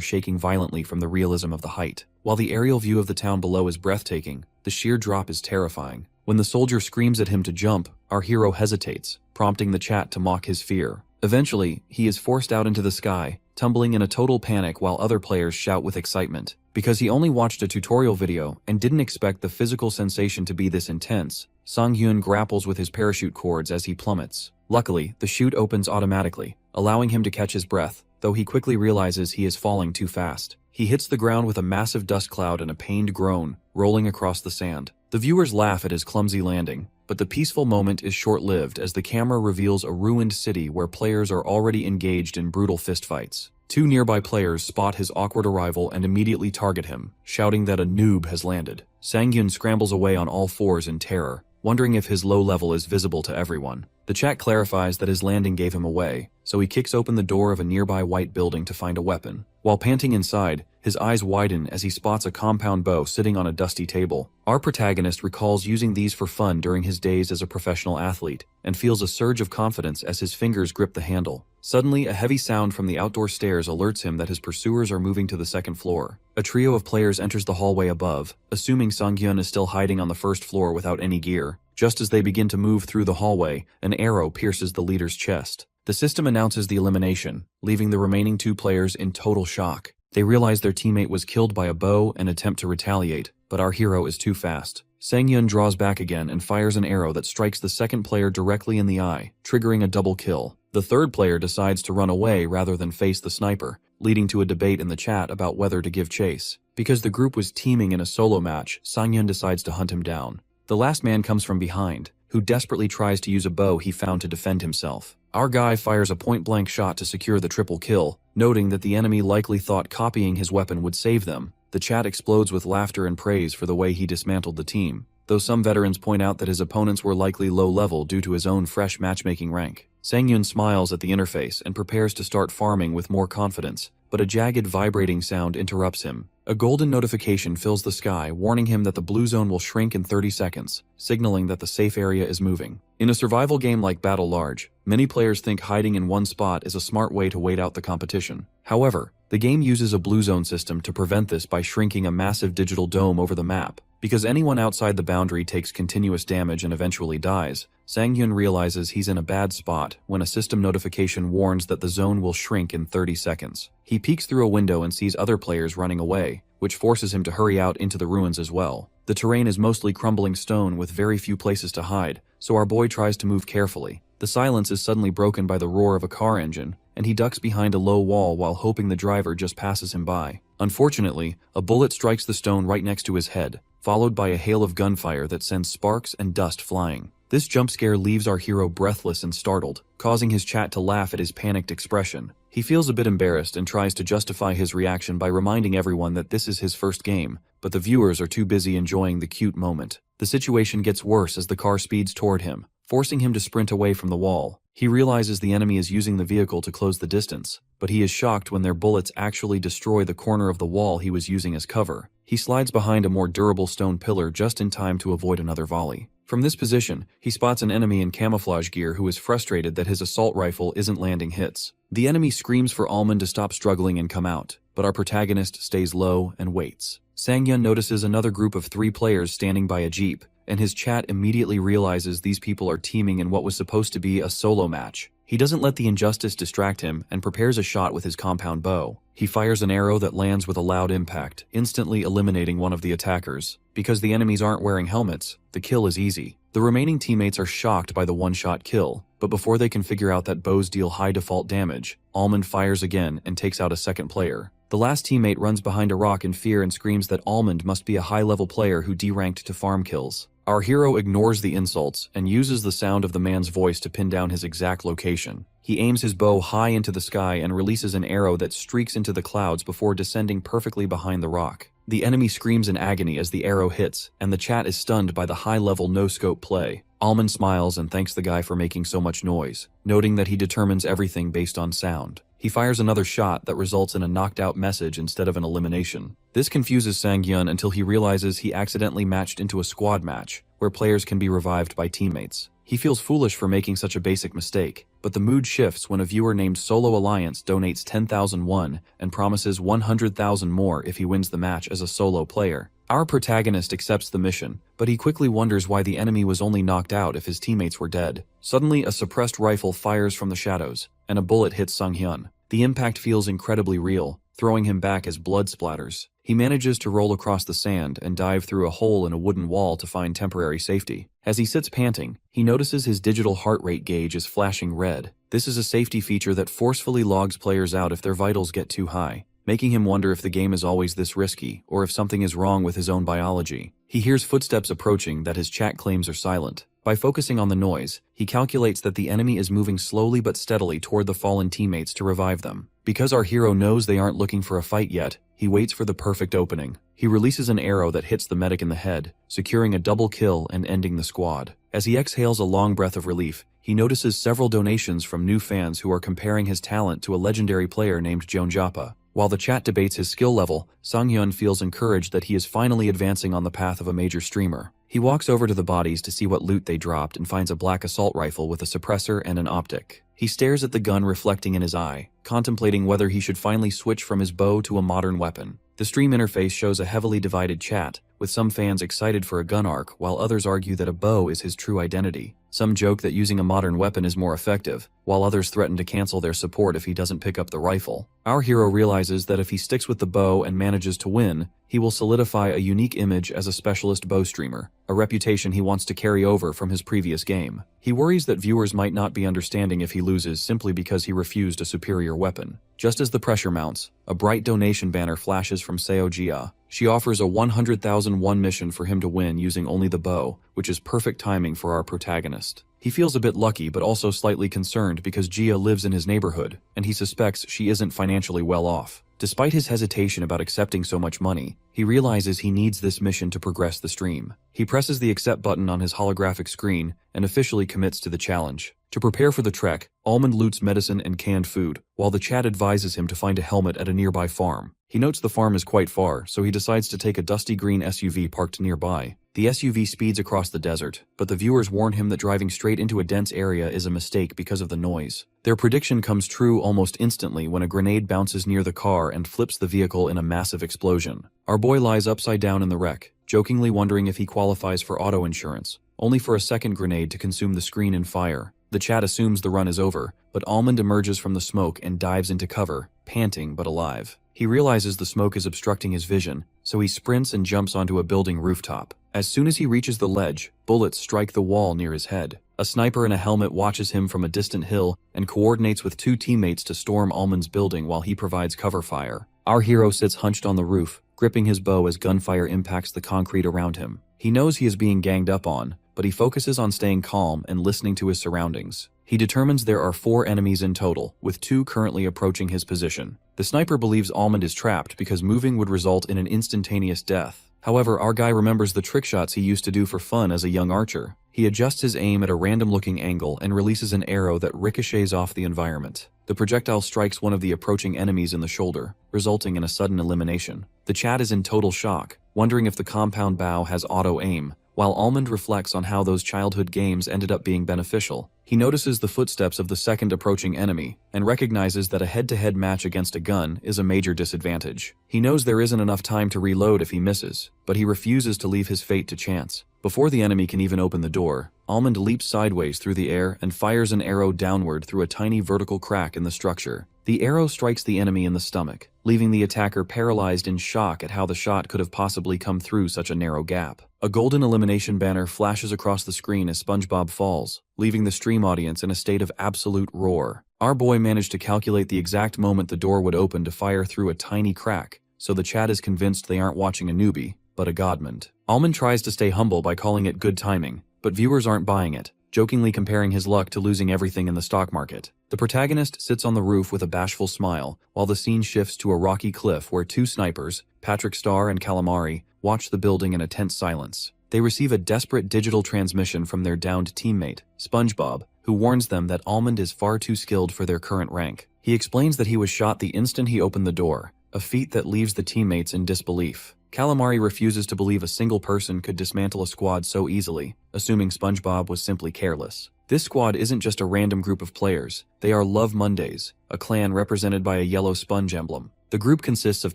shaking violently from the realism of the height. While the aerial view of the town below is breathtaking, the sheer drop is terrifying. When the soldier screams at him to jump, our hero hesitates, prompting the chat to mock his fear. Eventually, he is forced out into the sky, tumbling in a total panic while other players shout with excitement. Because he only watched a tutorial video and didn't expect the physical sensation to be this intense, Sang-hyun grapples with his parachute cords as he plummets. Luckily, the chute opens automatically, allowing him to catch his breath, though he quickly realizes he is falling too fast. He hits the ground with a massive dust cloud and a pained groan, rolling across the sand. The viewers laugh at his clumsy landing, but the peaceful moment is short-lived as the camera reveals a ruined city where players are already engaged in brutal fistfights. Two nearby players spot his awkward arrival and immediately target him, shouting that a noob has landed. Sang-hyun scrambles away on all fours in terror, wondering if his low level is visible to everyone. The chat clarifies that his landing gave him away, so he kicks open the door of a nearby white building to find a weapon. While panting inside, his eyes widen as he spots a compound bow sitting on a dusty table. Our protagonist recalls using these for fun during his days as a professional athlete, and feels a surge of confidence as his fingers grip the handle. Suddenly, a heavy sound from the outdoor stairs alerts him that his pursuers are moving to the second floor. A trio of players enters the hallway above, assuming Sang-hyun is still hiding on the first floor without any gear. Just as they begin to move through the hallway, an arrow pierces the leader's chest. The system announces the elimination, leaving the remaining two players in total shock. They realize their teammate was killed by a bow and attempt to retaliate, but our hero is too fast. Sang-hyun draws back again and fires an arrow that strikes the second player directly in the eye, triggering a double kill. The third player decides to run away rather than face the sniper, leading to a debate in the chat about whether to give chase. Because the group was teaming in a solo match, Sang-hyun decides to hunt him down. The last man comes from behind, who desperately tries to use a bow he found to defend himself. Our guy fires a point-blank shot to secure the triple kill, noting that the enemy likely thought copying his weapon would save them. The chat explodes with laughter and praise for the way he dismantled the team, though some veterans point out that his opponents were likely low-level due to his own fresh matchmaking rank. Sang-hyun smiles at the interface and prepares to start farming with more confidence, but a jagged vibrating sound interrupts him. A golden notification fills the sky, warning him that the blue zone will shrink in 30 seconds, signaling that the safe area is moving. In a survival game like Battle Large, many players think hiding in one spot is a smart way to wait out the competition. However, the game uses a blue zone system to prevent this by shrinking a massive digital dome over the map, Because anyone outside the boundary takes continuous damage and eventually dies, Sang-hyun realizes he's in a bad spot when a system notification warns that the zone will shrink in 30 seconds. He peeks through a window and sees other players running away, which forces him to hurry out into the ruins as well. The terrain is mostly crumbling stone with very few places to hide, so our boy tries to move carefully. The silence is suddenly broken by the roar of a car engine, and he ducks behind a low wall while hoping the driver just passes him by. Unfortunately, a bullet strikes the stone right next to his head, followed by a hail of gunfire that sends sparks and dust flying. This jump scare leaves our hero breathless and startled, causing his chat to laugh at his panicked expression. He feels a bit embarrassed and tries to justify his reaction by reminding everyone that this is his first game, but the viewers are too busy enjoying the cute moment. The situation gets worse as the car speeds toward him, forcing him to sprint away from the wall. He realizes the enemy is using the vehicle to close the distance, but he is shocked when their bullets actually destroy the corner of the wall he was using as cover. He slides behind a more durable stone pillar just in time to avoid another volley. From this position, he spots an enemy in camouflage gear who is frustrated that his assault rifle isn't landing hits. The enemy screams for Almond to stop struggling and come out, but our protagonist stays low and waits. Sang-hyun notices another group of 3 players standing by a jeep, and his chat immediately realizes these people are teaming in what was supposed to be a solo match. He doesn't let the injustice distract him and prepares a shot with his compound bow. He fires an arrow that lands with a loud impact, instantly eliminating one of the attackers. Because the enemies aren't wearing helmets, the kill is easy. The remaining teammates are shocked by the one-shot kill, but before they can figure out that bows deal high default damage, Almond fires again and takes out a second player. The last teammate runs behind a rock in fear and screams that Almond must be a high-level player who deranked to farm kills. Our hero ignores the insults and uses the sound of the man's voice to pin down his exact location. He aims his bow high into the sky and releases an arrow that streaks into the clouds before descending perfectly behind the rock. The enemy screams in agony as the arrow hits, and the chat is stunned by the high-level no-scope play. Almond smiles and thanks the guy for making so much noise, noting that he determines everything based on sound. He fires another shot that results in a knocked-out message instead of an elimination. This confuses Sang-hyun until he realizes he accidentally matched into a squad match, where players can be revived by teammates. He feels foolish for making such a basic mistake, but the mood shifts when a viewer named Solo Alliance donates 10,000 won and promises 100,000 more if he wins the match as a solo player. Our protagonist accepts the mission, but he quickly wonders why the enemy was only knocked out if his teammates were dead. Suddenly, a suppressed rifle fires from the shadows, and a bullet hits Sang-hyun. The impact feels incredibly real, throwing him back as blood splatters. He manages to roll across the sand and dive through a hole in a wooden wall to find temporary safety. As he sits panting, he notices his digital heart rate gauge is flashing red. This is a safety feature that forcefully logs players out if their vitals get too high, making him wonder if the game is always this risky or if something is wrong with his own biology. He hears footsteps approaching that his chat claims are silent. By focusing on the noise, he calculates that the enemy is moving slowly but steadily toward the fallen teammates to revive them. Because our hero knows they aren't looking for a fight yet, he waits for the perfect opening. He releases an arrow that hits the medic in the head, securing a double kill and ending the squad. As he exhales a long breath of relief, he notices several donations from new fans who are comparing his talent to a legendary player named Jonjapa. While the chat debates his skill level, Sang-hyun feels encouraged that he is finally advancing on the path of a major streamer. He walks over to the bodies to see what loot they dropped and finds a black assault rifle with a suppressor and an optic. He stares at the gun reflecting in his eye, contemplating whether he should finally switch from his bow to a modern weapon. The stream interface shows a heavily divided chat, with some fans excited for a gun arc while others argue that a bow is his true identity. Some joke that using a modern weapon is more effective, while others threaten to cancel their support if he doesn't pick up the rifle. Our hero realizes that if he sticks with the bow and manages to win, he will solidify a unique image as a specialist bow streamer, a reputation he wants to carry over from his previous game. He worries that viewers might not be understanding if he loses simply because he refused a superior weapon. Just as the pressure mounts, a bright donation banner flashes from Seo Jia. She offers a 100,000 won mission for him to win using only the bow, which is perfect timing for our protagonist. He feels a bit lucky but also slightly concerned because Jia lives in his neighborhood, and he suspects she isn't financially well off. Despite his hesitation about accepting so much money, he realizes he needs this mission to progress the stream. He presses the accept button on his holographic screen and officially commits to the challenge. To prepare for the trek, Almond loots medicine and canned food, while the chat advises him to find a helmet at a nearby farm. He notes the farm is quite far, so he decides to take a dusty green SUV parked nearby. The SUV speeds across the desert, but the viewers warn him that driving straight into a dense area is a mistake because of the noise. Their prediction comes true almost instantly when a grenade bounces near the car and flips the vehicle in a massive explosion. Our boy lies upside down in the wreck, jokingly wondering if he qualifies for auto insurance, only for a second grenade to consume the screen in fire. The chat assumes the run is over, but Almond emerges from the smoke and dives into cover, panting but alive. He realizes the smoke is obstructing his vision, so he sprints and jumps onto a building rooftop. As soon as he reaches the ledge, bullets strike the wall near his head. A sniper in a helmet watches him from a distant hill and coordinates with two teammates to storm Almond's building while he provides cover fire. Our hero sits hunched on the roof, gripping his bow as gunfire impacts the concrete around him. He knows he is being ganged up on, but he focuses on staying calm and listening to his surroundings. He determines there are 4 enemies in total, with 2 currently approaching his position. The sniper believes Almond is trapped because moving would result in an instantaneous death. However, our guy remembers the trick shots he used to do for fun as a young archer. He adjusts his aim at a random-looking angle and releases an arrow that ricochets off the environment. The projectile strikes one of the approaching enemies in the shoulder, resulting in a sudden elimination. The chat is in total shock, wondering if the compound bow has auto-aim, while Almond reflects on how those childhood games ended up being beneficial. He notices the footsteps of the second approaching enemy, and recognizes that a head-to-head match against a gun is a major disadvantage. He knows there isn't enough time to reload if he misses, but he refuses to leave his fate to chance. Before the enemy can even open the door, Almond leaps sideways through the air and fires an arrow downward through a tiny vertical crack in the structure. The arrow strikes the enemy in the stomach, leaving the attacker paralyzed in shock at how the shot could have possibly come through such a narrow gap. A golden elimination banner flashes across the screen as SpongeBob falls, leaving the stream audience in a state of absolute roar. Our boy managed to calculate the exact moment the door would open to fire through a tiny crack, so the chat is convinced they aren't watching a newbie, but a godmond. Almond tries to stay humble by calling it good timing, but viewers aren't buying it, jokingly comparing his luck to losing everything in the stock market. The protagonist sits on the roof with a bashful smile, while the scene shifts to a rocky cliff where 2 snipers, Patrick Star and Calamari, watch the building in a tense silence. They receive a desperate digital transmission from their downed teammate, SpongeBob, who warns them that Almond is far too skilled for their current rank. He explains that he was shot the instant he opened the door, a feat that leaves the teammates in disbelief. Calamari refuses to believe a single person could dismantle a squad so easily, assuming SpongeBob was simply careless. This squad isn't just a random group of players, they are Love Mondays, a clan represented by a yellow sponge emblem. The group consists of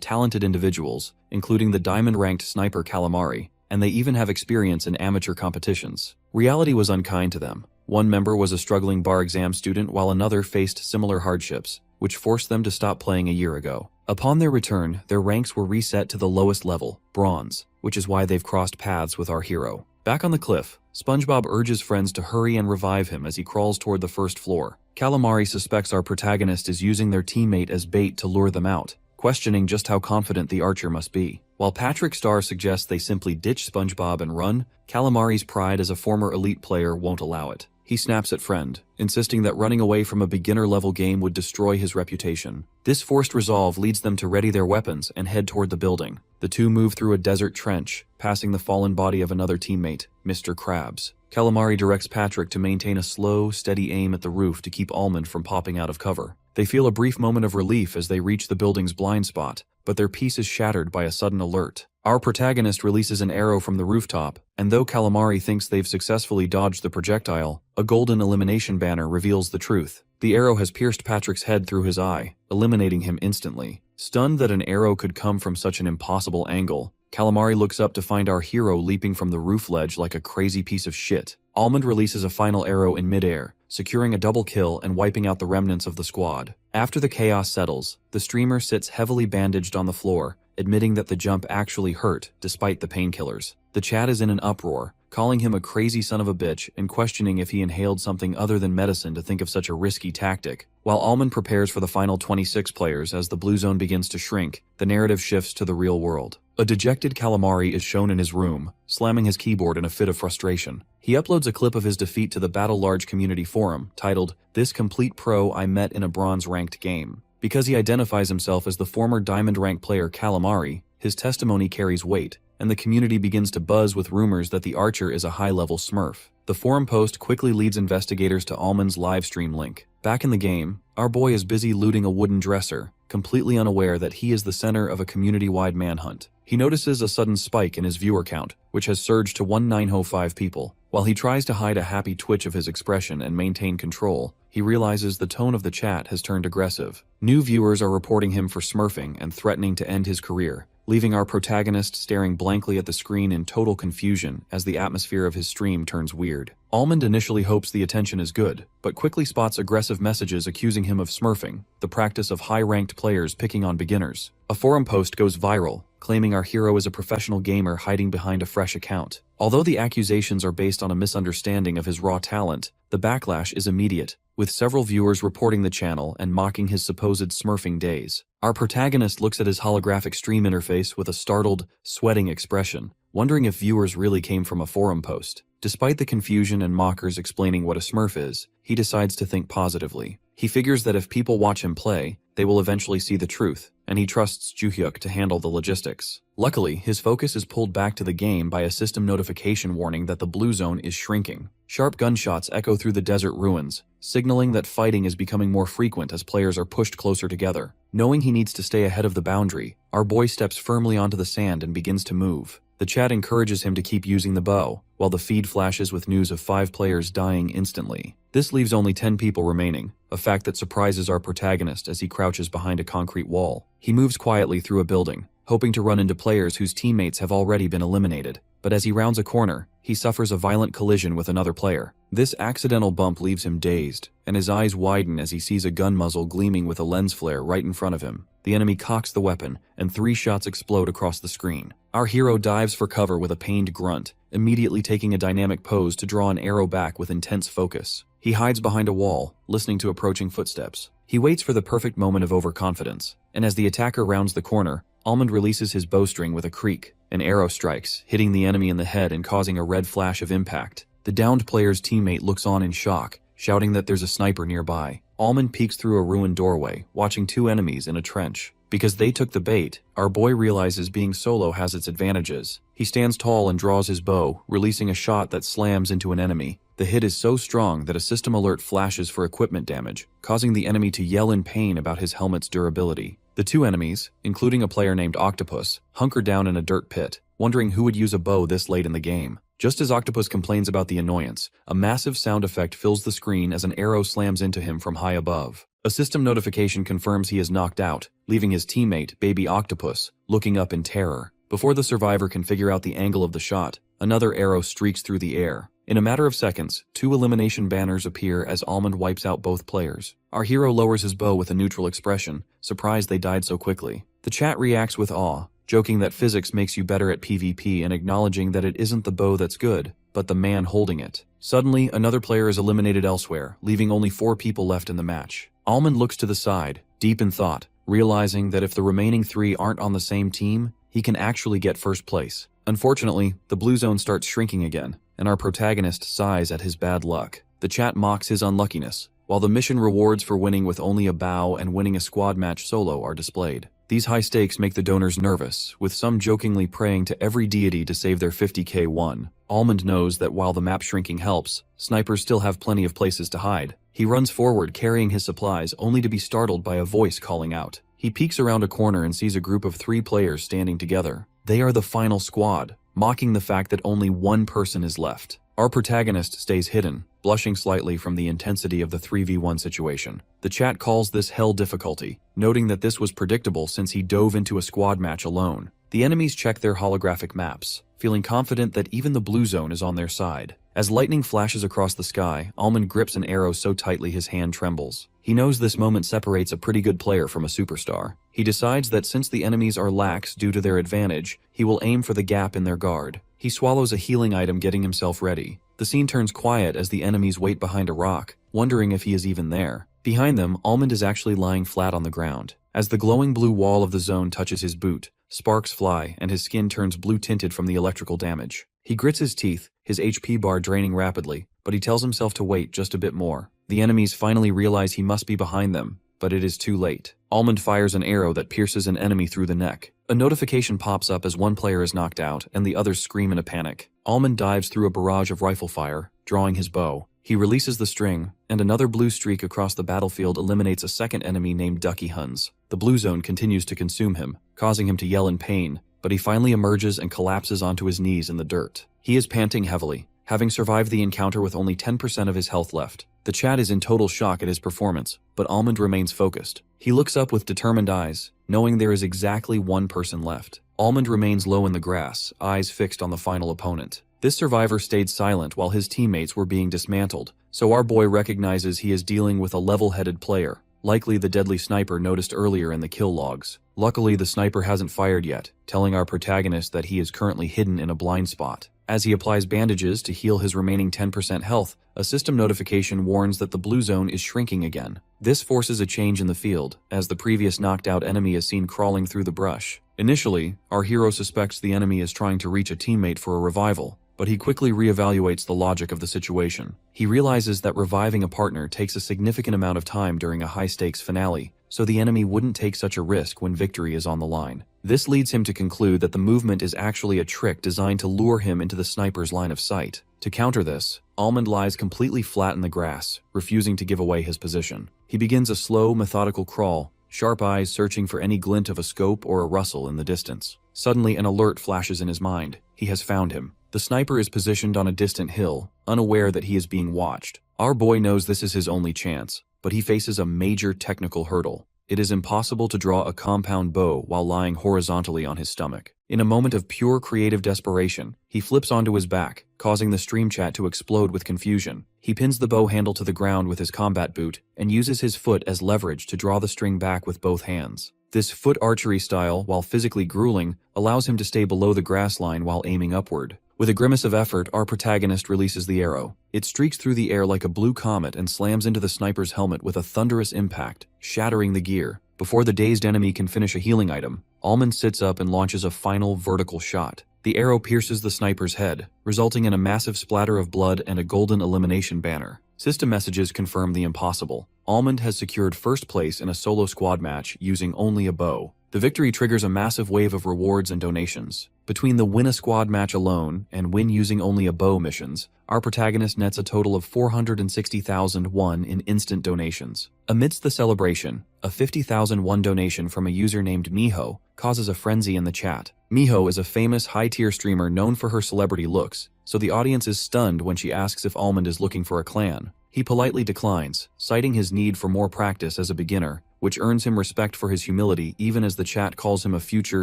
talented individuals, including the diamond-ranked sniper Calamari, and they even have experience in amateur competitions. Reality was unkind to them. One member was a struggling bar exam student while another faced similar hardships, which forced them to stop playing a year ago. Upon their return, their ranks were reset to the lowest level, bronze, which is why they've crossed paths with our hero. Back on the cliff, SpongeBob urges friends to hurry and revive him as he crawls toward the first floor. Calamari suspects our protagonist is using their teammate as bait to lure them out, questioning just how confident the archer must be. While Patrick Star suggests they simply ditch SpongeBob and run, Calamari's pride as a former elite player won't allow it. He snaps at friend, insisting that running away from a beginner-level game would destroy his reputation. This forced resolve leads them to ready their weapons and head toward the building. The two move through a desert trench, passing the fallen body of another teammate, Mr. Krabs. Calamari directs Patrick to maintain a slow, steady aim at the roof to keep Almond from popping out of cover. They feel a brief moment of relief as they reach the building's blind spot, but their peace is shattered by a sudden alert. Our protagonist releases an arrow from the rooftop, and though Calamari thinks they've successfully dodged the projectile, a golden elimination banner reveals the truth. The arrow has pierced Patrick's head through his eye, eliminating him instantly. Stunned that an arrow could come from such an impossible angle, Calamari looks up to find our hero leaping from the roof ledge like a crazy piece of shit. Almond releases a final arrow in midair, securing a double kill and wiping out the remnants of the squad. After the chaos settles, the streamer sits heavily bandaged on the floor, admitting that the jump actually hurt despite the painkillers. The chat is in an uproar, calling him a crazy son of a bitch and questioning if he inhaled something other than medicine to think of such a risky tactic. While Almond prepares for the final 26 players as the blue zone begins to shrink, the narrative shifts to the real world. A dejected Calamari is shown in his room, slamming his keyboard in a fit of frustration. He uploads a clip of his defeat to the Battle Large community forum, titled, "This Complete Pro I Met in a Bronze-Ranked Game." Because he identifies himself as the former Diamond Rank player Calamari, his testimony carries weight, and the community begins to buzz with rumors that the archer is a high-level smurf. The forum post quickly leads investigators to Almond's livestream link. Back in the game, our boy is busy looting a wooden dresser, completely unaware that he is the center of a community-wide manhunt. He notices a sudden spike in his viewer count, which has surged to 1905 people. While he tries to hide a happy twitch of his expression and maintain control, he realizes the tone of the chat has turned aggressive. New viewers are reporting him for smurfing and threatening to end his career. leaving our protagonist staring blankly at the screen in total confusion as the atmosphere of his stream turns weird. Almond initially hopes the attention is good, but quickly spots aggressive messages accusing him of smurfing, the practice of high-ranked players picking on beginners. A forum post goes viral, claiming our hero is a professional gamer hiding behind a fresh account. Although the accusations are based on a misunderstanding of his raw talent, the backlash is immediate, with several viewers reporting the channel and mocking his supposed smurfing days. Our protagonist looks at his holographic stream interface with a startled, sweating expression, wondering if viewers really came from a forum post. Despite the confusion and mockers explaining what a smurf is, he decides to think positively. He figures that if people watch him play, they will eventually see the truth, and he trusts Juhyuk to handle the logistics. Luckily, his focus is pulled back to the game by a system notification warning that the blue zone is shrinking. Sharp gunshots echo through the desert ruins, signaling that fighting is becoming more frequent as players are pushed closer together. Knowing he needs to stay ahead of the boundary, our boy steps firmly onto the sand and begins to move. The chat encourages him to keep using the bow, while the feed flashes with news of 5 players dying instantly. This leaves only 10 people remaining, a fact that surprises our protagonist as he crouches behind a concrete wall. He moves quietly through a building, hoping to run into players whose teammates have already been eliminated. But as he rounds a corner, he suffers a violent collision with another player. This accidental bump leaves him dazed, and his eyes widen as he sees a gun muzzle gleaming with a lens flare right in front of him. The enemy cocks the weapon, and 3 shots explode across the screen. Our hero dives for cover with a pained grunt, immediately taking a dynamic pose to draw an arrow back with intense focus. He hides behind a wall, listening to approaching footsteps. He waits for the perfect moment of overconfidence, and as the attacker rounds the corner, Almond releases his bowstring with a creak. An arrow strikes, hitting the enemy in the head and causing a red flash of impact. The downed player's teammate looks on in shock, shouting that there's a sniper nearby. Almond peeks through a ruined doorway, watching 2 enemies in a trench. Because they took the bait, our boy realizes being solo has its advantages. He stands tall and draws his bow, releasing a shot that slams into an enemy. The hit is so strong that a system alert flashes for equipment damage, causing the enemy to yell in pain about his helmet's durability. The 2 enemies, including a player named Octopus, hunker down in a dirt pit, wondering who would use a bow this late in the game. Just as Octopus complains about the annoyance, a massive sound effect fills the screen as an arrow slams into him from high above. A system notification confirms he is knocked out, leaving his teammate, Baby Octopus, looking up in terror. Before the survivor can figure out the angle of the shot, another arrow streaks through the air. In a matter of seconds, 2 elimination banners appear as Almond wipes out both players. Our hero lowers his bow with a neutral expression, surprised they died so quickly. The chat reacts with awe, joking that physics makes you better at PvP and acknowledging that it isn't the bow that's good, but the man holding it. Suddenly, another player is eliminated elsewhere, leaving only 4 people left in the match. Almond looks to the side, deep in thought, realizing that if the remaining 3 aren't on the same team, he can actually get first place. Unfortunately, the blue zone starts shrinking again, and our protagonist sighs at his bad luck. The chat mocks his unluckiness, while the mission rewards for winning with only a bow and winning a squad match solo are displayed. These high stakes make the donors nervous, with some jokingly praying to every deity to save their 50k won. Almond knows that while the map shrinking helps, snipers still have plenty of places to hide. He runs forward carrying his supplies only to be startled by a voice calling out. He peeks around a corner and sees a group of 3 players standing together. They are the final squad, mocking the fact that only 1 person is left. Our protagonist stays hidden, blushing slightly from the intensity of the 3v1 situation. The chat calls this hell difficulty, noting that this was predictable since he dove into a squad match alone. The enemies check their holographic maps, feeling confident that even the blue zone is on their side. As lightning flashes across the sky, Almond grips an arrow so tightly his hand trembles. He knows this moment separates a pretty good player from a superstar. He decides that since the enemies are lax due to their advantage, he will aim for the gap in their guard. He swallows a healing item, getting himself ready. The scene turns quiet as the enemies wait behind a rock, wondering if he is even there. Behind them, Almond is actually lying flat on the ground. As the glowing blue wall of the zone touches his boot, sparks fly and his skin turns blue-tinted from the electrical damage. He grits his teeth, his HP bar draining rapidly, but he tells himself to wait just a bit more. The enemies finally realize he must be behind them, but it is too late. Almond fires an arrow that pierces an enemy through the neck. A notification pops up as one player is knocked out and the others scream in a panic. Almond dives through a barrage of rifle fire, drawing his bow. He releases the string, and another blue streak across the battlefield eliminates a second enemy named Ducky Huns. The blue zone continues to consume him, causing him to yell in pain, but he finally emerges and collapses onto his knees in the dirt. He is panting heavily, having survived the encounter with only 10% of his health left. The chat is in total shock at his performance, but Almond remains focused. He looks up with determined eyes, knowing there is exactly 1 person left. Almond remains low in the grass, eyes fixed on the final opponent. This survivor stayed silent while his teammates were being dismantled, so our boy recognizes he is dealing with a level-headed player, likely the deadly sniper noticed earlier in the kill logs. Luckily, the sniper hasn't fired yet, telling our protagonist that he is currently hidden in a blind spot. As he applies bandages to heal his remaining 10% health, a system notification warns that the blue zone is shrinking again. This forces a change in the field, as the previous knocked-out enemy is seen crawling through the brush. Initially, our hero suspects the enemy is trying to reach a teammate for a revival, but he quickly reevaluates the logic of the situation. He realizes that reviving a partner takes a significant amount of time during a high-stakes finale, so the enemy wouldn't take such a risk when victory is on the line. This leads him to conclude that the movement is actually a trick designed to lure him into the sniper's line of sight. To counter this, Almond lies completely flat in the grass, refusing to give away his position. He begins a slow, methodical crawl, sharp eyes searching for any glint of a scope or a rustle in the distance. Suddenly, an alert flashes in his mind. He has found him. The sniper is positioned on a distant hill, unaware that he is being watched. Our boy knows this is his only chance, but he faces a major technical hurdle. It is impossible to draw a compound bow while lying horizontally on his stomach. In a moment of pure creative desperation, he flips onto his back, causing the stream chat to explode with confusion. He pins the bow handle to the ground with his combat boot and uses his foot as leverage to draw the string back with both hands. This foot archery style, while physically grueling, allows him to stay below the grass line while aiming upward. With a grimace of effort, our protagonist releases the arrow. It streaks through the air like a blue comet and slams into the sniper's helmet with a thunderous impact, shattering the gear. Before the dazed enemy can finish a healing item, Almond sits up and launches a final vertical shot. The arrow pierces the sniper's head, resulting in a massive splatter of blood and a golden elimination banner. System messages confirm the impossible. Almond has secured first place in a solo squad match using only a bow. The victory triggers a massive wave of rewards and donations. Between the win a squad match alone and win using only a bow missions, our protagonist nets a total of 460,000 won in instant donations. Amidst the celebration, a 50,000 won donation from a user named Miho causes a frenzy in the chat. Miho is a famous high-tier streamer known for her celebrity looks, so the audience is stunned when she asks if Almond is looking for a clan. He politely declines, citing his need for more practice as a beginner, which earns him respect for his humility even as the chat calls him a future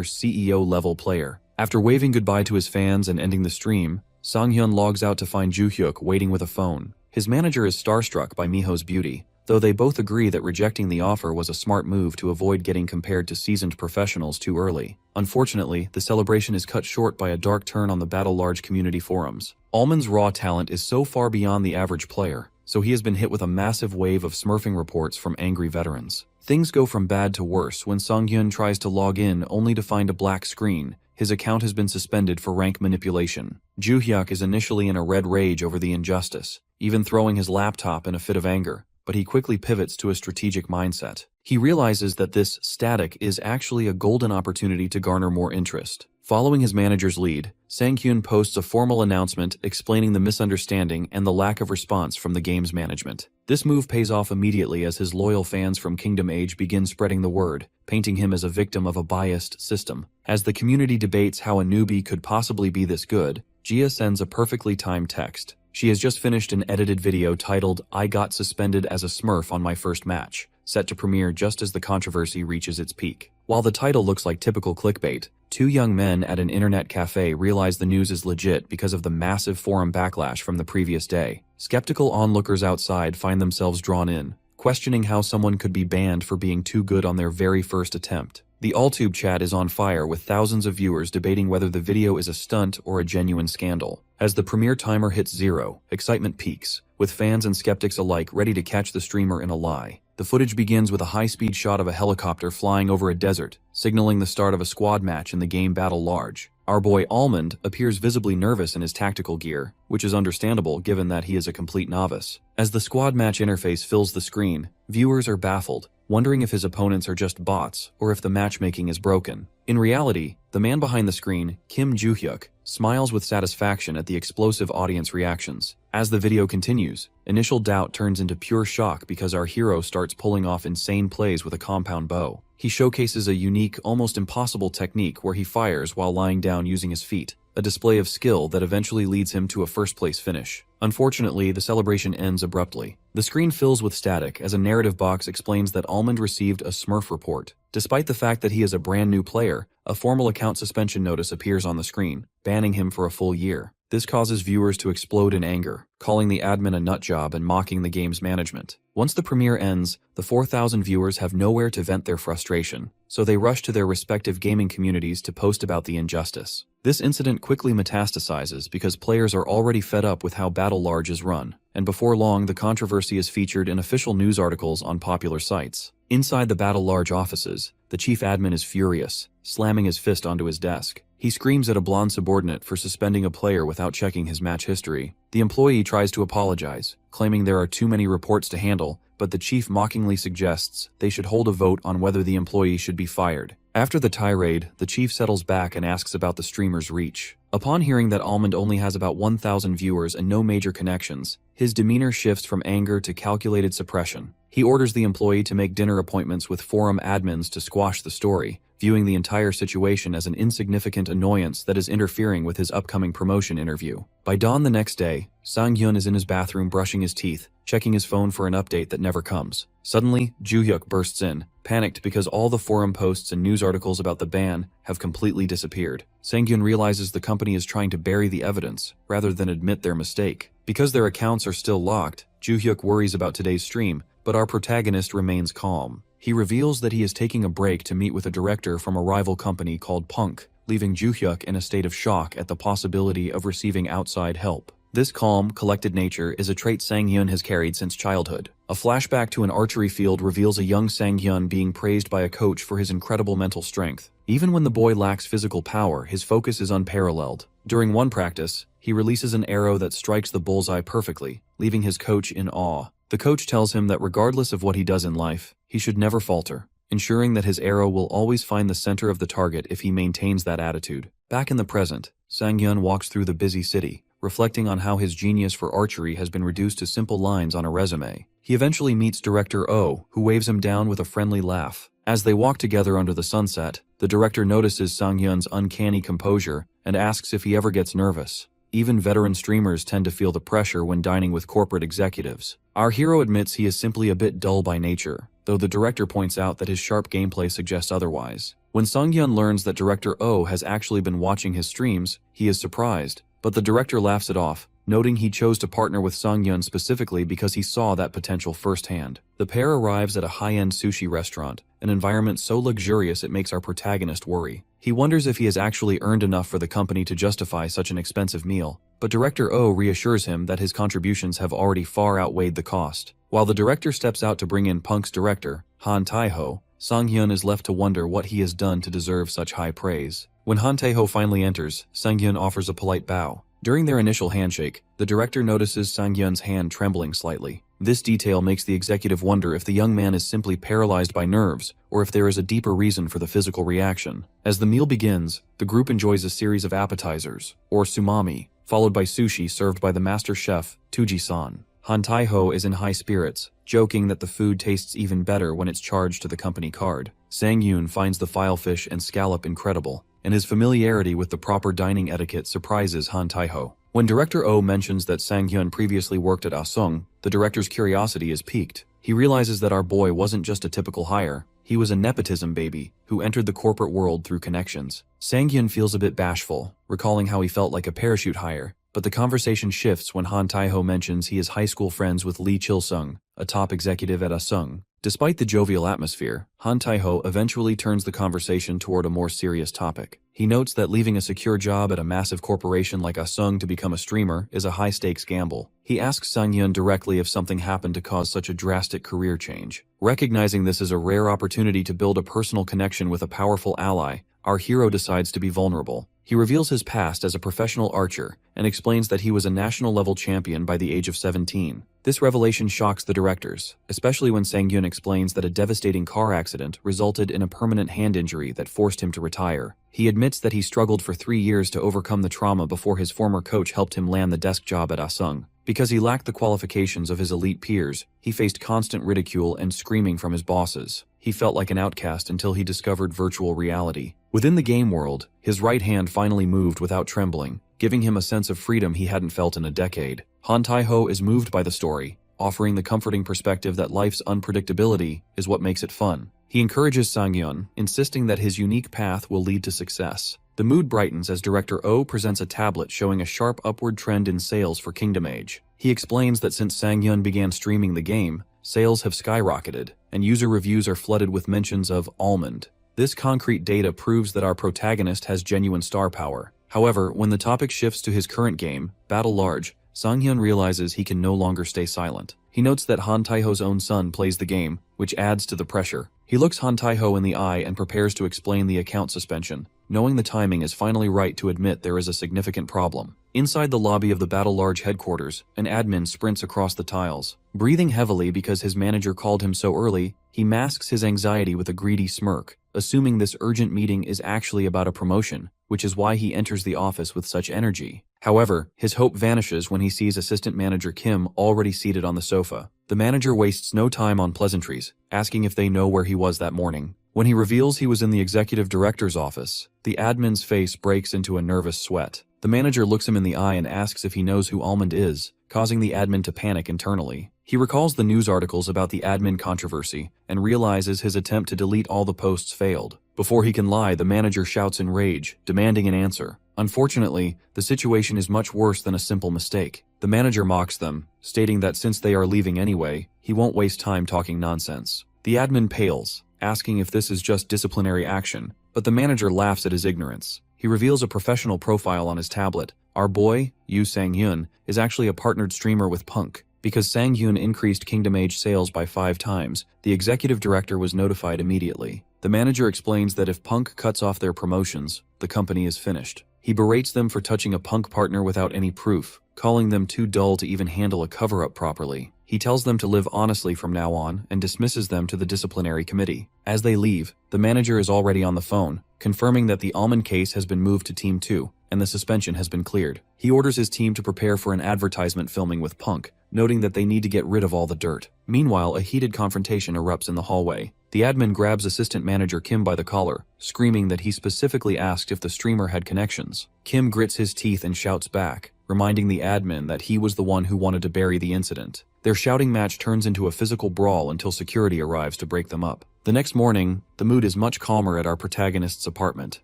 CEO-level player. After waving goodbye to his fans and ending the stream, Sanghyun logs out to find Joo-hyuk waiting with a phone. His manager is starstruck by Miho's beauty, though they both agree that rejecting the offer was a smart move to avoid getting compared to seasoned professionals too early. Unfortunately, the celebration is cut short by a dark turn on the Battle Large community forums. Almond's raw talent is so far beyond the average player, so he has been hit with a massive wave of smurfing reports from angry veterans. Things go from bad to worse when Sanghyun tries to log in only to find a black screen. His account has been suspended for rank manipulation. Joo-hyuk is initially in a red rage over the injustice, even throwing his laptop in a fit of anger, but he quickly pivots to a strategic mindset. He realizes that this static is actually a golden opportunity to garner more interest. Following his manager's lead, Sanghyun posts a formal announcement explaining the misunderstanding and the lack of response from the game's management. This move pays off immediately as his loyal fans from Kingdom Age begin spreading the word, painting him as a victim of a biased system. As the community debates how a newbie could possibly be this good, Gia sends a perfectly timed text. She has just finished an edited video titled, "I got suspended as a Smurf on my first match," set to premiere just as the controversy reaches its peak. While the title looks like typical clickbait, two young men at an internet cafe realize the news is legit because of the massive forum backlash from the previous day. Skeptical onlookers outside find themselves drawn in, questioning how someone could be banned for being too good on their very first attempt. The AllTube chat is on fire with thousands of viewers debating whether the video is a stunt or a genuine scandal. As the premiere timer hits 0, excitement peaks, with fans and skeptics alike ready to catch the streamer in a lie. The footage begins with a high-speed shot of a helicopter flying over a desert, signaling the start of a squad match in the game Battle Large. Our boy Almond appears visibly nervous in his tactical gear, which is understandable given that he is a complete novice. As the squad match interface fills the screen, viewers are baffled, wondering if his opponents are just bots or if the matchmaking is broken. In reality, the man behind the screen, Kim Joo-hyuk, smiles with satisfaction at the explosive audience reactions. As the video continues, initial doubt turns into pure shock because our hero starts pulling off insane plays with a compound bow. He showcases a unique, almost impossible technique where he fires while lying down using his feet, a display of skill that eventually leads him to a first-place finish. Unfortunately, the celebration ends abruptly. The screen fills with static as a narrative box explains that Almond received a Smurf report. Despite the fact that he is a brand new player, A formal account suspension notice appears on the screen, banning him for a full year. This causes viewers to explode in anger, calling the admin a nutjob and mocking the game's management. Once the premiere ends, the 4,000 viewers have nowhere to vent their frustration, so they rush to their respective gaming communities to post about the injustice. This incident quickly metastasizes because players are already fed up with how Battle Large is run, and before long the controversy is featured in official news articles on popular sites. Inside the Battle Large offices, the chief admin is furious, slamming his fist onto his desk. He screams at a blonde subordinate for suspending a player without checking his match history. The employee tries to apologize, claiming there are too many reports to handle, but the chief mockingly suggests they should hold a vote on whether the employee should be fired. After the tirade, the chief settles back and asks about the streamer's reach. Upon hearing that Almond only has about 1,000 viewers and no major connections, his demeanor shifts from anger to calculated suppression. He orders the employee to make dinner appointments with forum admins to squash the story, viewing the entire situation as an insignificant annoyance that is interfering with his upcoming promotion interview. By dawn the next day, Sang-hyun is in his bathroom brushing his teeth, checking his phone for an update that never comes. Suddenly, Joo-hyuk bursts in, panicked because all the forum posts and news articles about the ban have completely disappeared. Sang-hyun realizes the company is trying to bury the evidence, rather than admit their mistake. Because their accounts are still locked, Joo-hyuk worries about today's stream, but our protagonist remains calm. He reveals that he is taking a break to meet with a director from a rival company called Punk, leaving Joo-hyuk in a state of shock at the possibility of receiving outside help. This calm, collected nature is a trait Sang-hyun has carried since childhood. A flashback to an archery field reveals a young Sang-hyun being praised by a coach for his incredible mental strength. Even when the boy lacks physical power, his focus is unparalleled. During one practice, he releases an arrow that strikes the bullseye perfectly, leaving his coach in awe. The coach tells him that regardless of what he does in life, he should never falter, ensuring that his arrow will always find the center of the target if he maintains that attitude. Back in the present, Sang-hyun walks through the busy city, reflecting on how his genius for archery has been reduced to simple lines on a resume. He eventually meets Director Oh, who waves him down with a friendly laugh. As they walk together under the sunset, the director notices Sang-hyun's uncanny composure and asks if he ever gets nervous. Even veteran streamers tend to feel the pressure when dining with corporate executives. Our hero admits he is simply a bit dull by nature, though the director points out that his sharp gameplay suggests otherwise. When Sang-hyun learns that Director Oh has actually been watching his streams, he is surprised, but the director laughs it off, noting he chose to partner with Sang-hyun specifically because he saw that potential firsthand. The pair arrives at a high-end sushi restaurant, an environment so luxurious it makes our protagonist worry. He wonders if he has actually earned enough for the company to justify such an expensive meal, but Director Oh reassures him that his contributions have already far outweighed the cost. While the director steps out to bring in Punk's director, Han Tae-ho, Sang-hyun is left to wonder what he has done to deserve such high praise. When Han Tae-ho finally enters, Sang-hyun offers a polite bow. During their initial handshake, the director notices Sang-hyun's hand trembling slightly. This detail makes the executive wonder if the young man is simply paralyzed by nerves, or if there is a deeper reason for the physical reaction. As the meal begins, the group enjoys a series of appetizers, or sumami, followed by sushi served by the master chef, Tuji-san. Han Tae-ho is in high spirits, joking that the food tastes even better when it's charged to the company card. Sang-hyun finds the filefish and scallop incredible, and his familiarity with the proper dining etiquette surprises Han Tae-ho. When Director Oh mentions that Sang-hyun previously worked at Asung, the director's curiosity is piqued. He realizes that our boy wasn't just a typical hire, he was a nepotism baby who entered the corporate world through connections. Sang-hyun feels a bit bashful, recalling how he felt like a parachute hire, but the conversation shifts when Han Tae-ho mentions he is high school friends with Lee Chil-sung, a top executive at Asung. Despite the jovial atmosphere, Han Tae-ho eventually turns the conversation toward a more serious topic. He notes that leaving a secure job at a massive corporation like Asung to become a streamer is a high-stakes gamble. He asks Sang-hyun directly if something happened to cause such a drastic career change. Recognizing this as a rare opportunity to build a personal connection with a powerful ally, our hero decides to be vulnerable. He reveals his past as a professional archer and explains that he was a national-level champion by the age of 17. This revelation shocks the directors, especially when Sang-hyun explains that a devastating car accident resulted in a permanent hand injury that forced him to retire. He admits that he struggled for 3 years to overcome the trauma before his former coach helped him land the desk job at Asung. Because he lacked the qualifications of his elite peers, he faced constant ridicule and screaming from his bosses. He felt like an outcast until he discovered virtual reality. Within the game world, his right hand finally moved without trembling, giving him a sense of freedom he hadn't felt in a decade. Han Tae-ho is moved by the story, offering the comforting perspective that life's unpredictability is what makes it fun. He encourages Sang-hyun, insisting that his unique path will lead to success. The mood brightens as Director Oh presents a tablet showing a sharp upward trend in sales for Kingdom Age. He explains that since Sang-hyun began streaming the game, sales have skyrocketed, and user reviews are flooded with mentions of Almond. This concrete data proves that our protagonist has genuine star power. However, when the topic shifts to his current game, Battle Large, Sang-hyun realizes he can no longer stay silent. He notes that Han Taeho's own son plays the game, which adds to the pressure. He looks Han Taeho in the eye and prepares to explain the account suspension, knowing the timing is finally right to admit there is a significant problem. Inside the lobby of the Battle Large headquarters, an admin sprints across the tiles. Breathing heavily because his manager called him so early, he masks his anxiety with a greedy smirk, assuming this urgent meeting is actually about a promotion, which is why he enters the office with such energy. However, his hope vanishes when he sees assistant manager Kim already seated on the sofa. The manager wastes no time on pleasantries, asking if they know where he was that morning. When he reveals he was in the executive director's office, the admin's face breaks into a nervous sweat. The manager looks him in the eye and asks if he knows who Almond is, causing the admin to panic internally. He recalls the news articles about the admin controversy and realizes his attempt to delete all the posts failed. Before he can lie, the manager shouts in rage, demanding an answer. Unfortunately, the situation is much worse than a simple mistake. The manager mocks them, stating that since they are leaving anyway, he won't waste time talking nonsense. The admin pales, asking if this is just disciplinary action, but the manager laughs at his ignorance. He reveals a professional profile on his tablet. Our boy, Yoo Sang-hyun, is actually a partnered streamer with Punk. Because Sang-hyun increased Kingdom Age sales by 5 times, the executive director was notified immediately. The manager explains that if Punk cuts off their promotions, the company is finished. He berates them for touching a Punk partner without any proof, calling them too dull to even handle a cover-up properly. He tells them to live honestly from now on and dismisses them to the disciplinary committee. As they leave, the manager is already on the phone, confirming that the Almond case has been moved to Team 2, and the suspension has been cleared. He orders his team to prepare for an advertisement filming with Punk, noting that they need to get rid of all the dirt. Meanwhile, a heated confrontation erupts in the hallway. The admin grabs assistant manager Kim by the collar, screaming that he specifically asked if the streamer had connections. Kim grits his teeth and shouts back, reminding the admin that he was the one who wanted to bury the incident. Their shouting match turns into a physical brawl until security arrives to break them up. The next morning, the mood is much calmer at our protagonist's apartment.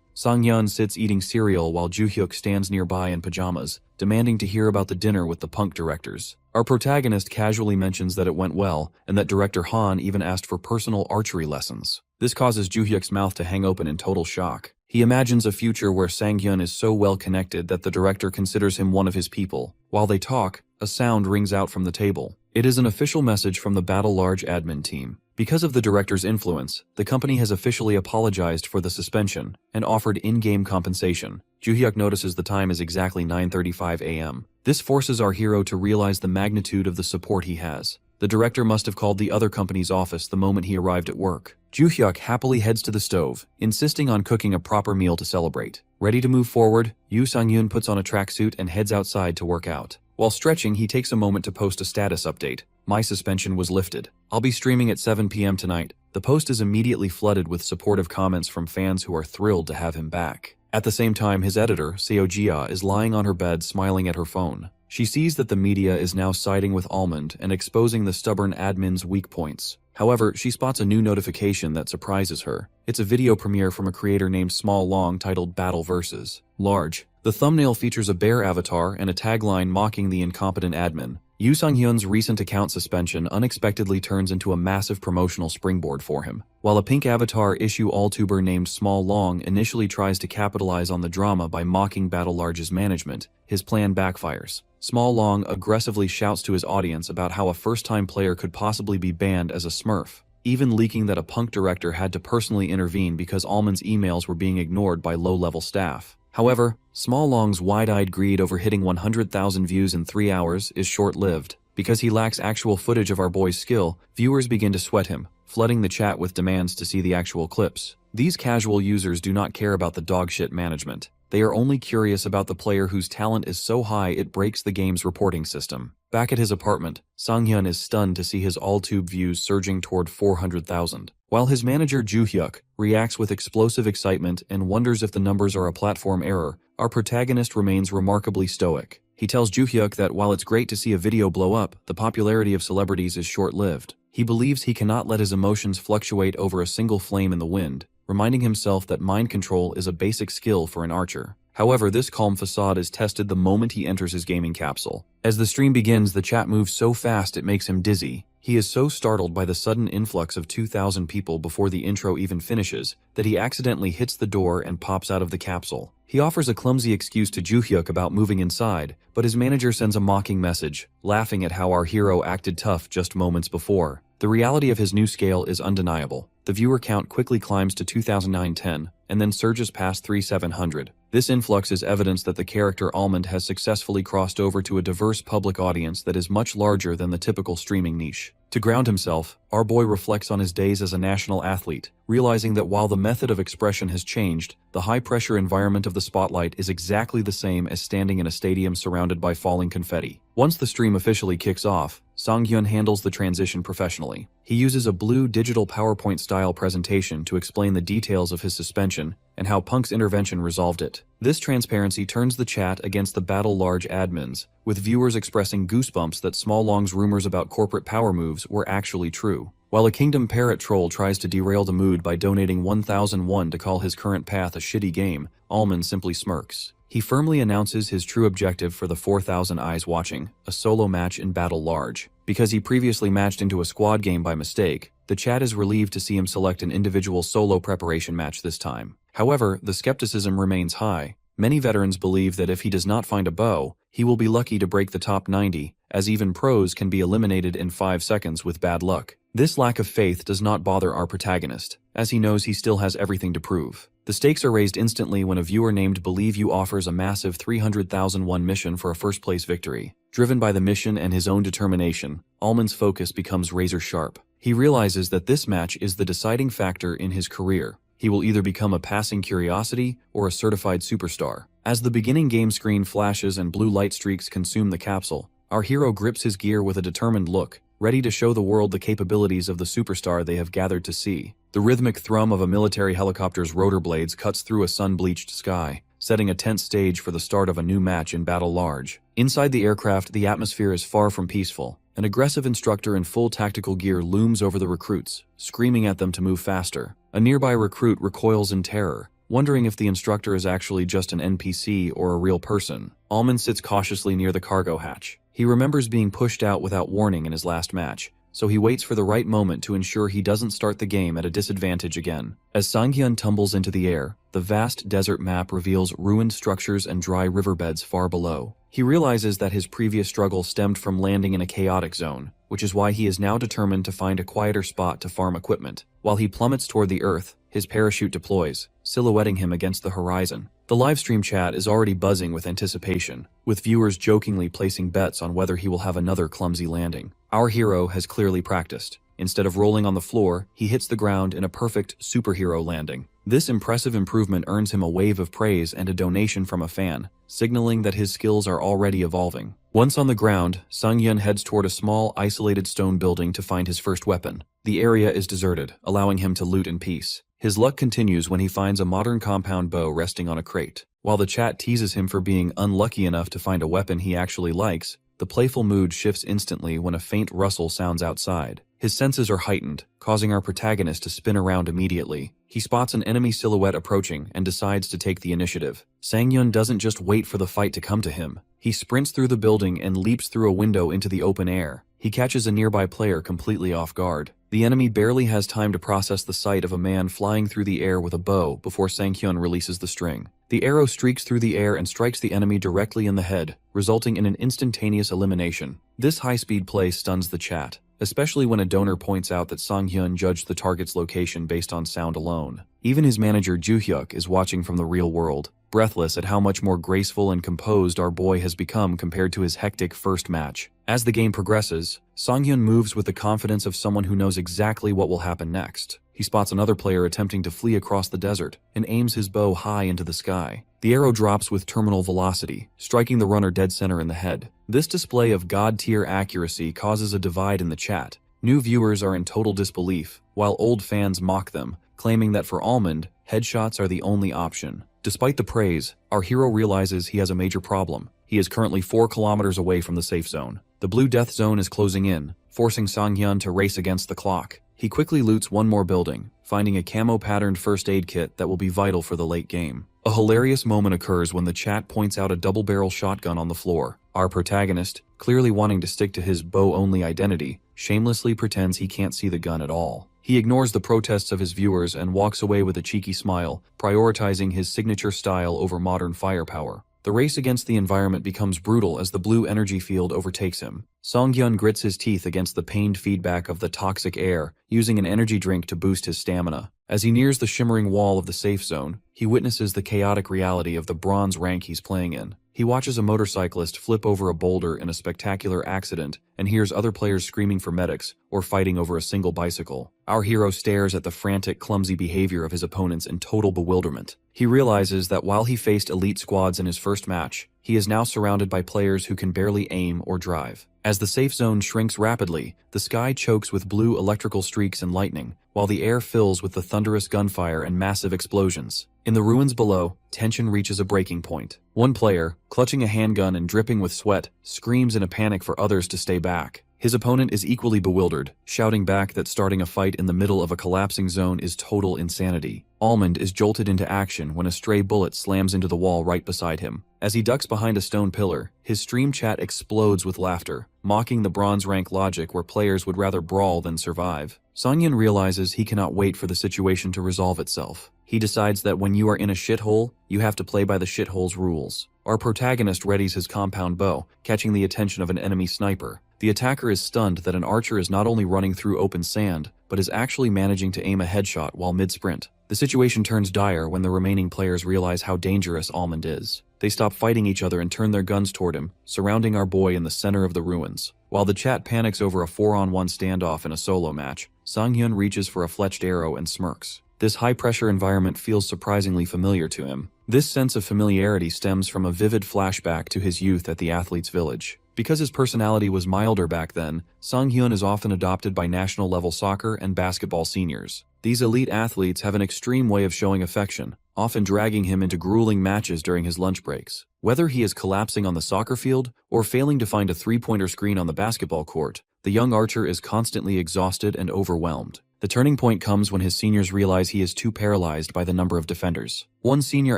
Sang-hyun sits eating cereal while Joo-hyuk stands nearby in pajamas, demanding to hear about the dinner with the Punk directors. Our protagonist casually mentions that it went well, and that Director Han even asked for personal archery lessons. This causes Joo-hyuk's mouth to hang open in total shock. He imagines a future where Sang-hyun is so well connected that the director considers him one of his people. While they talk, a sound rings out from the table. It is an official message from the Battle Large admin team. Because of the director's influence, the company has officially apologized for the suspension and offered in-game compensation. Joo-hyuk notices the time is exactly 9:35 a.m. This forces our hero to realize the magnitude of the support he has. The director must have called the other company's office the moment he arrived at work. Joo-hyuk happily heads to the stove, insisting on cooking a proper meal to celebrate. Ready to move forward, Yoo Sang-hyun puts on a tracksuit and heads outside to work out. While stretching, he takes a moment to post a status update. My suspension was lifted. I'll be streaming at 7 p.m. tonight. The post is immediately flooded with supportive comments from fans who are thrilled to have him back. At the same time, his editor, Seo Jia, is lying on her bed smiling at her phone. She sees that the media is now siding with Almond and exposing the stubborn admin's weak points. However, she spots a new notification that surprises her. It's a video premiere from a creator named Small Long titled Battle vs. Large. The thumbnail features a bear avatar and a tagline mocking the incompetent admin. Yoo Sang-hyun's recent account suspension unexpectedly turns into a massive promotional springboard for him. While a pink avatar issue all-tuber named Small Long initially tries to capitalize on the drama by mocking Battle Large's management, his plan backfires. Small Long aggressively shouts to his audience about how a first-time player could possibly be banned as a smurf, even leaking that a Punk director had to personally intervene because Almond's emails were being ignored by low-level staff. However, Small Long's wide-eyed greed over hitting 100,000 views in 3 hours is short-lived. Because he lacks actual footage of our boy's skill, viewers begin to sweat him, flooding the chat with demands to see the actual clips. These casual users do not care about the dogshit management. They are only curious about the player whose talent is so high it breaks the game's reporting system. Back at his apartment, Sang-hyun is stunned to see his all-tube views surging toward 400,000. While his manager Joo-hyuk reacts with explosive excitement and wonders if the numbers are a platform error, our protagonist remains remarkably stoic. He tells Joo-hyuk that while it's great to see a video blow up, the popularity of celebrities is short-lived. He believes he cannot let his emotions fluctuate over a single flame in the wind, reminding himself that mind control is a basic skill for an archer. However, this calm facade is tested the moment he enters his gaming capsule. As the stream begins, the chat moves so fast it makes him dizzy. He is so startled by the sudden influx of 2,000 people before the intro even finishes that he accidentally hits the door and pops out of the capsule. He offers a clumsy excuse to Juhyuk about moving inside, but his manager sends a mocking message, laughing at how our hero acted tough just moments before. The reality of his new scale is undeniable. The viewer count quickly climbs to 2,910, and then surges past 3,700. This influx is evidence that the character Almond has successfully crossed over to a diverse public audience that is much larger than the typical streaming niche. To ground himself, our boy reflects on his days as a national athlete, realizing that while the method of expression has changed, the high-pressure environment of the spotlight is exactly the same as standing in a stadium surrounded by falling confetti. Once the stream officially kicks off, Sang-hyun handles the transition professionally. He uses a blue digital PowerPoint-style presentation to explain the details of his suspension and how Punk's intervention resolved it. This transparency turns the chat against the Battle Large admins, with viewers expressing goosebumps that Small Long's rumors about corporate power moves were actually true. While a Kingdom Parrot troll tries to derail the mood by donating 1,001 to call his current path a shitty game, Almond simply smirks. He firmly announces his true objective for the 4,000 eyes watching, a solo match in Battle Large. Because he previously matched into a squad game by mistake, the chat is relieved to see him select an individual solo preparation match this time. However, the skepticism remains high. Many veterans believe that if he does not find a bow, he will be lucky to break the top 90, as even pros can be eliminated in 5 seconds with bad luck. This lack of faith does not bother our protagonist, as he knows he still has everything to prove. The stakes are raised instantly when a viewer named Believe You offers a massive 300,001 mission for a first-place victory. Driven by the mission and his own determination, Almond's focus becomes razor-sharp. He realizes that this match is the deciding factor in his career. He will either become a passing curiosity or a certified superstar. As the beginning game screen flashes and blue light streaks consume the capsule, our hero grips his gear with a determined look, ready to show the world the capabilities of the superstar they have gathered to see. The rhythmic thrum of a military helicopter's rotor blades cuts through a sun-bleached sky, setting a tense stage for the start of a new match in Battle Large. Inside the aircraft, the atmosphere is far from peaceful. An aggressive instructor in full tactical gear looms over the recruits, screaming at them to move faster. A nearby recruit recoils in terror, wondering if the instructor is actually just an NPC or a real person. Almond sits cautiously near the cargo hatch. He remembers being pushed out without warning in his last match, so he waits for the right moment to ensure he doesn't start the game at a disadvantage again. As Sang-hyun tumbles into the air, the vast desert map reveals ruined structures and dry riverbeds far below. He realizes that his previous struggle stemmed from landing in a chaotic zone, which is why he is now determined to find a quieter spot to farm equipment. While he plummets toward the earth, his parachute deploys, silhouetting him against the horizon. The livestream chat is already buzzing with anticipation, with viewers jokingly placing bets on whether he will have another clumsy landing. Our hero has clearly practiced. Instead of rolling on the floor, he hits the ground in a perfect superhero landing. This impressive improvement earns him a wave of praise and a donation from a fan, signaling that his skills are already evolving. Once on the ground, Sang-hyun heads toward a small, isolated stone building to find his first weapon. The area is deserted, allowing him to loot in peace. His luck continues when he finds a modern compound bow resting on a crate. While the chat teases him for being unlucky enough to find a weapon he actually likes, the playful mood shifts instantly when a faint rustle sounds outside. His senses are heightened, causing our protagonist to spin around immediately. He spots an enemy silhouette approaching and decides to take the initiative. Sang-hyun doesn't just wait for the fight to come to him. He sprints through the building and leaps through a window into the open air. He catches a nearby player completely off guard. The enemy barely has time to process the sight of a man flying through the air with a bow before Sang-hyun releases the string. The arrow streaks through the air and strikes the enemy directly in the head, resulting in an instantaneous elimination. This high-speed play stuns the chat, especially when a donor points out that Sang-hyun judged the target's location based on sound alone. Even his manager Juhyuk is watching from the real world, breathless at how much more graceful and composed our boy has become compared to his hectic first match. As the game progresses, Sang-hyun moves with the confidence of someone who knows exactly what will happen next. He spots another player attempting to flee across the desert and aims his bow high into the sky. The arrow drops with terminal velocity, striking the runner dead center in the head. This display of god-tier accuracy causes a divide in the chat. New viewers are in total disbelief, while old fans mock them, claiming that for Almond, headshots are the only option. Despite the praise, our hero realizes he has a major problem. He is currently 4 kilometers away from the safe zone. The blue death zone is closing in, forcing Sang-hyun to race against the clock. He quickly loots one more building, finding a camo-patterned first aid kit that will be vital for the late game. A hilarious moment occurs when the chat points out a double-barrel shotgun on the floor. Our protagonist, clearly wanting to stick to his bow-only identity, shamelessly pretends he can't see the gun at all. He ignores the protests of his viewers and walks away with a cheeky smile, prioritizing his signature style over modern firepower. The race against the environment becomes brutal as the blue energy field overtakes him. Sang-hyun grits his teeth against the pained feedback of the toxic air, using an energy drink to boost his stamina. As he nears the shimmering wall of the safe zone, he witnesses the chaotic reality of the bronze rank he's playing in. He watches a motorcyclist flip over a boulder in a spectacular accident and hears other players screaming for medics or fighting over a single bicycle. Our hero stares at the frantic, clumsy behavior of his opponents in total bewilderment. He realizes that while he faced elite squads in his first match, he is now surrounded by players who can barely aim or drive. As the safe zone shrinks rapidly, the sky chokes with blue electrical streaks and lightning, while the air fills with the thunderous gunfire and massive explosions. In the ruins below, tension reaches a breaking point. One player, clutching a handgun and dripping with sweat, screams in a panic for others to stay back. His opponent is equally bewildered, shouting back that starting a fight in the middle of a collapsing zone is total insanity. Almond is jolted into action when a stray bullet slams into the wall right beside him. As he ducks behind a stone pillar, his stream chat explodes with laughter, mocking the bronze rank logic where players would rather brawl than survive. Sang-hyun realizes he cannot wait for the situation to resolve itself. He decides that when you are in a shithole, you have to play by the shithole's rules. Our protagonist readies his compound bow, catching the attention of an enemy sniper. The attacker is stunned that an archer is not only running through open sand, but is actually managing to aim a headshot while mid-sprint. The situation turns dire when the remaining players realize how dangerous Almond is. They stop fighting each other and turn their guns toward him, surrounding our boy in the center of the ruins. While the chat panics over a 4-on-1 standoff in a solo match, Sang-hyun reaches for a fletched arrow and smirks. This high-pressure environment feels surprisingly familiar to him. This sense of familiarity stems from a vivid flashback to his youth at the athlete's village. Because his personality was milder back then, Sang-hyun is often adopted by national-level soccer and basketball seniors. These elite athletes have an extreme way of showing affection, often dragging him into grueling matches during his lunch breaks. Whether he is collapsing on the soccer field or failing to find a three-pointer screen on the basketball court, the young archer is constantly exhausted and overwhelmed. The turning point comes when his seniors realize he is too paralyzed by the number of defenders. One senior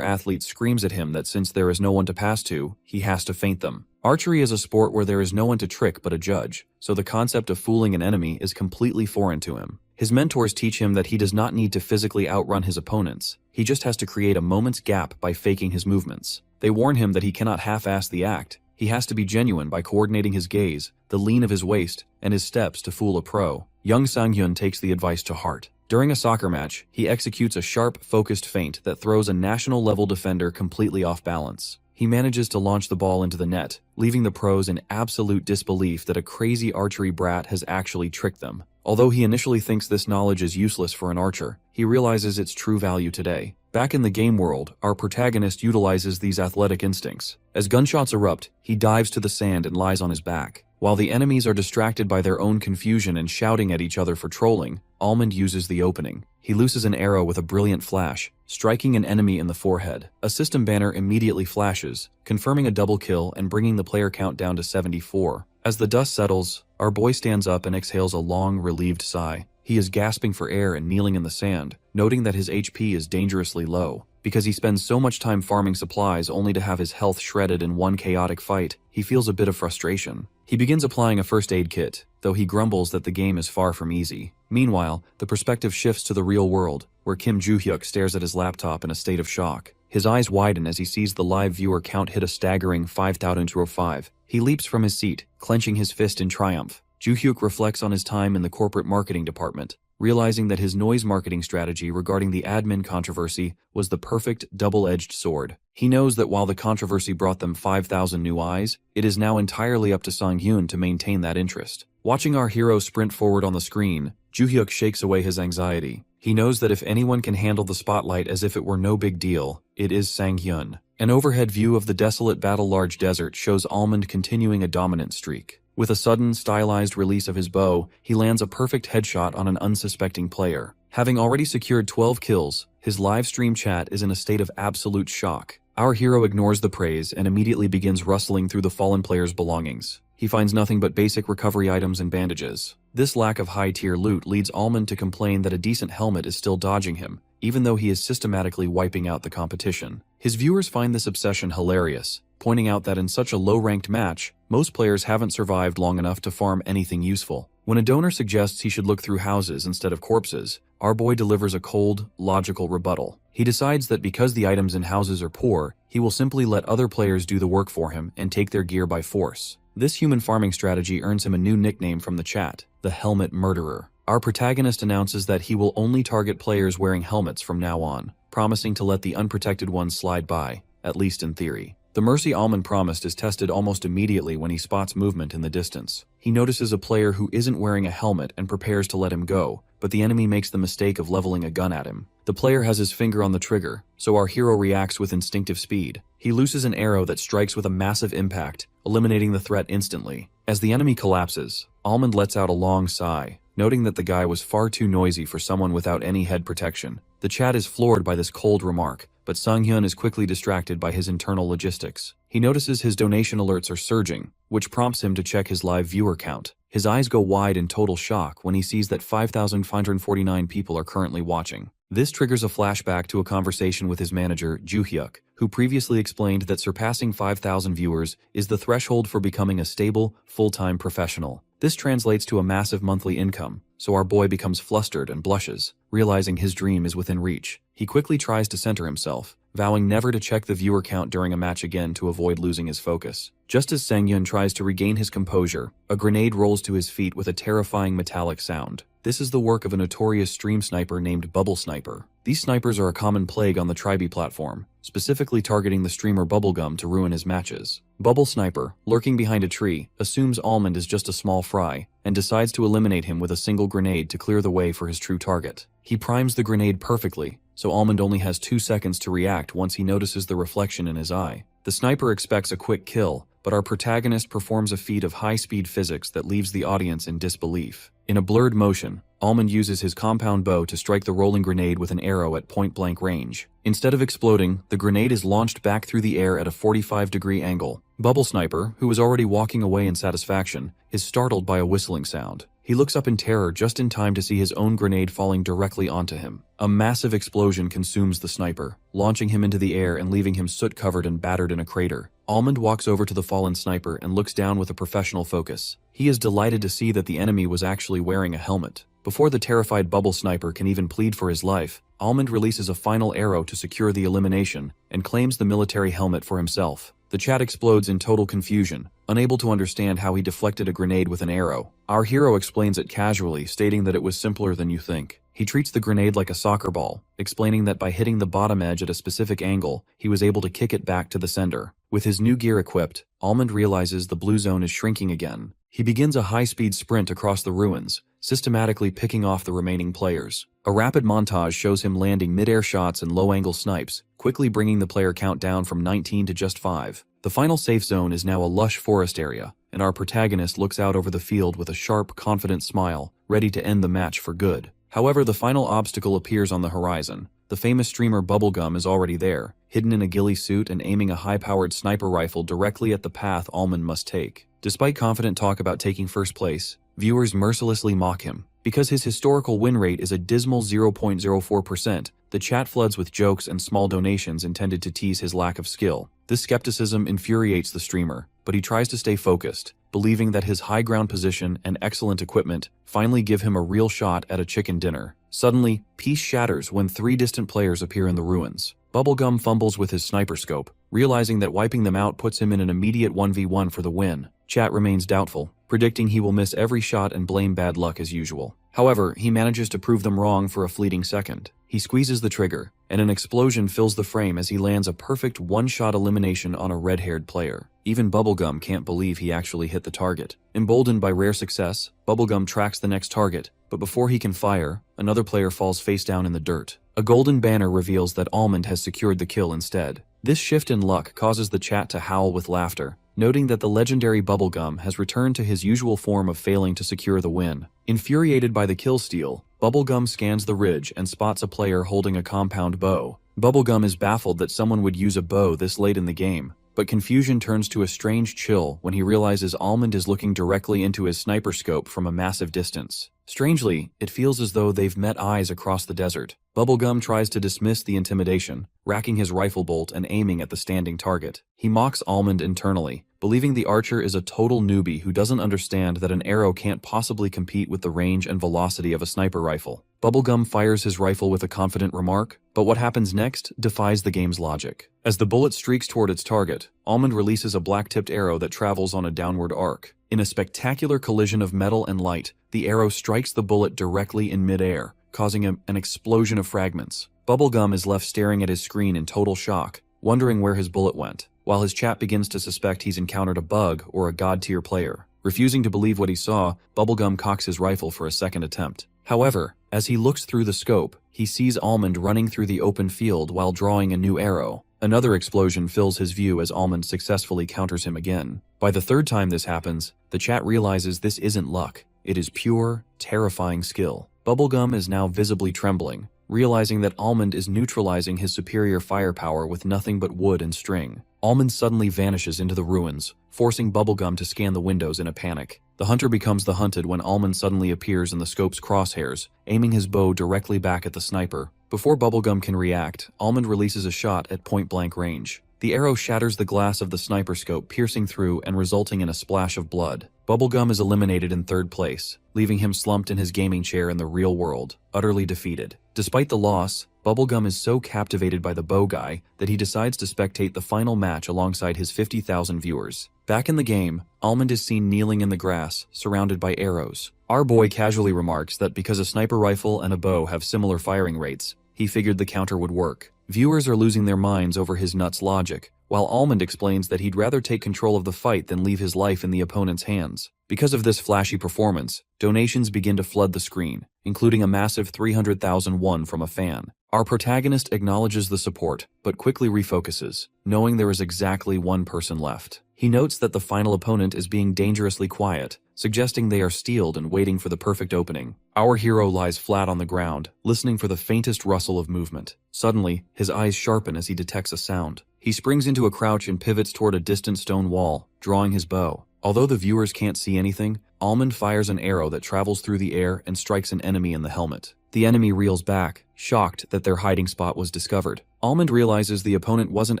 athlete screams at him that since there is no one to pass to, he has to feint them. Archery is a sport where there is no one to trick but a judge, so the concept of fooling an enemy is completely foreign to him. His mentors teach him that he does not need to physically outrun his opponents, he just has to create a moment's gap by faking his movements. They warn him that he cannot half-ass the act. He has to be genuine by coordinating his gaze, the lean of his waist, and his steps to fool a pro. Young Sang-hyun takes the advice to heart. During a soccer match, he executes a sharp, focused feint that throws a national-level defender completely off balance. He manages to launch the ball into the net, leaving the pros in absolute disbelief that a crazy archery brat has actually tricked them. Although he initially thinks this knowledge is useless for an archer, he realizes its true value today. Back in the game world, our protagonist utilizes these athletic instincts. As gunshots erupt, he dives to the sand and lies on his back. While the enemies are distracted by their own confusion and shouting at each other for trolling, Almond uses the opening. He looses an arrow with a brilliant flash, striking an enemy in the forehead. A system banner immediately flashes, confirming a double kill and bringing the player count down to 74. As the dust settles, our boy stands up and exhales a long, relieved sigh. He is gasping for air and kneeling in the sand, noting that his HP is dangerously low. Because he spends so much time farming supplies only to have his health shredded in one chaotic fight, he feels a bit of frustration. He begins applying a first aid kit, though he grumbles that the game is far from easy. Meanwhile, the perspective shifts to the real world, where Kim Joo-hyuk stares at his laptop in a state of shock. His eyes widen as he sees the live viewer count hit a staggering 5,205. He leaps from his seat, clenching his fist in triumph. Joo-hyuk reflects on his time in the corporate marketing department, realizing that his noise marketing strategy regarding the admin controversy was the perfect double-edged sword. He knows that while the controversy brought them 5,000 new eyes, it is now entirely up to Sang-hyun to maintain that interest. Watching our hero sprint forward on the screen, Joo-hyuk shakes away his anxiety. He knows that if anyone can handle the spotlight as if it were no big deal, it is Sang-hyun. An overhead view of the desolate battle-large desert shows Almond continuing a dominant streak. With a sudden, stylized release of his bow, he lands a perfect headshot on an unsuspecting player. Having already secured 12 kills, his live stream chat is in a state of absolute shock. Our hero ignores the praise and immediately begins rustling through the fallen player's belongings. He finds nothing but basic recovery items and bandages. This lack of high-tier loot leads Almond to complain that a decent helmet is still dodging him, even though he is systematically wiping out the competition. His viewers find this obsession hilarious, pointing out that in such a low-ranked match, most players haven't survived long enough to farm anything useful. When a donor suggests he should look through houses instead of corpses, our boy delivers a cold, logical rebuttal. He decides that because the items in houses are poor, he will simply let other players do the work for him and take their gear by force. This human farming strategy earns him a new nickname from the chat, the Helmet Murderer. Our protagonist announces that he will only target players wearing helmets from now on, promising to let the unprotected ones slide by, at least in theory. The mercy Almond promised is tested almost immediately when he spots movement in the distance. He notices a player who isn't wearing a helmet and prepares to let him go, but the enemy makes the mistake of leveling a gun at him. The player has his finger on the trigger, so our hero reacts with instinctive speed. He looses an arrow that strikes with a massive impact, eliminating the threat instantly. As the enemy collapses, Almond lets out a long sigh, noting that the guy was far too noisy for someone without any head protection. The chat is floored by this cold remark, but Sunghyun is quickly distracted by his internal logistics. He notices his donation alerts are surging, which prompts him to check his live viewer count. His eyes go wide in total shock when he sees that 5,549 people are currently watching. This triggers a flashback to a conversation with his manager, Juhyuk, who previously explained that surpassing 5,000 viewers is the threshold for becoming a stable, full-time professional. This translates to a massive monthly income, so our boy becomes flustered and blushes, realizing his dream is within reach. He quickly tries to center himself, vowing never to check the viewer count during a match again to avoid losing his focus. Just as Sunghyun tries to regain his composure, a grenade rolls to his feet with a terrifying metallic sound. This is the work of a notorious stream sniper named Bubble Sniper. These snipers are a common plague on the Tribe platform, specifically targeting the streamer Bubblegum to ruin his matches. Bubble Sniper, lurking behind a tree, assumes Almond is just a small fry, and decides to eliminate him with a single grenade to clear the way for his true target. He primes the grenade perfectly, so Almond only has 2 seconds to react once he notices the reflection in his eye. The sniper expects a quick kill, but our protagonist performs a feat of high-speed physics that leaves the audience in disbelief. In a blurred motion, Almond uses his compound bow to strike the rolling grenade with an arrow at point-blank range. Instead of exploding, the grenade is launched back through the air at a 45-degree angle. Bubble Sniper, who is already walking away in satisfaction, is startled by a whistling sound. He looks up in terror just in time to see his own grenade falling directly onto him. A massive explosion consumes the sniper, launching him into the air and leaving him soot-covered and battered in a crater. Almond walks over to the fallen sniper and looks down with a professional focus. He is delighted to see that the enemy was actually wearing a helmet. Before the terrified Bubble Sniper can even plead for his life, Almond releases a final arrow to secure the elimination and claims the military helmet for himself. The chat explodes in total confusion, unable to understand how he deflected a grenade with an arrow. Our hero explains it casually, stating that it was simpler than you think. He treats the grenade like a soccer ball, explaining that by hitting the bottom edge at a specific angle, he was able to kick it back to the sender. With his new gear equipped, Almond realizes the blue zone is shrinking again. He begins a high-speed sprint across the ruins, systematically picking off the remaining players. A rapid montage shows him landing mid-air shots and low-angle snipes, quickly bringing the player count down from 19 to just 5. The final safe zone is now a lush forest area, and our protagonist looks out over the field with a sharp, confident smile, ready to end the match for good. However, the final obstacle appears on the horizon. The famous streamer Bubblegum is already there, hidden in a ghillie suit and aiming a high-powered sniper rifle directly at the path Almond must take. Despite confident talk about taking first place, viewers mercilessly mock him. Because his historical win rate is a dismal 0.04%, the chat floods with jokes and small donations intended to tease his lack of skill. This skepticism infuriates the streamer, but he tries to stay focused, believing that his high ground position and excellent equipment finally give him a real shot at a chicken dinner. Suddenly, peace shatters when 3 distant players appear in the ruins. Bubblegum fumbles with his sniper scope, realizing that wiping them out puts him in an immediate 1v1 for the win. Chat remains doubtful, predicting he will miss every shot and blame bad luck as usual. However, he manages to prove them wrong for a fleeting second. He squeezes the trigger, and an explosion fills the frame as he lands a perfect one-shot elimination on a red-haired player. Even Bubblegum can't believe he actually hit the target. Emboldened by rare success, Bubblegum tracks the next target, but before he can fire, another player falls face down in the dirt. A golden banner reveals that Almond has secured the kill instead. This shift in luck causes the chat to howl with laughter, noting that the legendary Bubblegum has returned to his usual form of failing to secure the win. Infuriated by the kill steal, Bubblegum scans the ridge and spots a player holding a compound bow. Bubblegum is baffled that someone would use a bow this late in the game, but confusion turns to a strange chill when he realizes Almond is looking directly into his sniper scope from a massive distance. Strangely, it feels as though they've met eyes across the desert. Bubblegum tries to dismiss the intimidation, racking his rifle bolt and aiming at the standing target. He mocks Almond internally, believing the archer is a total newbie who doesn't understand that an arrow can't possibly compete with the range and velocity of a sniper rifle. Bubblegum fires his rifle with a confident remark, but what happens next defies the game's logic. As the bullet streaks toward its target, Almond releases a black-tipped arrow that travels on a downward arc. In a spectacular collision of metal and light, the arrow strikes the bullet directly in midair, causing an explosion of fragments. Bubblegum is left staring at his screen in total shock, wondering where his bullet went, while his chat begins to suspect he's encountered a bug or a god-tier player. Refusing to believe what he saw, Bubblegum cocks his rifle for a second attempt. However, as he looks through the scope, he sees Almond running through the open field while drawing a new arrow. Another explosion fills his view as Almond successfully counters him again. By the third time this happens, the chat realizes this isn't luck. It is pure, terrifying skill. Bubblegum is now visibly trembling, realizing that Almond is neutralizing his superior firepower with nothing but wood and string. Almond suddenly vanishes into the ruins, forcing Bubblegum to scan the windows in a panic. The hunter becomes the hunted when Almond suddenly appears in the scope's crosshairs, aiming his bow directly back at the sniper. Before Bubblegum can react, Almond releases a shot at point-blank range. The arrow shatters the glass of the sniper scope, piercing through and resulting in a splash of blood. Bubblegum is eliminated in third place, leaving him slumped in his gaming chair in the real world, utterly defeated. Despite the loss, Bubblegum is so captivated by the bow guy that he decides to spectate the final match alongside his 50,000 viewers. Back in the game, Almond is seen kneeling in the grass, surrounded by arrows. Our boy casually remarks that because a sniper rifle and a bow have similar firing rates, he figured the counter would work. Viewers are losing their minds over his nuts logic, while Almond explains that he'd rather take control of the fight than leave his life in the opponent's hands. Because of this flashy performance, donations begin to flood the screen, including a massive 300,000 won from a fan. Our protagonist acknowledges the support, but quickly refocuses, knowing there is exactly one person left. He notes that the final opponent is being dangerously quiet, suggesting they are steeled and waiting for the perfect opening. Our hero lies flat on the ground, listening for the faintest rustle of movement. Suddenly, his eyes sharpen as he detects a sound. He springs into a crouch and pivots toward a distant stone wall, drawing his bow. Although the viewers can't see anything, Almond fires an arrow that travels through the air and strikes an enemy in the helmet. The enemy reels back, shocked that their hiding spot was discovered. Almond realizes the opponent wasn't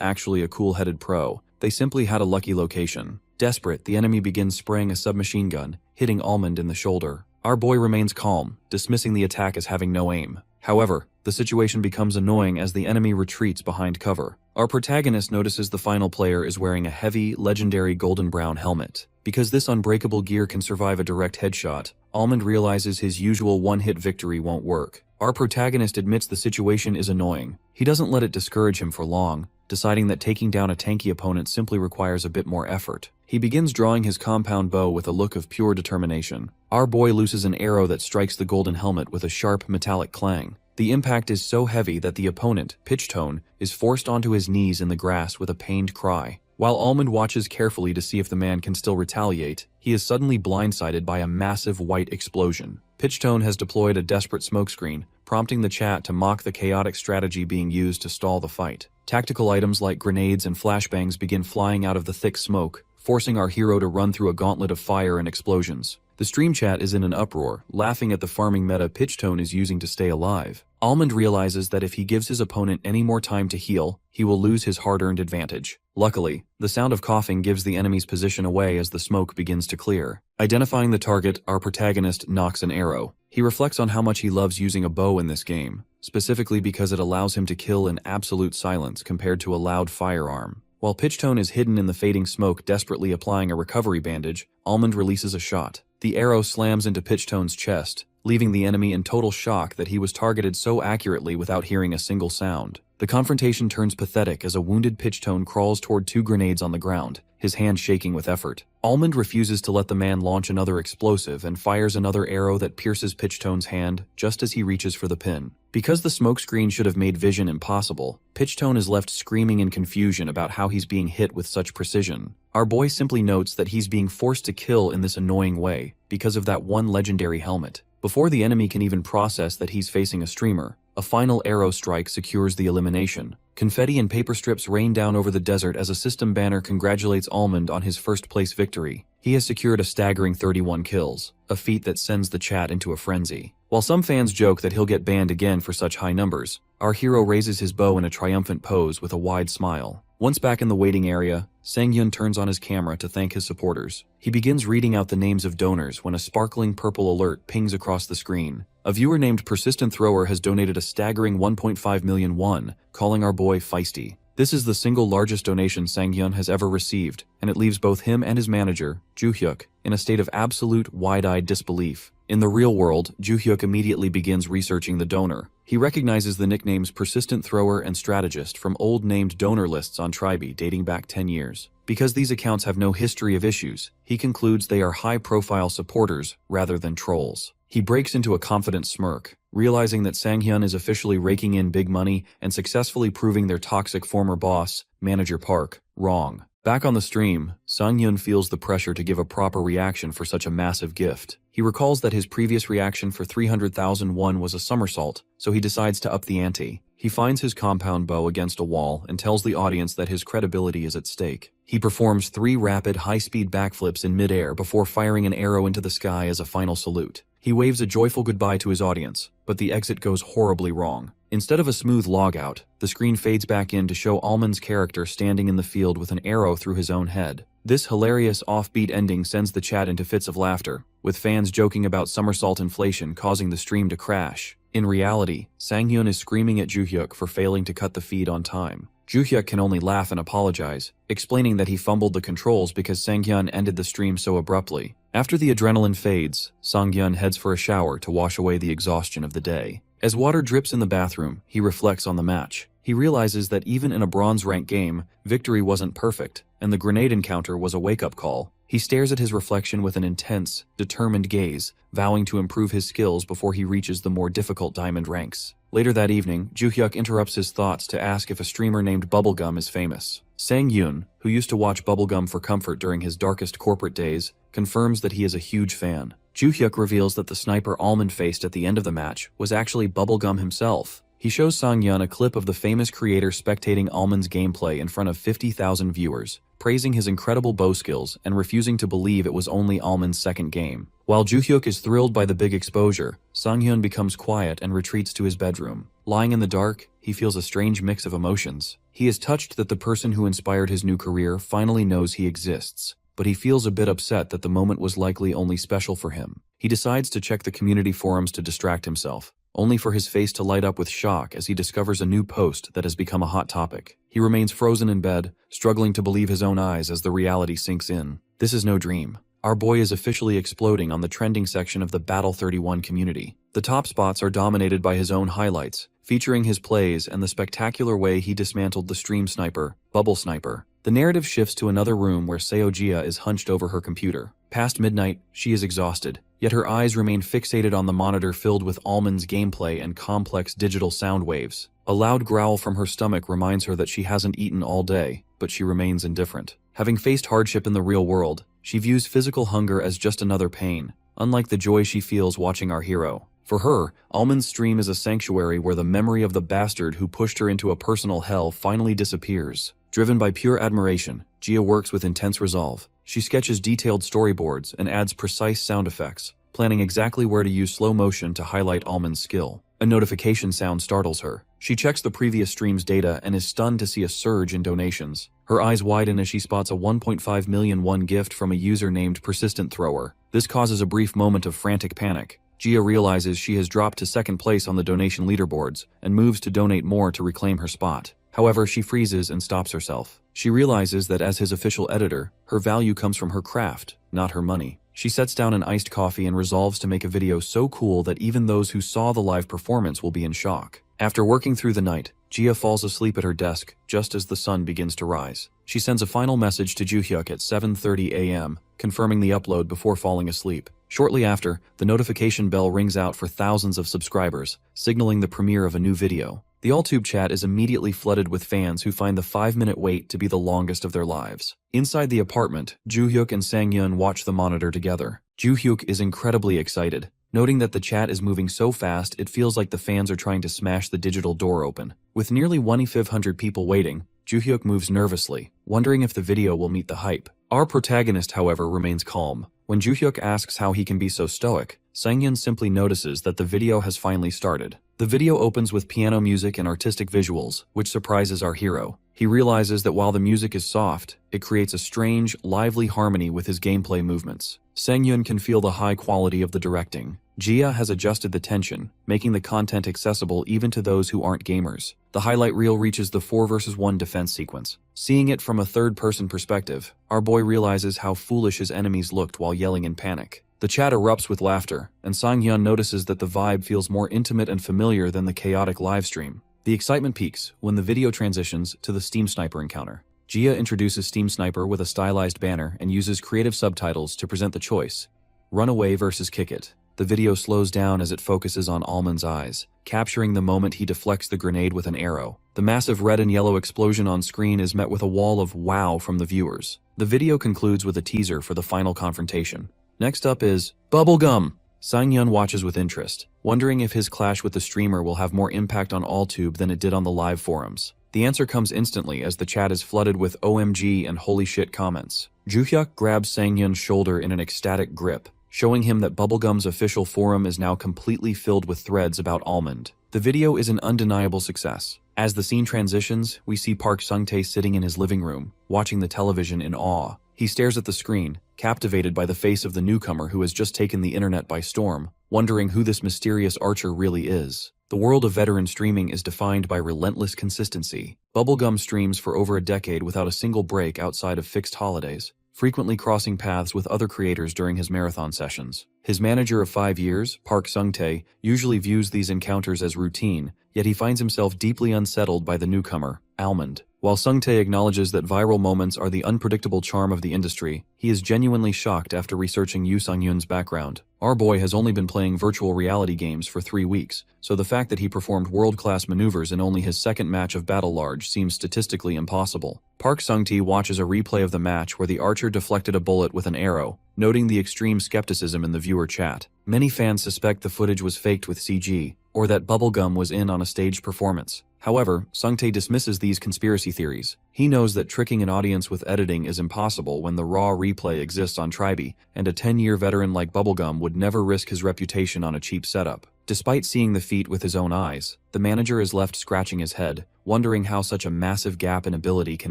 actually a cool-headed pro, they simply had a lucky location. Desperate, the enemy begins spraying a submachine gun, hitting Almond in the shoulder. Our boy remains calm, dismissing the attack as having no aim. However, the situation becomes annoying as the enemy retreats behind cover. Our protagonist notices the final player is wearing a heavy, legendary golden brown helmet. Because this unbreakable gear can survive a direct headshot, Almond realizes his usual one-hit victory won't work. Our protagonist admits the situation is annoying. He doesn't let it discourage him for long, deciding that taking down a tanky opponent simply requires a bit more effort. He begins drawing his compound bow with a look of pure determination. Our boy looses an arrow that strikes the golden helmet with a sharp metallic clang. The impact is so heavy that the opponent, Pitchtone, is forced onto his knees in the grass with a pained cry. While Almond watches carefully to see if the man can still retaliate, he is suddenly blindsided by a massive white explosion. Pitchtone has deployed a desperate smokescreen, prompting the chat to mock the chaotic strategy being used to stall the fight. Tactical items like grenades and flashbangs begin flying out of the thick smoke, forcing our hero to run through a gauntlet of fire and explosions. The stream chat is in an uproar, laughing at the farming meta Pitchtone is using to stay alive. Almond realizes that if he gives his opponent any more time to heal, he will lose his hard-earned advantage. Luckily, the sound of coughing gives the enemy's position away as the smoke begins to clear. Identifying the target, our protagonist nocks an arrow. He reflects on how much he loves using a bow in this game, specifically because it allows him to kill in absolute silence compared to a loud firearm. While Pitchtone is hidden in the fading smoke desperately applying a recovery bandage, Almond releases a shot. The arrow slams into Pitchtone's chest, leaving the enemy in total shock that he was targeted so accurately without hearing a single sound. The confrontation turns pathetic as a wounded Pitchtone crawls toward 2 grenades on the ground, his hand shaking with effort. Almond refuses to let the man launch another explosive and fires another arrow that pierces Pitchtone's hand just as he reaches for the pin. Because the smokescreen should have made vision impossible, Pitchtone is left screaming in confusion about how he's being hit with such precision. Our boy simply notes that he's being forced to kill in this annoying way because of that one legendary helmet. Before the enemy can even process that he's facing a streamer, a final arrow strike secures the elimination. Confetti and paper strips rain down over the desert as a system banner congratulates Almond on his first-place victory. He has secured a staggering 31 kills, a feat that sends the chat into a frenzy. While some fans joke that he'll get banned again for such high numbers, our hero raises his bow in a triumphant pose with a wide smile. Once back in the waiting area, Sang-hyun turns on his camera to thank his supporters. He begins reading out the names of donors when a sparkling purple alert pings across the screen. A viewer named Persistent Thrower has donated a staggering 1.5 million won, calling our boy feisty. This is the single largest donation Sang-hyun has ever received, and it leaves both him and his manager, Joo-hyuk, in a state of absolute wide-eyed disbelief. In the real world, Joo-hyuk immediately begins researching the donor. He recognizes the nicknames Persistent Thrower and Strategist from old named donor lists on Tribe dating back 10 years. Because these accounts have no history of issues, he concludes they are high-profile supporters rather than trolls. He breaks into a confident smirk, realizing that Sang-hyun is officially raking in big money and successfully proving their toxic former boss, Manager Park, wrong. Back on the stream, Sang-hyun feels the pressure to give a proper reaction for such a massive gift. He recalls that his previous reaction for 300,000 won was a somersault, so he decides to up the ante. He finds his compound bow against a wall and tells the audience that his credibility is at stake. He performs 3 rapid, high-speed backflips in midair before firing an arrow into the sky as a final salute. He waves a joyful goodbye to his audience, but the exit goes horribly wrong. Instead of a smooth logout, the screen fades back in to show Almond's character standing in the field with an arrow through his own head. This hilarious offbeat ending sends the chat into fits of laughter, with fans joking about somersault inflation causing the stream to crash. In reality, Sang-hyun is screaming at Joo-hyuk for failing to cut the feed on time. Joo-hyuk can only laugh and apologize, explaining that he fumbled the controls because Sang-hyun ended the stream so abruptly. After the adrenaline fades, Sang-hyun heads for a shower to wash away the exhaustion of the day. As water drips in the bathroom, he reflects on the match. He realizes that even in a bronze rank game, victory wasn't perfect, and the grenade encounter was a wake-up call. He stares at his reflection with an intense, determined gaze, vowing to improve his skills before he reaches the more difficult diamond ranks. Later that evening, Joo-hyuk interrupts his thoughts to ask if a streamer named Bubblegum is famous. Sang-hyun, who used to watch Bubblegum for comfort during his darkest corporate days, confirms that he is a huge fan. Joo-hyuk reveals that the sniper Almond faced at the end of the match was actually Bubblegum himself. He shows Sang-hyun a clip of the famous creator spectating Almond's gameplay in front of 50,000 viewers, praising his incredible bow skills and refusing to believe it was only Almond's second game. While Joo-hyuk is thrilled by the big exposure, Sang-hyun becomes quiet and retreats to his bedroom. Lying in the dark, he feels a strange mix of emotions. He is touched that the person who inspired his new career finally knows he exists, but he feels a bit upset that the moment was likely only special for him. He decides to check the community forums to distract himself, only for his face to light up with shock as he discovers a new post that has become a hot topic. He remains frozen in bed, struggling to believe his own eyes as the reality sinks in. This is no dream. Our boy is officially exploding on the trending section of the Battle 31 community. The top spots are dominated by his own highlights, featuring his plays and the spectacular way he dismantled the stream sniper, Bubble Sniper. The narrative shifts to another room where Seojia is hunched over her computer. Past midnight, she is exhausted, yet her eyes remain fixated on the monitor filled with Almond's gameplay and complex digital sound waves. A loud growl from her stomach reminds her that she hasn't eaten all day, but she remains indifferent. Having faced hardship in the real world, she views physical hunger as just another pain, unlike the joy she feels watching our hero. For her, Almond's stream is a sanctuary where the memory of the bastard who pushed her into a personal hell finally disappears. Driven by pure admiration, Gia works with intense resolve. She sketches detailed storyboards and adds precise sound effects, planning exactly where to use slow motion to highlight Almond's skill. A notification sound startles her. She checks the previous stream's data and is stunned to see a surge in donations. Her eyes widen as she spots a 1.5 million won gift from a user named Persistent Thrower. This causes a brief moment of frantic panic. Gia realizes she has dropped to second place on the donation leaderboards and moves to donate more to reclaim her spot. However, she freezes and stops herself. She realizes that as his official editor, her value comes from her craft, not her money. She sets down an iced coffee and resolves to make a video so cool that even those who saw the live performance will be in shock. After working through the night, Jia falls asleep at her desk just as the sun begins to rise. She sends a final message to Joo-hyuk at 7:30 a.m., confirming the upload before falling asleep. Shortly after, the notification bell rings out for thousands of subscribers, signaling the premiere of a new video. The AllTube chat is immediately flooded with fans who find the 5-minute wait to be the longest of their lives. Inside the apartment, Joo-hyuk and Sang-yeon watch the monitor together. Joo-hyuk is incredibly excited, noting that the chat is moving so fast it feels like the fans are trying to smash the digital door open. With nearly 1,500 people waiting, Joo-hyuk moves nervously, wondering if the video will meet the hype. Our protagonist, however, remains calm. When Joo-hyuk asks how he can be so stoic, Sang-yeon simply notices that the video has finally started. The video opens with piano music and artistic visuals, which surprises our hero. He realizes that while the music is soft, it creates a strange, lively harmony with his gameplay movements. Sang-yeon can feel the high quality of the directing. Jia has adjusted the tension, making the content accessible even to those who aren't gamers. The highlight reel reaches the 4 vs 1 defense sequence. Seeing it from a third-person perspective, our boy realizes how foolish his enemies looked while yelling in panic. The chat erupts with laughter, and Sang-yeon notices that the vibe feels more intimate and familiar than the chaotic livestream. The excitement peaks when the video transitions to the Steam Sniper encounter. Jia introduces Steam Sniper with a stylized banner and uses creative subtitles to present the choice: Run Away versus Kick It. The video slows down as it focuses on Almond's eyes, capturing the moment he deflects the grenade with an arrow. The massive red and yellow explosion on screen is met with a wall of wow from the viewers. The video concludes with a teaser for the final confrontation. Next up is Bubblegum. Sang-yeon watches with interest, wondering if his clash with the streamer will have more impact on AllTube than it did on the live forums. The answer comes instantly as the chat is flooded with OMG and holy shit comments. Joo-hyuk grabs Sang-yeon's shoulder in an ecstatic grip, showing him that Bubblegum's official forum is now completely filled with threads about Almond. The video is an undeniable success. As the scene transitions, we see Park Sung-tae sitting in his living room, watching the television in awe. He stares at the screen, captivated by the face of the newcomer who has just taken the internet by storm, wondering who this mysterious archer really is. The world of veteran streaming is defined by relentless consistency. Bubblegum streams for over a decade without a single break outside of fixed holidays, frequently crossing paths with other creators during his marathon sessions. His manager of 5 years, Park Sung-tae, usually views these encounters as routine, yet he finds himself deeply unsettled by the newcomer, Almond. While Sung-tae acknowledges that viral moments are the unpredictable charm of the industry, he is genuinely shocked after researching Yoo Sang-yoon's background. Our boy has only been playing virtual reality games for 3 weeks, so the fact that he performed world-class maneuvers in only his second match of Battle Large seems statistically impossible. Park Sung-tae watches a replay of the match where the archer deflected a bullet with an arrow, noting the extreme skepticism in the viewer chat. Many fans suspect the footage was faked with CG, or that Bubblegum was in on a staged performance. However, Sung-tae dismisses these conspiracy theories. He knows that tricking an audience with editing is impossible when the raw replay exists on Tribe, and a 10-year veteran like Bubblegum would never risk his reputation on a cheap setup. Despite seeing the feat with his own eyes, the manager is left scratching his head, wondering how such a massive gap in ability can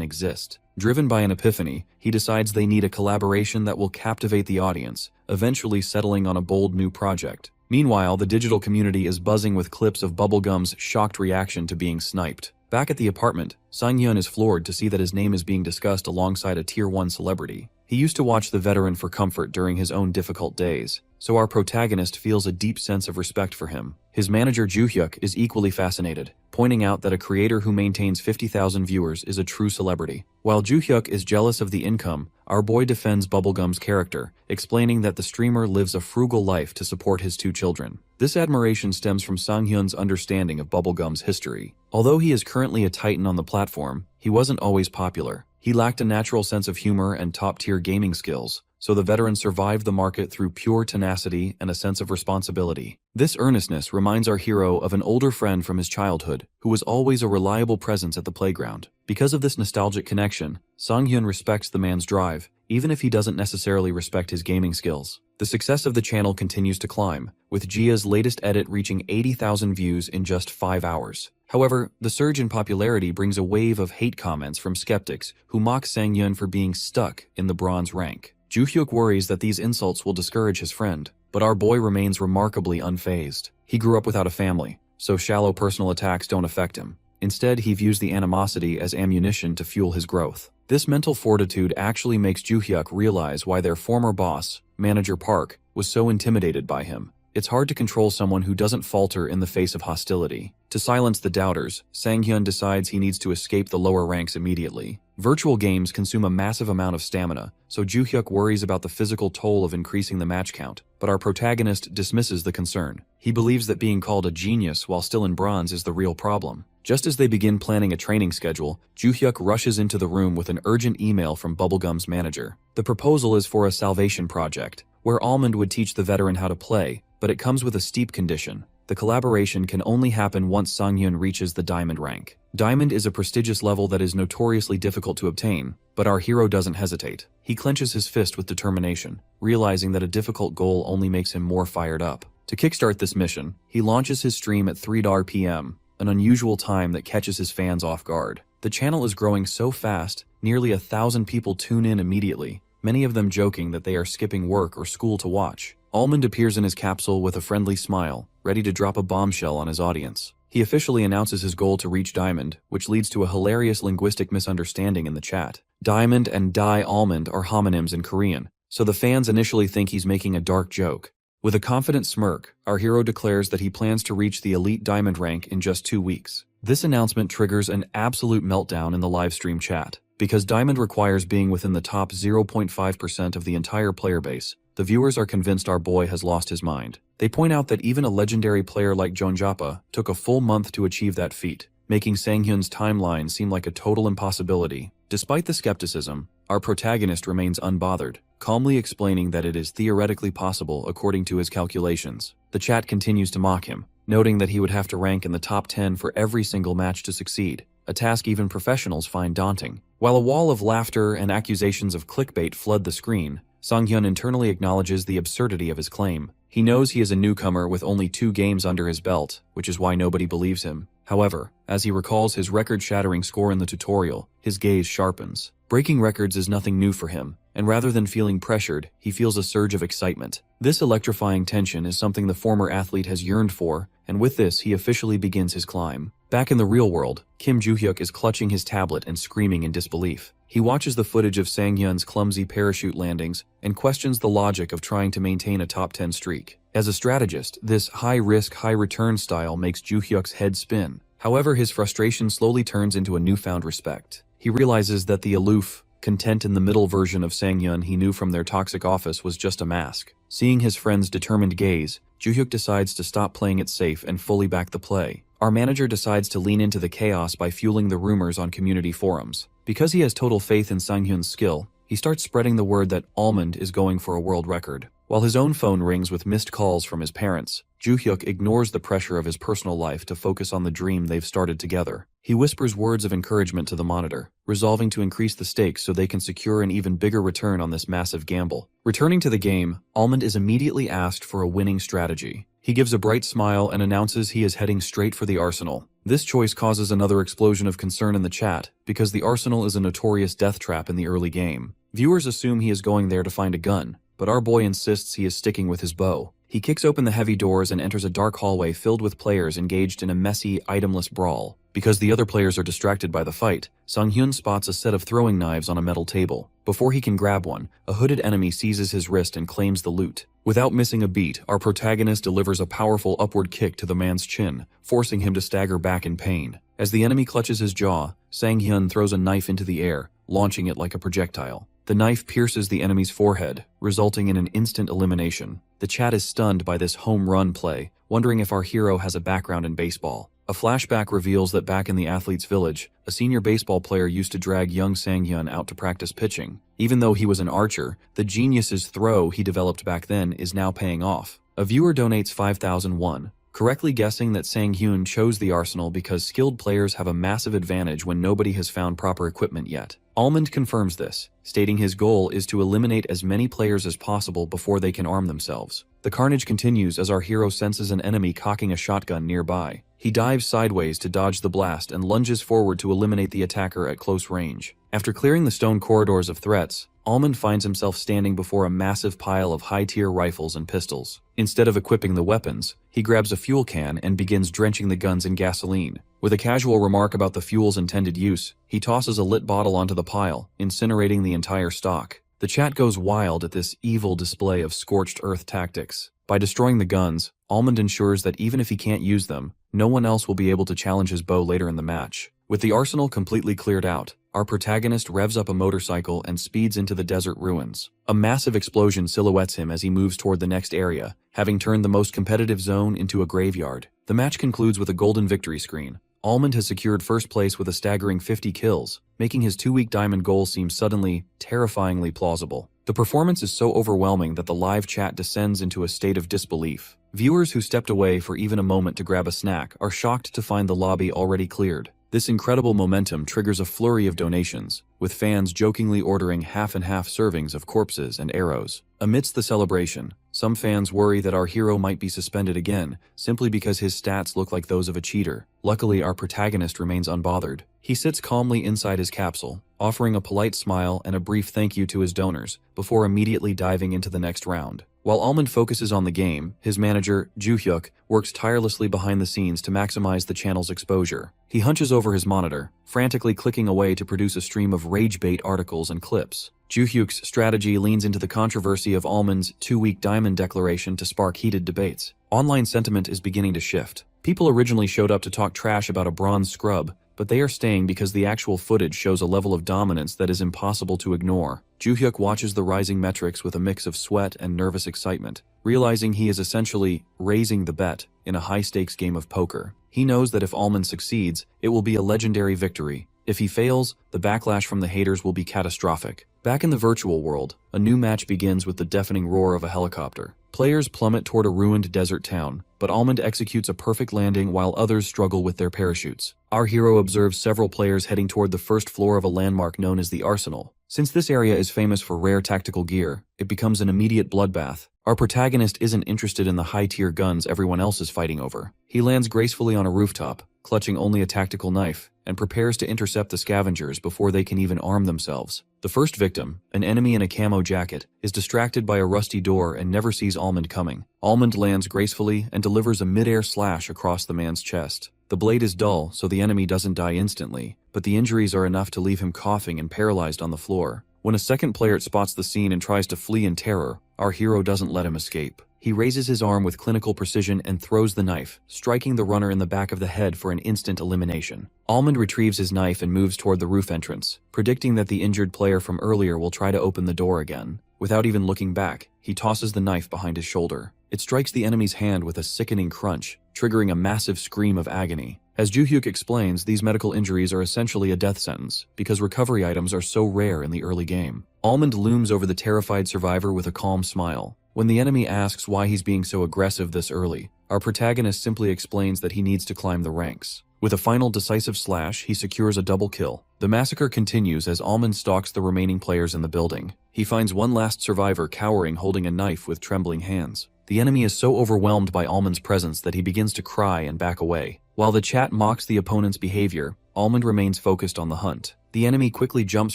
exist. Driven by an epiphany, he decides they need a collaboration that will captivate the audience, eventually settling on a bold new project. Meanwhile, the digital community is buzzing with clips of Bubblegum's shocked reaction to being sniped. Back at the apartment, Sang-yeon is floored to see that his name is being discussed alongside a Tier 1 celebrity. He used to watch the veteran for comfort during his own difficult days, so our protagonist feels a deep sense of respect for him. His manager Joo-hyuk is equally fascinated, pointing out that a creator who maintains 50,000 viewers is a true celebrity. While Joo-hyuk is jealous of the income, our boy defends Bubblegum's character, explaining that the streamer lives a frugal life to support his 2 children. This admiration stems from Sang-hyun's understanding of Bubblegum's history. Although he is currently a titan on the platform, he wasn't always popular. He lacked a natural sense of humor and top-tier gaming skills, so the veteran survived the market through pure tenacity and a sense of responsibility. This earnestness reminds our hero of an older friend from his childhood, who was always a reliable presence at the playground. Because of this nostalgic connection, Sang-hyun respects the man's drive, even if he doesn't necessarily respect his gaming skills. The success of the channel continues to climb, with Jia's latest edit reaching 80,000 views in just 5 hours. However, the surge in popularity brings a wave of hate comments from skeptics who mock Sang-yeon for being stuck in the bronze rank. Joo-hyuk worries that these insults will discourage his friend, but our boy remains remarkably unfazed. He grew up without a family, so shallow personal attacks don't affect him. Instead, he views the animosity as ammunition to fuel his growth. This mental fortitude actually makes Joo-hyuk realize why their former boss, Manager Park, was so intimidated by him. It's hard to control someone who doesn't falter in the face of hostility. To silence the doubters, Sang-hyun decides he needs to escape the lower ranks immediately. Virtual games consume a massive amount of stamina, so Joo-hyuk worries about the physical toll of increasing the match count, but our protagonist dismisses the concern. He believes that being called a genius while still in bronze is the real problem. Just as they begin planning a training schedule, Joo-hyuk rushes into the room with an urgent email from Bubblegum's manager. The proposal is for a salvation project, where Almond would teach the veteran how to play, but it comes with a steep condition. The collaboration can only happen once Sang-hyun reaches the diamond rank. Diamond is a prestigious level that is notoriously difficult to obtain, but our hero doesn't hesitate. He clenches his fist with determination, realizing that a difficult goal only makes him more fired up. To kickstart this mission, he launches his stream at 3 p.m., an unusual time that catches his fans off guard. The channel is growing so fast, nearly 1,000 people tune in immediately, many of them joking that they are skipping work or school to watch. Almond appears in his capsule with a friendly smile, ready to drop a bombshell on his audience. He officially announces his goal to reach Diamond, which leads to a hilarious linguistic misunderstanding in the chat. Diamond and Almond are homonyms in Korean, so the fans initially think he's making a dark joke. With a confident smirk, our hero declares that he plans to reach the elite diamond rank in just 2 weeks. This announcement triggers an absolute meltdown in the livestream chat. Because diamond requires being within the top 0.5% of the entire player base, the viewers are convinced our boy has lost his mind. They point out that even a legendary player like Jeonjappa took a full month to achieve that feat, making Sang-hyun's timeline seem like a total impossibility. Despite the skepticism, our protagonist remains unbothered, calmly explaining that it is theoretically possible according to his calculations. The chat continues to mock him, noting that he would have to rank in the top 10 for every single match to succeed, a task even professionals find daunting. While a wall of laughter and accusations of clickbait flood the screen, Sang-hyun internally acknowledges the absurdity of his claim. He knows he is a newcomer with only 2 games under his belt, which is why nobody believes him. However, as he recalls his record-shattering score in the tutorial, his gaze sharpens. Breaking records is nothing new for him, and rather than feeling pressured, he feels a surge of excitement. This electrifying tension is something the former athlete has yearned for, and with this he officially begins his climb. Back in the real world, Kim Joo-hyuk is clutching his tablet and screaming in disbelief. He watches the footage of Sang-hyun's clumsy parachute landings and questions the logic of trying to maintain a top 10 streak. As a strategist, this high-risk, high-return style makes Joo-hyuk's head spin. However, his frustration slowly turns into a newfound respect. He realizes that the aloof, content in the middle version of Sang-hyun he knew from their toxic office was just a mask. Seeing his friend's determined gaze, Joo-hyuk decides to stop playing it safe and fully back the play. Our manager decides to lean into the chaos by fueling the rumors on community forums. Because he has total faith in Sang-hyun's skill, he starts spreading the word that Almond is going for a world record. While his own phone rings with missed calls from his parents, Joo-hyuk ignores the pressure of his personal life to focus on the dream they've started together. He whispers words of encouragement to the monitor, resolving to increase the stakes so they can secure an even bigger return on this massive gamble. Returning to the game, Almond is immediately asked for a winning strategy. He gives a bright smile and announces he is heading straight for the arsenal. This choice causes another explosion of concern in the chat, because the arsenal is a notorious death trap in the early game. Viewers assume he is going there to find a gun, but our boy insists he is sticking with his bow. He kicks open the heavy doors and enters a dark hallway filled with players engaged in a messy, itemless brawl. Because the other players are distracted by the fight, Sang-hyun spots a set of throwing knives on a metal table. Before he can grab one, a hooded enemy seizes his wrist and claims the loot. Without missing a beat, our protagonist delivers a powerful upward kick to the man's chin, forcing him to stagger back in pain. As the enemy clutches his jaw, Sang-hyun throws a knife into the air, launching it like a projectile. The knife pierces the enemy's forehead, resulting in an instant elimination. The chat is stunned by this home run play, wondering if our hero has a background in baseball. A flashback reveals that back in the athlete's village, a senior baseball player used to drag young Sang-hyun out to practice pitching. Even though he was an archer, the genius's throw he developed back then is now paying off. A viewer donates 5,001, correctly guessing that Sang-hyun chose the arsenal because skilled players have a massive advantage when nobody has found proper equipment yet. Almond confirms this, stating his goal is to eliminate as many players as possible before they can arm themselves. The carnage continues as our hero senses an enemy cocking a shotgun nearby. He dives sideways to dodge the blast and lunges forward to eliminate the attacker at close range. After clearing the stone corridors of threats, Almond finds himself standing before a massive pile of high-tier rifles and pistols. Instead of equipping the weapons, he grabs a fuel can and begins drenching the guns in gasoline. With a casual remark about the fuel's intended use, he tosses a lit bottle onto the pile, incinerating the entire stock. The chat goes wild at this evil display of scorched earth tactics. By destroying the guns, Almond ensures that even if he can't use them, no one else will be able to challenge his bow later in the match. With the arsenal completely cleared out, our protagonist revs up a motorcycle and speeds into the desert ruins. A massive explosion silhouettes him as he moves toward the next area, having turned the most competitive zone into a graveyard. The match concludes with a golden victory screen. Almond has secured first place with a staggering 50 kills, making his 2-week diamond goal seem suddenly, terrifyingly plausible. The performance is so overwhelming that the live chat descends into a state of disbelief. Viewers who stepped away for even a moment to grab a snack are shocked to find the lobby already cleared. This incredible momentum triggers a flurry of donations, with fans jokingly ordering half-and-half servings of corpses and arrows. Amidst the celebration, some fans worry that our hero might be suspended again, simply because his stats look like those of a cheater. Luckily, our protagonist remains unbothered. He sits calmly inside his capsule, offering a polite smile and a brief thank you to his donors, before immediately diving into the next round. While Almond focuses on the game, his manager, Joo-hyuk, works tirelessly behind the scenes to maximize the channel's exposure. He hunches over his monitor, frantically clicking away to produce a stream of rage-bait articles and clips. Joo-hyuk's strategy leans into the controversy of Almond's 2-week diamond declaration to spark heated debates. Online sentiment is beginning to shift. People originally showed up to talk trash about a bronze scrub, but they are staying because the actual footage shows a level of dominance that is impossible to ignore. Joo-hyuk watches the rising metrics with a mix of sweat and nervous excitement, realizing he is essentially raising the bet in a high-stakes game of poker. He knows that if Almond succeeds, it will be a legendary victory. If he fails, the backlash from the haters will be catastrophic. Back in the virtual world, a new match begins with the deafening roar of a helicopter. Players plummet toward a ruined desert town, but Almond executes a perfect landing while others struggle with their parachutes. Our hero observes several players heading toward the first floor of a landmark known as the Arsenal. Since this area is famous for rare tactical gear, it becomes an immediate bloodbath. Our protagonist isn't interested in the high-tier guns everyone else is fighting over. He lands gracefully on a rooftop, clutching only a tactical knife, and prepares to intercept the scavengers before they can even arm themselves. The first victim, an enemy in a camo jacket, is distracted by a rusty door and never sees Almond coming. Almond lands gracefully and delivers a mid-air slash across the man's chest. The blade is dull, so the enemy doesn't die instantly, but the injuries are enough to leave him coughing and paralyzed on the floor. When a second player spots the scene and tries to flee in terror, our hero doesn't let him escape. He raises his arm with clinical precision and throws the knife, striking the runner in the back of the head for an instant elimination. Almond retrieves his knife and moves toward the roof entrance, predicting that the injured player from earlier will try to open the door again. Without even looking back, he tosses the knife behind his shoulder. It strikes the enemy's hand with a sickening crunch, triggering a massive scream of agony. As Joo-hyuk explains, these medical injuries are essentially a death sentence, because recovery items are so rare in the early game. Almond looms over the terrified survivor with a calm smile. When the enemy asks why he's being so aggressive this early, our protagonist simply explains that he needs to climb the ranks. With a final decisive slash, he secures a double kill. The massacre continues as Almond stalks the remaining players in the building. He finds one last survivor cowering, holding a knife with trembling hands. The enemy is so overwhelmed by Almond's presence that he begins to cry and back away. While the chat mocks the opponent's behavior, Almond remains focused on the hunt. The enemy quickly jumps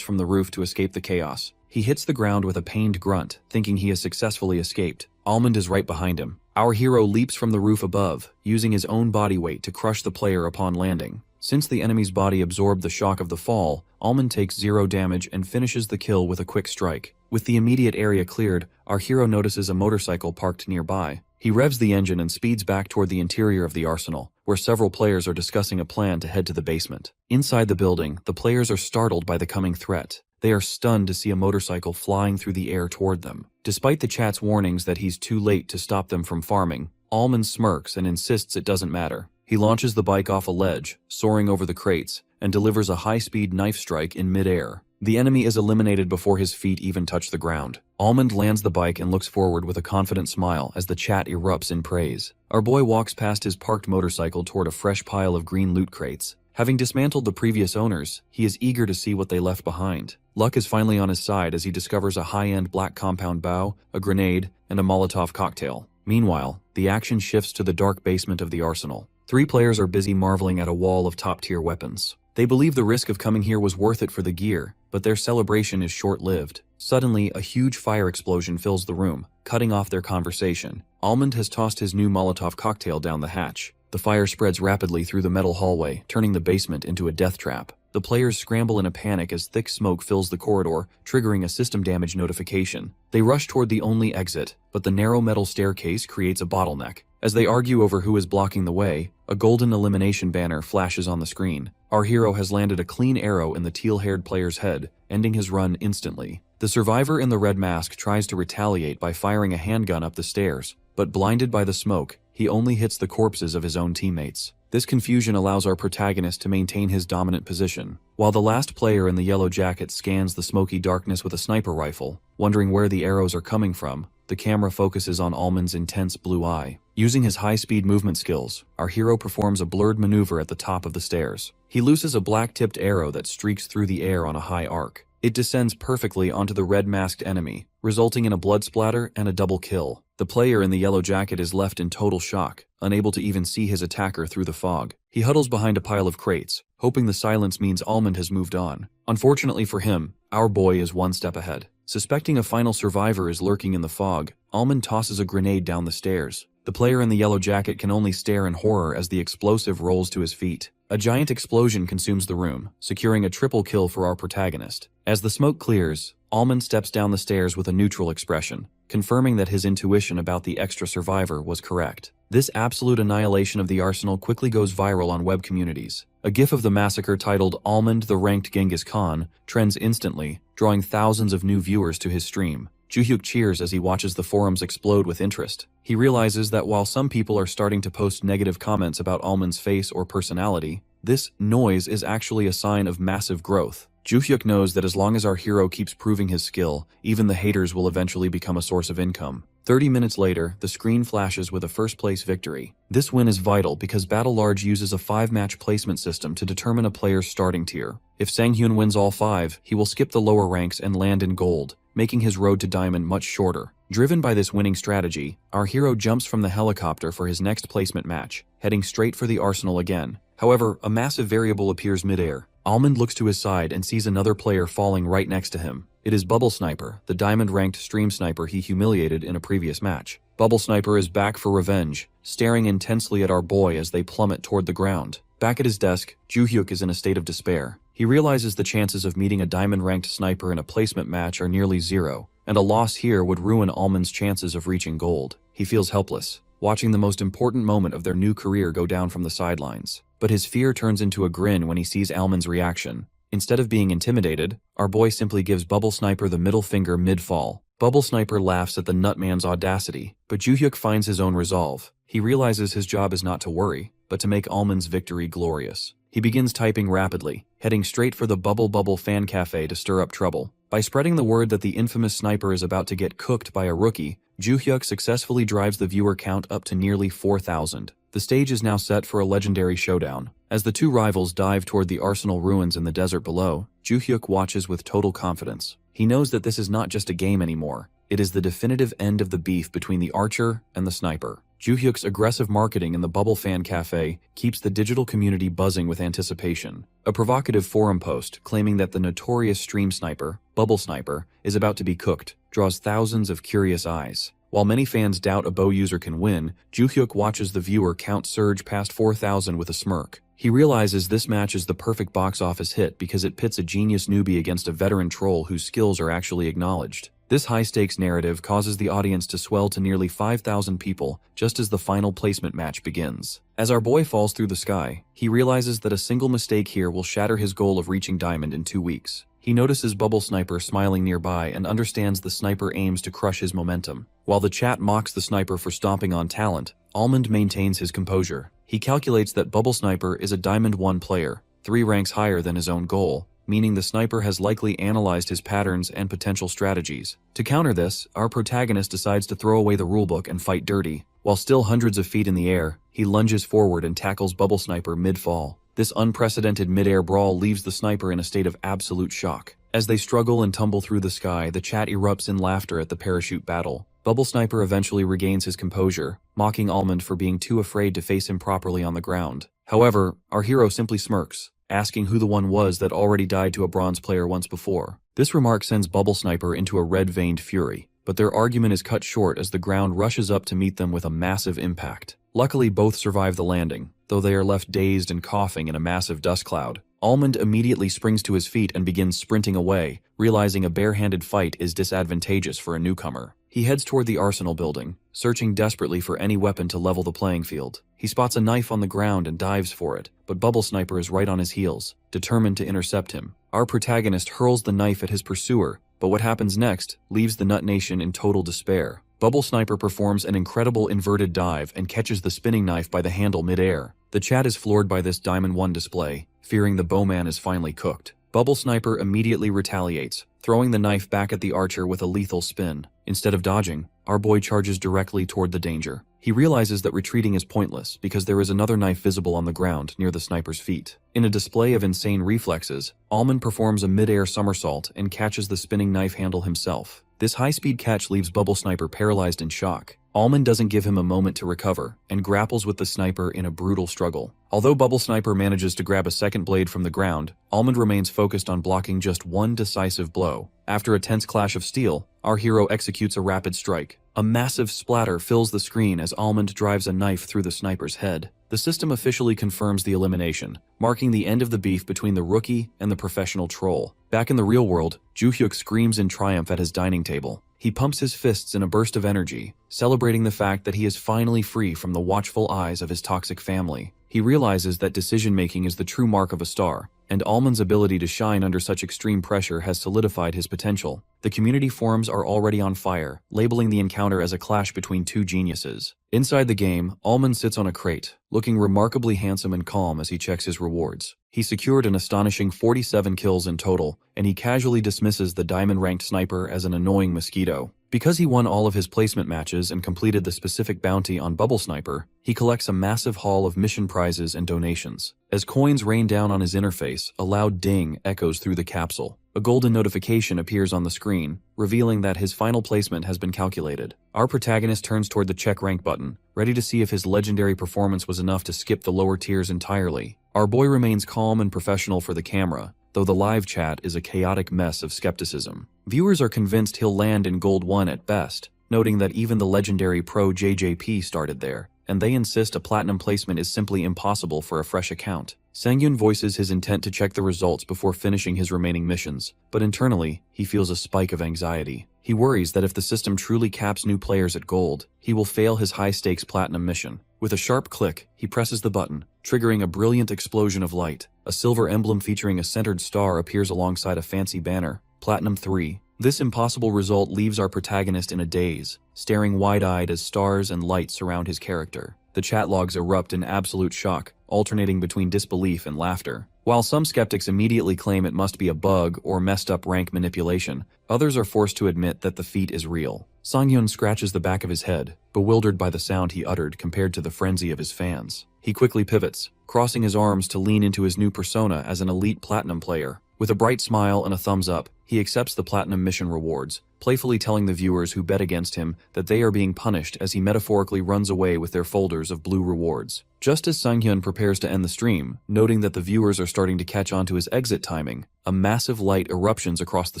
from the roof to escape the chaos. He hits the ground with a pained grunt, thinking he has successfully escaped. Almond is right behind him. Our hero leaps from the roof above, using his own body weight to crush the player upon landing. Since the enemy's body absorbed the shock of the fall, Almond takes 0 damage and finishes the kill with a quick strike. With the immediate area cleared, our hero notices a motorcycle parked nearby. He revs the engine and speeds back toward the interior of the arsenal, where several players are discussing a plan to head to the basement. Inside the building, the players are startled by the coming threat. They are stunned to see a motorcycle flying through the air toward them. Despite the chat's warnings that he's too late to stop them from farming, Almond smirks and insists it doesn't matter. He launches the bike off a ledge, soaring over the crates, and delivers a high-speed knife strike in mid-air. The enemy is eliminated before his feet even touch the ground. Almond lands the bike and looks forward with a confident smile as the chat erupts in praise. Our boy walks past his parked motorcycle toward a fresh pile of green loot crates. Having dismantled the previous owners, he is eager to see what they left behind. Luck is finally on his side as he discovers a high-end black compound bow, a grenade, and a Molotov cocktail. Meanwhile, the action shifts to the dark basement of the arsenal. 3 players are busy marveling at a wall of top-tier weapons. They believe the risk of coming here was worth it for the gear, but their celebration is short-lived. Suddenly, a huge fire explosion fills the room, cutting off their conversation. Almond has tossed his new Molotov cocktail down the hatch. The fire spreads rapidly through the metal hallway, turning the basement into a death trap. The players scramble in a panic as thick smoke fills the corridor, triggering a system damage notification. They rush toward the only exit, but the narrow metal staircase creates a bottleneck. As they argue over who is blocking the way, a golden elimination banner flashes on the screen. Our hero has landed a clean arrow in the teal-haired player's head, ending his run instantly. The survivor in the red mask tries to retaliate by firing a handgun up the stairs, but blinded by the smoke, he only hits the corpses of his own teammates. This confusion allows our protagonist to maintain his dominant position, while the last player in the yellow jacket scans the smoky darkness with a sniper rifle, wondering where the arrows are coming from. The camera focuses on Almond's intense blue eye. Using his high-speed movement skills, our hero performs a blurred maneuver at the top of the stairs. He looses a black-tipped arrow that streaks through the air on a high arc. It descends perfectly onto the red-masked enemy, resulting in a blood splatter and a double kill. The player in the yellow jacket is left in total shock, unable to even see his attacker through the fog. He huddles behind a pile of crates, hoping the silence means Almond has moved on. Unfortunately for him, our boy is one step ahead. Suspecting a final survivor is lurking in the fog, Almond tosses a grenade down the stairs. The player in the yellow jacket can only stare in horror as the explosive rolls to his feet. A giant explosion consumes the room, securing a triple kill for our protagonist. As the smoke clears, Almond steps down the stairs with a neutral expression, confirming that his intuition about the extra survivor was correct. This absolute annihilation of the arsenal quickly goes viral on web communities. A gif of the massacre titled "Almond the Ranked Genghis Khan" trends instantly, drawing thousands of new viewers to his stream. Joo-hyuk cheers as he watches the forums explode with interest. He realizes that while some people are starting to post negative comments about Almond's face or personality, this noise is actually a sign of massive growth. Joo-hyuk knows that as long as our hero keeps proving his skill, even the haters will eventually become a source of income. 30 minutes later, the screen flashes with a first-place victory. This win is vital because Battle Large uses a 5-match placement system to determine a player's starting tier. If Sang-hyun wins all 5, he will skip the lower ranks and land in gold, making his road to diamond much shorter. Driven by this winning strategy, our hero jumps from the helicopter for his next placement match, heading straight for the arsenal again. However, a massive variable appears midair. Almond looks to his side and sees another player falling right next to him. It is Bubble Sniper, the diamond-ranked stream sniper he humiliated in a previous match. Bubble Sniper is back for revenge, staring intensely at our boy as they plummet toward the ground. Back at his desk, Joo-hyuk is in a state of despair. He realizes the chances of meeting a diamond-ranked sniper in a placement match are nearly zero, and a loss here would ruin Almond's chances of reaching gold. He feels helpless, watching the most important moment of their new career go down from the sidelines. But his fear turns into a grin when he sees Almond's reaction. Instead of being intimidated, our boy simply gives Bubble Sniper the middle finger mid-fall. Bubble Sniper laughs at the nutman's audacity, but Joo-hyuk finds his own resolve. He realizes his job is not to worry, but to make Almond's victory glorious. He begins typing rapidly, heading straight for the Bubble fan cafe to stir up trouble. By spreading the word that the infamous sniper is about to get cooked by a rookie, Joo-hyuk successfully drives the viewer count up to nearly 4,000. The stage is now set for a legendary showdown. As the two rivals dive toward the arsenal ruins in the desert below, Joo-hyuk watches with total confidence. He knows that this is not just a game anymore. It is the definitive end of the beef between the archer and the sniper. Joo-hyuk's aggressive marketing in the Bubble Fan Cafe keeps the digital community buzzing with anticipation. A provocative forum post claiming that the notorious stream sniper, Bubble Sniper, is about to be cooked draws thousands of curious eyes. While many fans doubt a Bo user can win, Joo-hyuk watches the viewer count surge past 4,000 with a smirk. He realizes this match is the perfect box office hit because it pits a genius newbie against a veteran troll whose skills are actually acknowledged. This high-stakes narrative causes the audience to swell to nearly 5,000 people just as the final placement match begins. As our boy falls through the sky, he realizes that a single mistake here will shatter his goal of reaching diamond in 2 weeks. He notices Bubble Sniper smiling nearby and understands the sniper aims to crush his momentum. While the chat mocks the sniper for stomping on talent, Almond maintains his composure. He calculates that Bubble Sniper is a Diamond 1 player, 3 ranks higher than his own goal, meaning the sniper has likely analyzed his patterns and potential strategies. To counter this, our protagonist decides to throw away the rulebook and fight dirty. While still hundreds of feet in the air, he lunges forward and tackles Bubble Sniper mid-fall. This unprecedented mid-air brawl leaves the sniper in a state of absolute shock. As they struggle and tumble through the sky, the chat erupts in laughter at the parachute battle. Bubble Sniper eventually regains his composure, mocking Almond for being too afraid to face him properly on the ground. However, our hero simply smirks, asking who the one was that already died to a bronze player once before. This remark sends Bubble Sniper into a red-veined fury, but their argument is cut short as the ground rushes up to meet them with a massive impact. Luckily, both survive the landing, though they are left dazed and coughing in a massive dust cloud. Almond immediately springs to his feet and begins sprinting away, realizing a bare-handed fight is disadvantageous for a newcomer. He heads toward the arsenal building, searching desperately for any weapon to level the playing field. He spots a knife on the ground and dives for it, but Bubble Sniper is right on his heels, determined to intercept him. Our protagonist hurls the knife at his pursuer, but what happens next leaves the Nut Nation in total despair. Bubble Sniper performs an incredible inverted dive and catches the spinning knife by the handle mid-air. The chat is floored by this Diamond 1 display, fearing the bowman is finally cooked. Bubble Sniper immediately retaliates, throwing the knife back at the archer with a lethal spin. Instead of dodging, our boy charges directly toward the danger. He realizes that retreating is pointless because there is another knife visible on the ground near the sniper's feet. In a display of insane reflexes, Almond performs a mid-air somersault and catches the spinning knife handle himself. This high-speed catch leaves Bubble Sniper paralyzed in shock. Almond doesn't give him a moment to recover and grapples with the sniper in a brutal struggle. Although Bubble Sniper manages to grab a second blade from the ground, Almond remains focused on blocking just one decisive blow. After a tense clash of steel, our hero executes a rapid strike. A massive splatter fills the screen as Almond drives a knife through the sniper's head. The system officially confirms the elimination, marking the end of the beef between the rookie and the professional troll. Back in the real world, Joo-hyuk screams in triumph at his dining table. He pumps his fists in a burst of energy, celebrating the fact that he is finally free from the watchful eyes of his toxic family. He realizes that decision-making is the true mark of a star, and Almond's ability to shine under such extreme pressure has solidified his potential. The community forums are already on fire, labeling the encounter as a clash between two geniuses. Inside the game, Almond sits on a crate, looking remarkably handsome and calm as he checks his rewards. He secured an astonishing 47 kills in total, and he casually dismisses the diamond-ranked sniper as an annoying mosquito. Because he won all of his placement matches and completed the specific bounty on Bubble Sniper, he collects a massive haul of mission prizes and donations. As coins rain down on his interface, a loud ding echoes through the capsule. A golden notification appears on the screen, revealing that his final placement has been calculated. Our protagonist turns toward the check rank button, ready to see if his legendary performance was enough to skip the lower tiers entirely. Our boy remains calm and professional for the camera, though the live chat is a chaotic mess of skepticism. Viewers are convinced he'll land in Gold 1 at best, noting that even the legendary pro JJP started there, and they insist a platinum placement is simply impossible for a fresh account. Sangyun voices his intent to check the results before finishing his remaining missions, but internally, he feels a spike of anxiety. He worries that if the system truly caps new players at gold, he will fail his high-stakes platinum mission. With a sharp click, he presses the button, triggering a brilliant explosion of light. A silver emblem featuring a centered star appears alongside a fancy banner, Platinum 3. This impossible result leaves our protagonist in a daze, staring wide-eyed as stars and light surround his character. The chat logs erupt in absolute shock, alternating between disbelief and laughter. While some skeptics immediately claim it must be a bug or messed-up rank manipulation, others are forced to admit that the feat is real. Sangyun scratches the back of his head, bewildered by the sound he uttered compared to the frenzy of his fans. He quickly pivots, crossing his arms to lean into his new persona as an elite platinum player. With a bright smile and a thumbs up, he accepts the platinum mission rewards, playfully telling the viewers who bet against him that they are being punished as he metaphorically runs away with their folders of blue rewards. Just as Sanghyun prepares to end the stream, noting that the viewers are starting to catch on to his exit timing, a massive light eruptions across the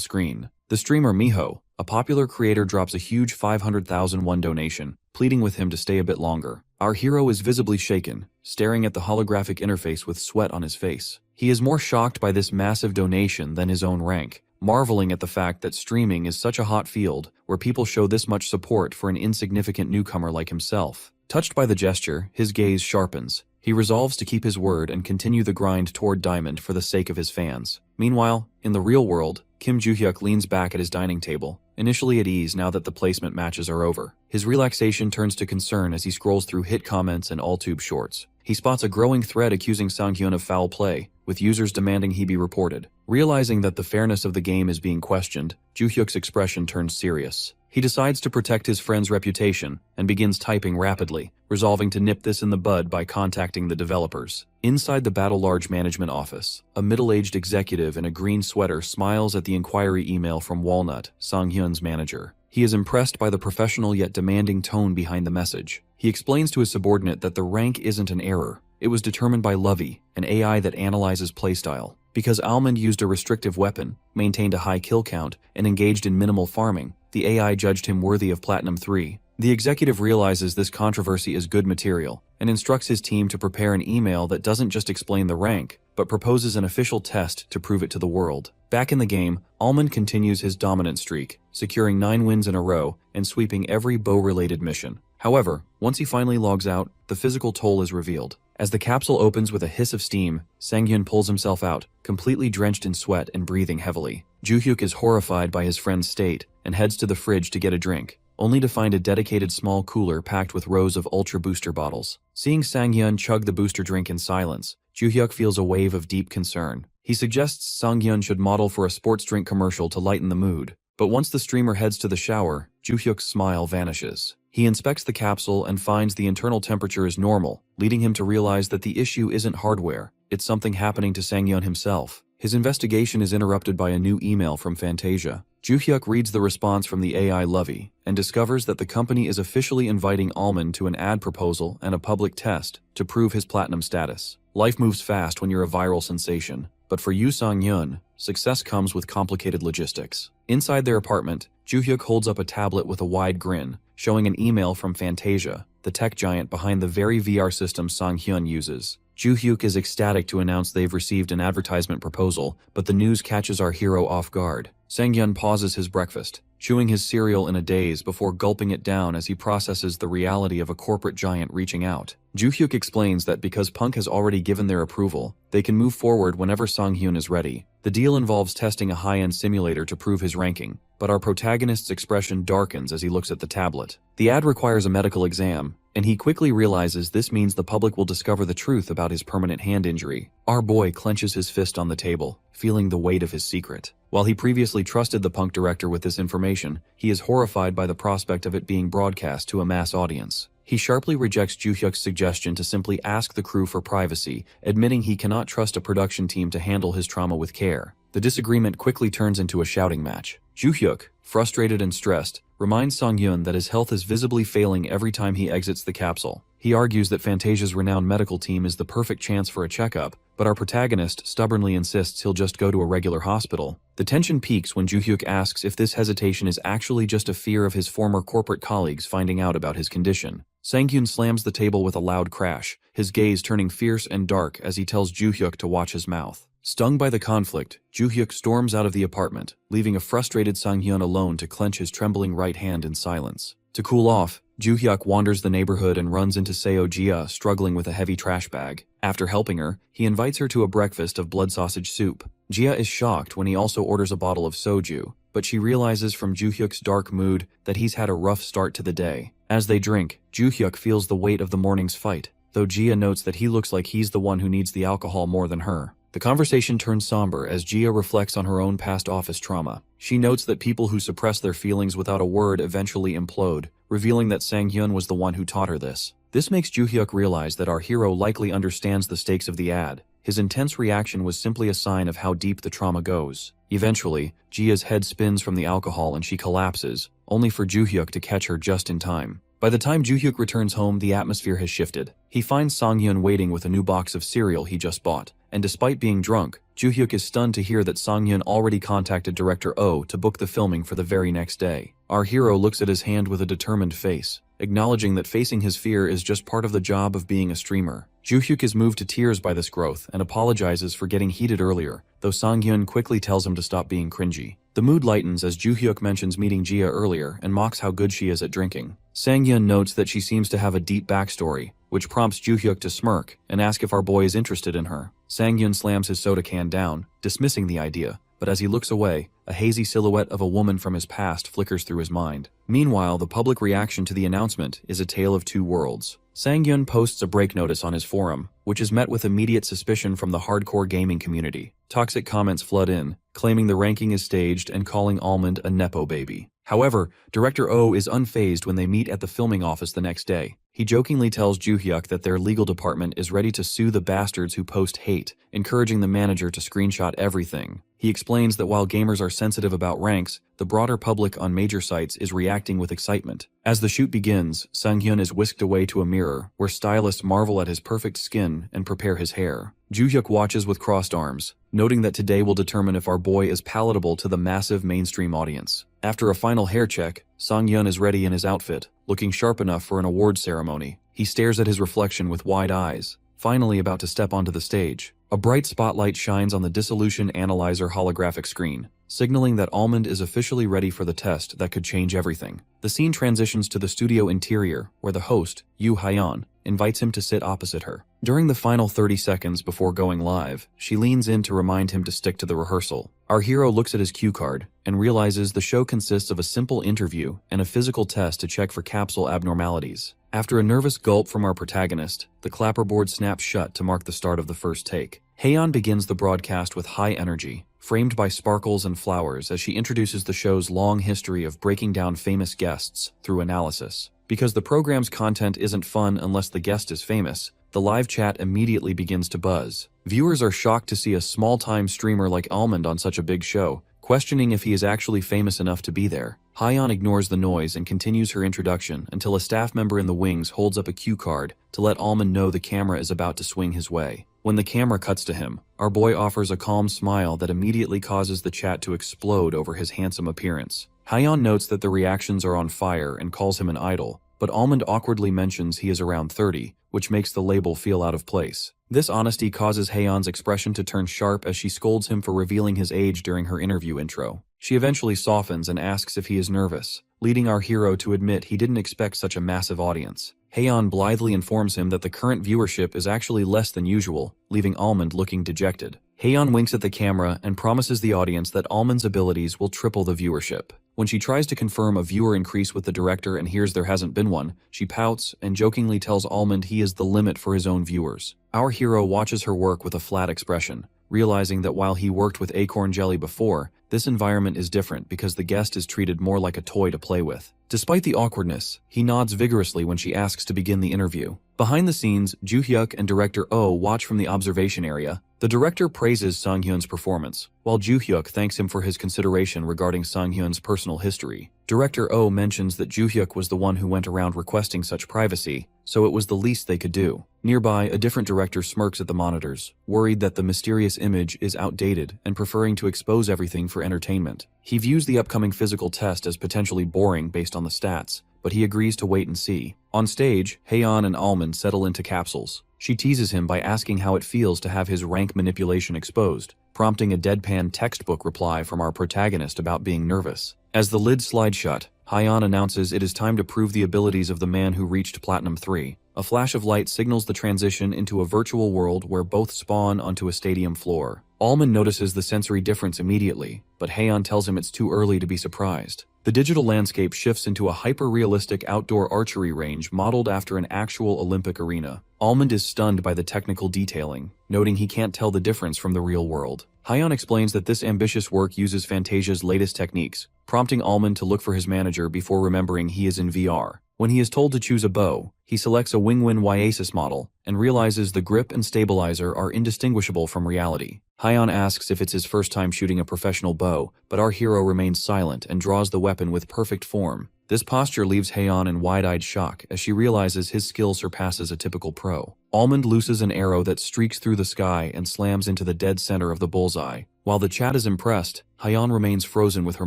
screen. The streamer Miho, a popular creator, drops a huge 500,000 won donation, pleading with him to stay a bit longer. Our hero is visibly shaken, staring at the holographic interface with sweat on his face. He is more shocked by this massive donation than his own rank, marveling at the fact that streaming is such a hot field where people show this much support for an insignificant newcomer like himself. Touched by the gesture, his gaze sharpens. He resolves to keep his word and continue the grind toward Diamond for the sake of his fans. Meanwhile, in the real world, Kim Joo-hyuk leans back at his dining table, initially at ease now that the placement matches are over. His relaxation turns to concern as he scrolls through hit comments and all-tube shorts. He spots a growing thread accusing Sanghyun of foul play, with users demanding he be reported. Realizing that the fairness of the game is being questioned, Joo-hyuk's expression turns serious. He decides to protect his friend's reputation and begins typing rapidly, resolving to nip this in the bud by contacting the developers. Inside the Battle Large management office, a middle-aged executive in a green sweater smiles at the inquiry email from Walnut, Sanghyun's manager. He is impressed by the professional yet demanding tone behind the message. He explains to his subordinate that the rank isn't an error. It was determined by Lovey, an AI that analyzes playstyle. Because Almond used a restrictive weapon, maintained a high kill count, and engaged in minimal farming, the AI judged him worthy of Platinum 3. The executive realizes this controversy is good material, and instructs his team to prepare an email that doesn't just explain the rank, but proposes an official test to prove it to the world. Back in the game, Almond continues his dominant streak, securing 9 wins in a row and sweeping every bow-related mission. However, once he finally logs out, the physical toll is revealed. As the capsule opens with a hiss of steam, Sang-hyun pulls himself out, completely drenched in sweat and breathing heavily. Joo-hyuk is horrified by his friend's state and heads to the fridge to get a drink, only to find a dedicated small cooler packed with rows of Ultra Booster bottles. Seeing Sang-hyun chug the booster drink in silence, Joo-hyuk feels a wave of deep concern. He suggests Sang-hyun should model for a sports drink commercial to lighten the mood. But once the streamer heads to the shower, Joo-hyuk's smile vanishes. He inspects the capsule and finds the internal temperature is normal, leading him to realize that the issue isn't hardware, it's something happening to Sang-hyun himself. His investigation is interrupted by a new email from Fantasia. Joo-hyuk reads the response from the AI Lovey and discovers that the company is officially inviting Almond to an ad proposal and a public test to prove his platinum status. Life moves fast when you're a viral sensation, but for Yoo Sang-hyun, success comes with complicated logistics. Inside their apartment, Joo-hyuk holds up a tablet with a wide grin, showing an email from Fantasia, the tech giant behind the very VR system Sang-hyun uses. Joo-hyuk is ecstatic to announce they've received an advertisement proposal, but the news catches our hero off guard. Sang-hyun pauses his breakfast, chewing his cereal in a daze before gulping it down as he processes the reality of a corporate giant reaching out. Joo-hyuk explains that because Punk has already given their approval, they can move forward whenever Sang-hyun is ready. The deal involves testing a high-end simulator to prove his ranking, but our protagonist's expression darkens as he looks at the tablet. The ad requires a medical exam, and he quickly realizes this means the public will discover the truth about his permanent hand injury. Our boy clenches his fist on the table, feeling the weight of his secret. While he previously trusted the Punk director with this information, he is horrified by the prospect of it being broadcast to a mass audience. He sharply rejects Joo-hyuk's suggestion to simply ask the crew for privacy, admitting he cannot trust a production team to handle his trauma with care. The disagreement quickly turns into a shouting match. Joo-hyuk, frustrated and stressed, reminds Sang-hyun that his health is visibly failing every time he exits the capsule. He argues that Fantasia's renowned medical team is the perfect chance for a checkup, but our protagonist stubbornly insists he'll just go to a regular hospital. The tension peaks when Joo-hyuk asks if this hesitation is actually just a fear of his former corporate colleagues finding out about his condition. Sang-hyun slams the table with a loud crash, his gaze turning fierce and dark as he tells Joo-hyuk to watch his mouth. Stung by the conflict, Joo-hyuk storms out of the apartment, leaving a frustrated Sang-hyun alone to clench his trembling right hand in silence. To cool off, Joo-hyuk wanders the neighborhood and runs into Seo Jia struggling with a heavy trash bag. After helping her, he invites her to a breakfast of blood sausage soup. Jia is shocked when he also orders a bottle of soju, but she realizes from Joo-hyuk's dark mood that he's had a rough start to the day. As they drink, Joo-hyuk feels the weight of the morning's fight, though Jia notes that he looks like he's the one who needs the alcohol more than her. The conversation turns somber as Jia reflects on her own past office trauma. She notes that people who suppress their feelings without a word eventually implode, revealing that Sang-hyun was the one who taught her this. This makes Joo-hyuk realize that our hero likely understands the stakes of the ad. His intense reaction was simply a sign of how deep the trauma goes. Eventually, Jia's head spins from the alcohol and she collapses, only for Joo-hyuk to catch her just in time. By the time Joo-hyuk returns home, the atmosphere has shifted. He finds Sang-hyun waiting with a new box of cereal he just bought, and despite being drunk, Joo-hyuk is stunned to hear that Sang-hyun already contacted director Oh to book the filming for the very next day. Our hero looks at his hand with a determined face, acknowledging that facing his fear is just part of the job of being a streamer. Joo-hyuk is moved to tears by this growth and apologizes for getting heated earlier, though Sang-hyun quickly tells him to stop being cringy. The mood lightens as Joo-hyuk mentions meeting Jia earlier and mocks how good she is at drinking. Sang-hyun notes that she seems to have a deep backstory, which prompts Joo-hyuk to smirk and ask if our boy is interested in her. Sang-hyun slams his soda can down, dismissing the idea, but as he looks away, a hazy silhouette of a woman from his past flickers through his mind. Meanwhile, the public reaction to the announcement is a tale of two worlds. Sang-hyun posts a break notice on his forum, which is met with immediate suspicion from the hardcore gaming community. Toxic comments flood in, claiming the ranking is staged and calling Almond a nepo baby. However, director Oh is unfazed when they meet at the filming office the next day. He jokingly tells Joo-hyuk that their legal department is ready to sue the bastards who post hate, encouraging the manager to screenshot everything. He explains that while gamers are sensitive about ranks, the broader public on major sites is reacting with excitement. As the shoot begins, Sang-hyun is whisked away to a mirror, where stylists marvel at his perfect skin and prepare his hair. Joo-hyuk watches with crossed arms, noting that today will determine if our boy is palatable to the massive mainstream audience. After a final hair check, Sang-hyun is ready in his outfit, looking sharp enough for an award ceremony. He stares at his reflection with wide eyes, finally about to step onto the stage. A bright spotlight shines on the dissolution analyzer holographic screen, signaling that Almond is officially ready for the test that could change everything. The scene transitions to the studio interior, where the host, Yu Hyeon, invites him to sit opposite her. During the final 30 seconds before going live, she leans in to remind him to stick to the rehearsal. Our hero looks at his cue card and realizes the show consists of a simple interview and a physical test to check for capsule abnormalities. After a nervous gulp from our protagonist, the clapperboard snaps shut to mark the start of the first take. Haeyeon begins the broadcast with high energy, framed by sparkles and flowers as she introduces the show's long history of breaking down famous guests through analysis. Because the program's content isn't fun unless the guest is famous, the live chat immediately begins to buzz. Viewers are shocked to see a small-time streamer like Almond on such a big show, questioning if he is actually famous enough to be there. Hyeon ignores the noise and continues her introduction until a staff member in the wings holds up a cue card to let Almond know the camera is about to swing his way. When the camera cuts to him, our boy offers a calm smile that immediately causes the chat to explode over his handsome appearance. Hyeon notes that the reactions are on fire and calls him an idol, but Almond awkwardly mentions he is around 30, which makes the label feel out of place. This honesty causes Haeyeon's expression to turn sharp as she scolds him for revealing his age during her interview intro. She eventually softens and asks if he is nervous, leading our hero to admit he didn't expect such a massive audience. Haeyeon blithely informs him that the current viewership is actually less than usual, leaving Almond looking dejected. Haeyeon winks at the camera and promises the audience that Almond's abilities will triple the viewership. When she tries to confirm a viewer increase with the director and hears there hasn't been one, she pouts and jokingly tells Almond he is the limit for his own viewers. Our hero watches her work with a flat expression, realizing that while he worked with acorn jelly before, this environment is different because the guest is treated more like a toy to play with. Despite the awkwardness, he nods vigorously when she asks to begin the interview. Behind the scenes, Joo-hyuk and director Oh watch from the observation area. The director praises Sang-hyun's performance, while Joo-hyuk thanks him for his consideration regarding Sang-hyun's personal history. Director Oh mentions that Joo-hyuk was the one who went around requesting such privacy, so it was the least they could do. Nearby, a different director smirks at the monitors, worried that the mysterious image is outdated and preferring to expose everything for entertainment. He views the upcoming physical test as potentially boring based on the stats, but he agrees to wait and see. On stage, Haeyeon and Almond settle into capsules. She teases him by asking how it feels to have his rank manipulation exposed, prompting a deadpan textbook reply from our protagonist about being nervous. As the lid slides shut, Haeyeon announces it is time to prove the abilities of the man who reached Platinum 3. A flash of light signals the transition into a virtual world where both spawn onto a stadium floor. Almond notices the sensory difference immediately, but Haeyeon tells him it's too early to be surprised. The digital landscape shifts into a hyper-realistic outdoor archery range modeled after an actual Olympic arena. Almond is stunned by the technical detailing, noting he can't tell the difference from the real world. Haeyeon explains that this ambitious work uses Fantasia's latest techniques, prompting Almond to look for his manager before remembering he is in VR. When he is told to choose a bow, he selects a Wingwin Yaesus model and realizes the grip and stabilizer are indistinguishable from reality. Haeyeon asks if it's his first time shooting a professional bow, but our hero remains silent and draws the weapon with perfect form. This posture leaves Haeyeon in wide-eyed shock as she realizes his skill surpasses a typical pro. Almond looses an arrow that streaks through the sky and slams into the dead center of the bullseye. While the chat is impressed, Haeyeon remains frozen with her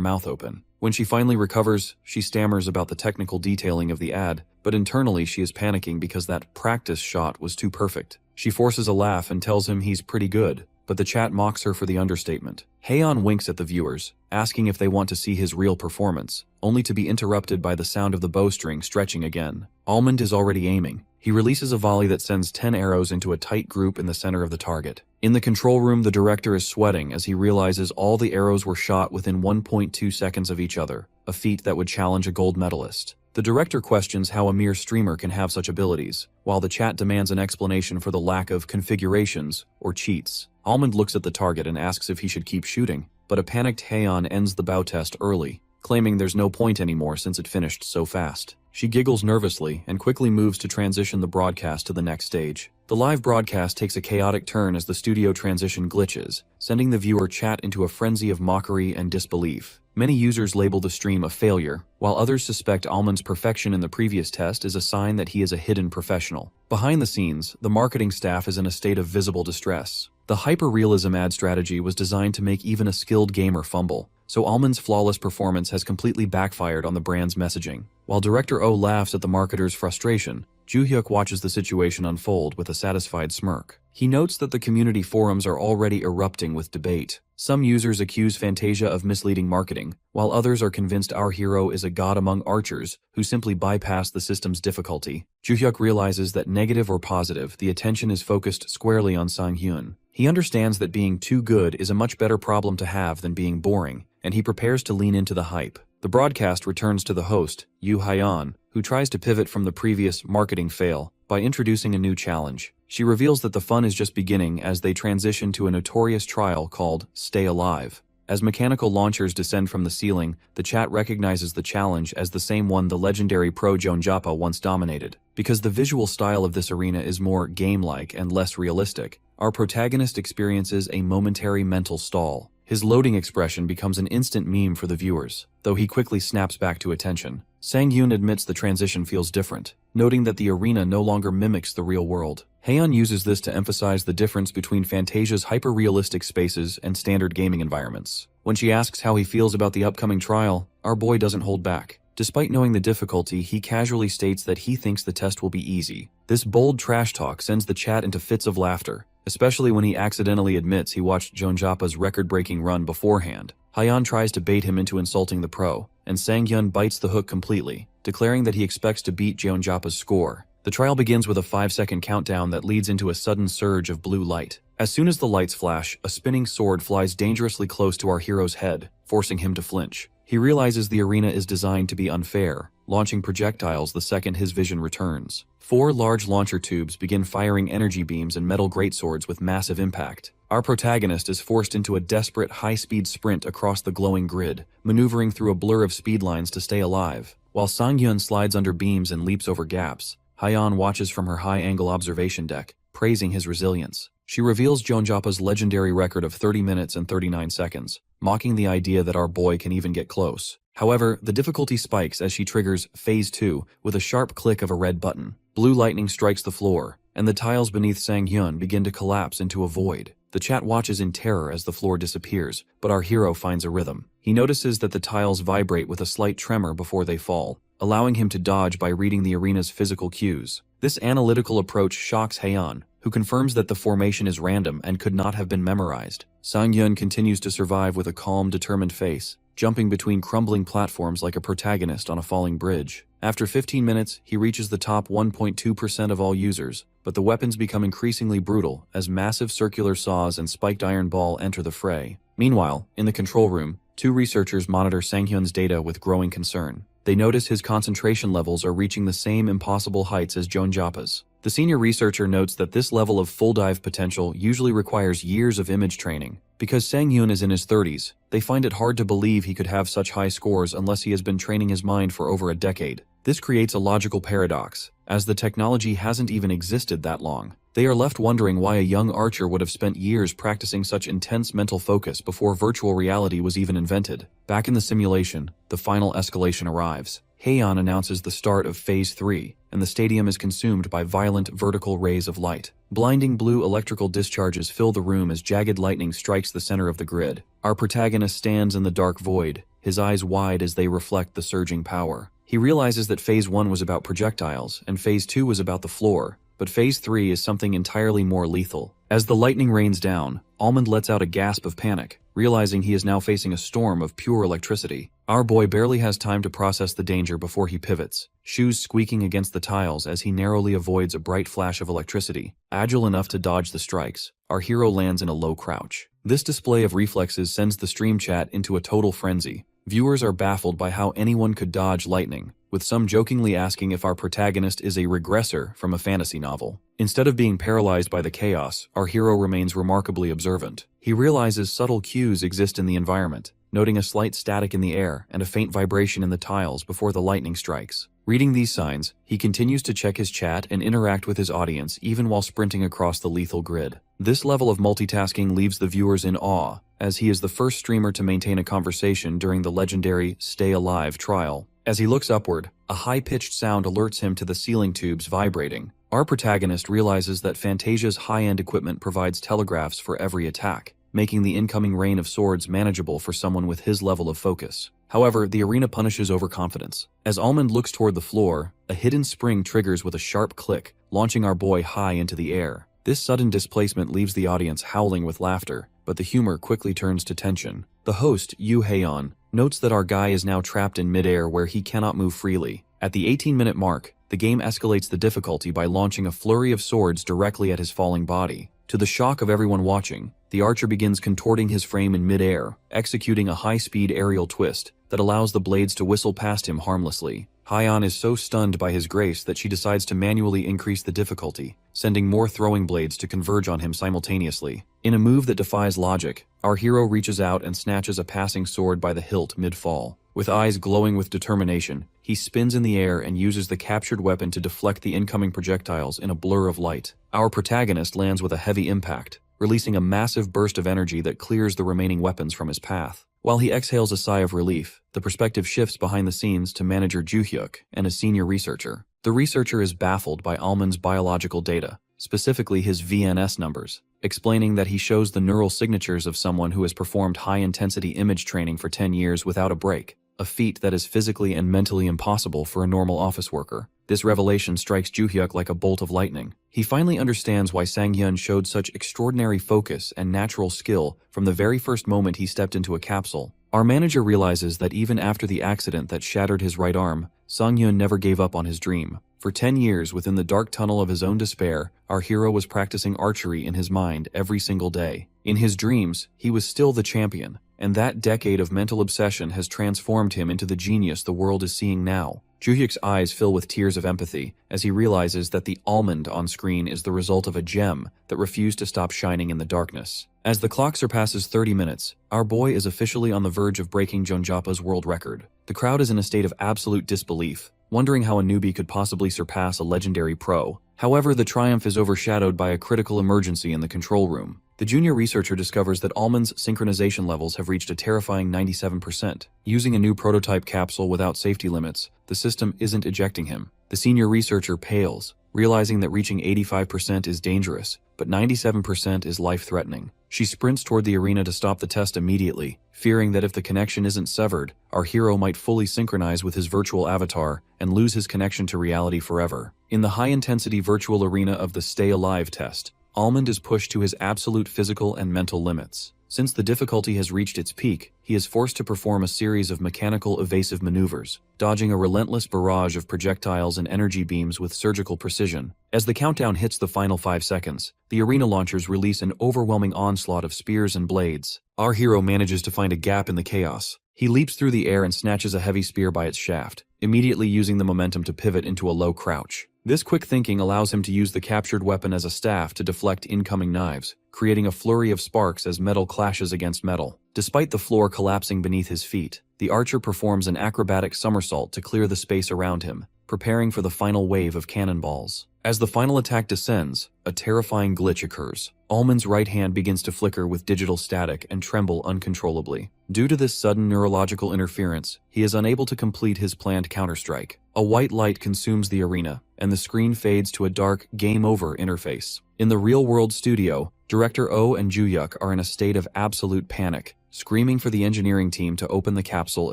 mouth open. When she finally recovers, she stammers about the technical detailing of the ad, but internally she is panicking because that practice shot was too perfect. She forces a laugh and tells him he's pretty good, but the chat mocks her for the understatement. Haeyeon winks at the viewers, asking if they want to see his real performance, only to be interrupted by the sound of the bowstring stretching again. Almond is already aiming. He releases a volley that sends 10 arrows into a tight group in the center of the target. In the control room, the director is sweating as he realizes all the arrows were shot within 1.2 seconds of each other, a feat that would challenge a gold medalist. The director questions how a mere streamer can have such abilities, while the chat demands an explanation for the lack of configurations or cheats. Almond looks at the target and asks if he should keep shooting, but a panicked Haeyeon ends the bow test early, claiming there's no point anymore since it finished so fast. She giggles nervously and quickly moves to transition the broadcast to the next stage. The live broadcast takes a chaotic turn as the studio transition glitches, sending the viewer chat into a frenzy of mockery and disbelief. Many users label the stream a failure, while others suspect Almond's perfection in the previous test is a sign that he is a hidden professional. Behind the scenes, the marketing staff is in a state of visible distress. The hyper-realism ad strategy was designed to make even a skilled gamer fumble, so Almond's flawless performance has completely backfired on the brand's messaging. While Director O laughs at the marketer's frustration, Joo-hyuk watches the situation unfold with a satisfied smirk. He notes that the community forums are already erupting with debate. Some users accuse Fantasia of misleading marketing, while others are convinced our hero is a god among archers who simply bypass the system's difficulty. Joo-hyuk realizes that negative or positive, the attention is focused squarely on Sang-hyun. He understands that being too good is a much better problem to have than being boring, and he prepares to lean into the hype. The broadcast returns to the host, Yoo Hyeon, who tries to pivot from the previous marketing fail by introducing a new challenge. She reveals that the fun is just beginning as they transition to a notorious trial called Stay Alive. As mechanical launchers descend from the ceiling, the chat recognizes the challenge as the same one the legendary pro Jeonjappa once dominated. Because the visual style of this arena is more game-like and less realistic, our protagonist experiences a momentary mental stall. His loading expression becomes an instant meme for the viewers, though he quickly snaps back to attention. Sang-hyun admits the transition feels different, noting that the arena no longer mimics the real world. Haeon uses this to emphasize the difference between Fantasia's hyper-realistic spaces and standard gaming environments. When she asks how he feels about the upcoming trial, our boy doesn't hold back. Despite knowing the difficulty, he casually states that he thinks the test will be easy. This bold trash talk sends the chat into fits of laughter, especially when he accidentally admits he watched Jeonjappa's record-breaking run beforehand. Haeon tries to bait him into insulting the pro, and Sang-hyun bites the hook completely, declaring that he expects to beat Jeonjappa's score. The trial begins with a 5-second countdown that leads into a sudden surge of blue light. As soon as the lights flash, a spinning sword flies dangerously close to our hero's head, forcing him to flinch. He realizes the arena is designed to be unfair, launching projectiles the second his vision returns. 4 large launcher tubes begin firing energy beams and metal greatswords with massive impact. Our protagonist is forced into a desperate high-speed sprint across the glowing grid, maneuvering through a blur of speed lines to stay alive. While Sang-hyun slides under beams and leaps over gaps, Haeon watches from her high-angle observation deck, praising his resilience. She reveals Jeonjappa's legendary record of 30 minutes and 39 seconds, mocking the idea that our boy can even get close. However, the difficulty spikes as she triggers Phase 2 with a sharp click of a red button. Blue lightning strikes the floor, and the tiles beneath Sang-hyun begin to collapse into a void. The chat watches in terror as the floor disappears, but our hero finds a rhythm. He notices that the tiles vibrate with a slight tremor before they fall, allowing him to dodge by reading the arena's physical cues. This analytical approach shocks Haeon, who confirms that the formation is random and could not have been memorized. Sang-hyun continues to survive with a calm, determined face, jumping between crumbling platforms like a protagonist on a falling bridge. After 15 minutes, he reaches the top 1.2% of all users, but the weapons become increasingly brutal as massive circular saws and spiked iron ball enter the fray. Meanwhile, in the control room, 2 researchers monitor Sang-hyun's data with growing concern. They notice his concentration levels are reaching the same impossible heights as Jeonjappa's. The senior researcher notes that this level of full dive potential usually requires years of image training. Because Sang-hyun is in his 30s, they find it hard to believe he could have such high scores unless he has been training his mind for over a decade. This creates a logical paradox, as the technology hasn't even existed that long. They are left wondering why a young archer would have spent years practicing such intense mental focus before virtual reality was even invented. Back in the simulation, the final escalation arrives. Haeon announces the start of Phase 3, and the stadium is consumed by violent vertical rays of light. Blinding blue electrical discharges fill the room as jagged lightning strikes the center of the grid. Our protagonist stands in the dark void, his eyes wide as they reflect the surging power. He realizes that Phase 1 was about projectiles, and Phase 2 was about the floor, but Phase 3 is something entirely more lethal. As the lightning rains down, Almond lets out a gasp of panic, realizing he is now facing a storm of pure electricity. Our boy barely has time to process the danger before he pivots, shoes squeaking against the tiles as he narrowly avoids a bright flash of electricity. Agile enough to dodge the strikes, our hero lands in a low crouch. This display of reflexes sends the stream chat into a total frenzy. Viewers are baffled by how anyone could dodge lightning, with some jokingly asking if our protagonist is a regressor from a fantasy novel. Instead of being paralyzed by the chaos, our hero remains remarkably observant. He realizes subtle cues exist in the environment, noting a slight static in the air and a faint vibration in the tiles before the lightning strikes. Reading these signs, he continues to check his chat and interact with his audience even while sprinting across the lethal grid. This level of multitasking leaves the viewers in awe, as he is the first streamer to maintain a conversation during the legendary Stay Alive trial. As he looks upward, a high-pitched sound alerts him to the ceiling tubes vibrating. Our protagonist realizes that Fantasia's high-end equipment provides telegraphs for every attack, making the incoming rain of swords manageable for someone with his level of focus. However, the arena punishes overconfidence. As Almond looks toward the floor, a hidden spring triggers with a sharp click, launching our boy high into the air. This sudden displacement leaves the audience howling with laughter, but the humor quickly turns to tension. The host, Yoo Haeon, notes that our guy is now trapped in midair where he cannot move freely. At the 18-minute mark, the game escalates the difficulty by launching a flurry of swords directly at his falling body. To the shock of everyone watching, the archer begins contorting his frame in midair, executing a high-speed aerial twist that allows the blades to whistle past him harmlessly. Haeon is so stunned by his grace that she decides to manually increase the difficulty, sending more throwing blades to converge on him simultaneously. In a move that defies logic, our hero reaches out and snatches a passing sword by the hilt mid-fall. With eyes glowing with determination, he spins in the air and uses the captured weapon to deflect the incoming projectiles in a blur of light. Our protagonist lands with a heavy impact, releasing a massive burst of energy that clears the remaining weapons from his path. While he exhales a sigh of relief, the perspective shifts behind the scenes to manager Joo-hyuk and a senior researcher. The researcher is baffled by Almond's biological data, specifically his VNS numbers, explaining that he shows the neural signatures of someone who has performed high-intensity image training for 10 years without a break, a feat that is physically and mentally impossible for a normal office worker. This revelation strikes Joo-hyuk like a bolt of lightning. He finally understands why Sang-hyun showed such extraordinary focus and natural skill from the very first moment he stepped into a capsule. Our manager realizes that even after the accident that shattered his right arm, Sang-hyun never gave up on his dream. For 10 years within the dark tunnel of his own despair, our hero was practicing archery in his mind every single day. In his dreams, he was still the champion, and that decade of mental obsession has transformed him into the genius the world is seeing now. Joo-hyuk's eyes fill with tears of empathy as he realizes that the almond on screen is the result of a gem that refused to stop shining in the darkness. As the clock surpasses 30 minutes, our boy is officially on the verge of breaking Jeonjapa's world record. The crowd is in a state of absolute disbelief, wondering how a newbie could possibly surpass a legendary pro. However, the triumph is overshadowed by a critical emergency in the control room. The junior researcher discovers that Almond's synchronization levels have reached a terrifying 97%. Using a new prototype capsule without safety limits, the system isn't ejecting him. The senior researcher pales, realizing that reaching 85% is dangerous, but 97% is life-threatening. She sprints toward the arena to stop the test immediately, fearing that if the connection isn't severed, our hero might fully synchronize with his virtual avatar and lose his connection to reality forever. In the high-intensity virtual arena of the Stay Alive test, Almond is pushed to his absolute physical and mental limits. Since the difficulty has reached its peak, he is forced to perform a series of mechanical evasive maneuvers, dodging a relentless barrage of projectiles and energy beams with surgical precision. As the countdown hits the final 5 seconds, the arena launchers release an overwhelming onslaught of spears and blades. Our hero manages to find a gap in the chaos. He leaps through the air and snatches a heavy spear by its shaft, immediately using the momentum to pivot into a low crouch. This quick thinking allows him to use the captured weapon as a staff to deflect incoming knives, creating a flurry of sparks as metal clashes against metal. Despite the floor collapsing beneath his feet, the archer performs an acrobatic somersault to clear the space around him, preparing for the final wave of cannonballs. As the final attack descends, a terrifying glitch occurs. Almond's right hand begins to flicker with digital static and tremble uncontrollably. Due to this sudden neurological interference, he is unable to complete his planned counterstrike. A white light consumes the arena, and the screen fades to a dark Game Over interface. In the real-world studio, Director Oh and Joo-hyuk are in a state of absolute panic, screaming for the engineering team to open the capsule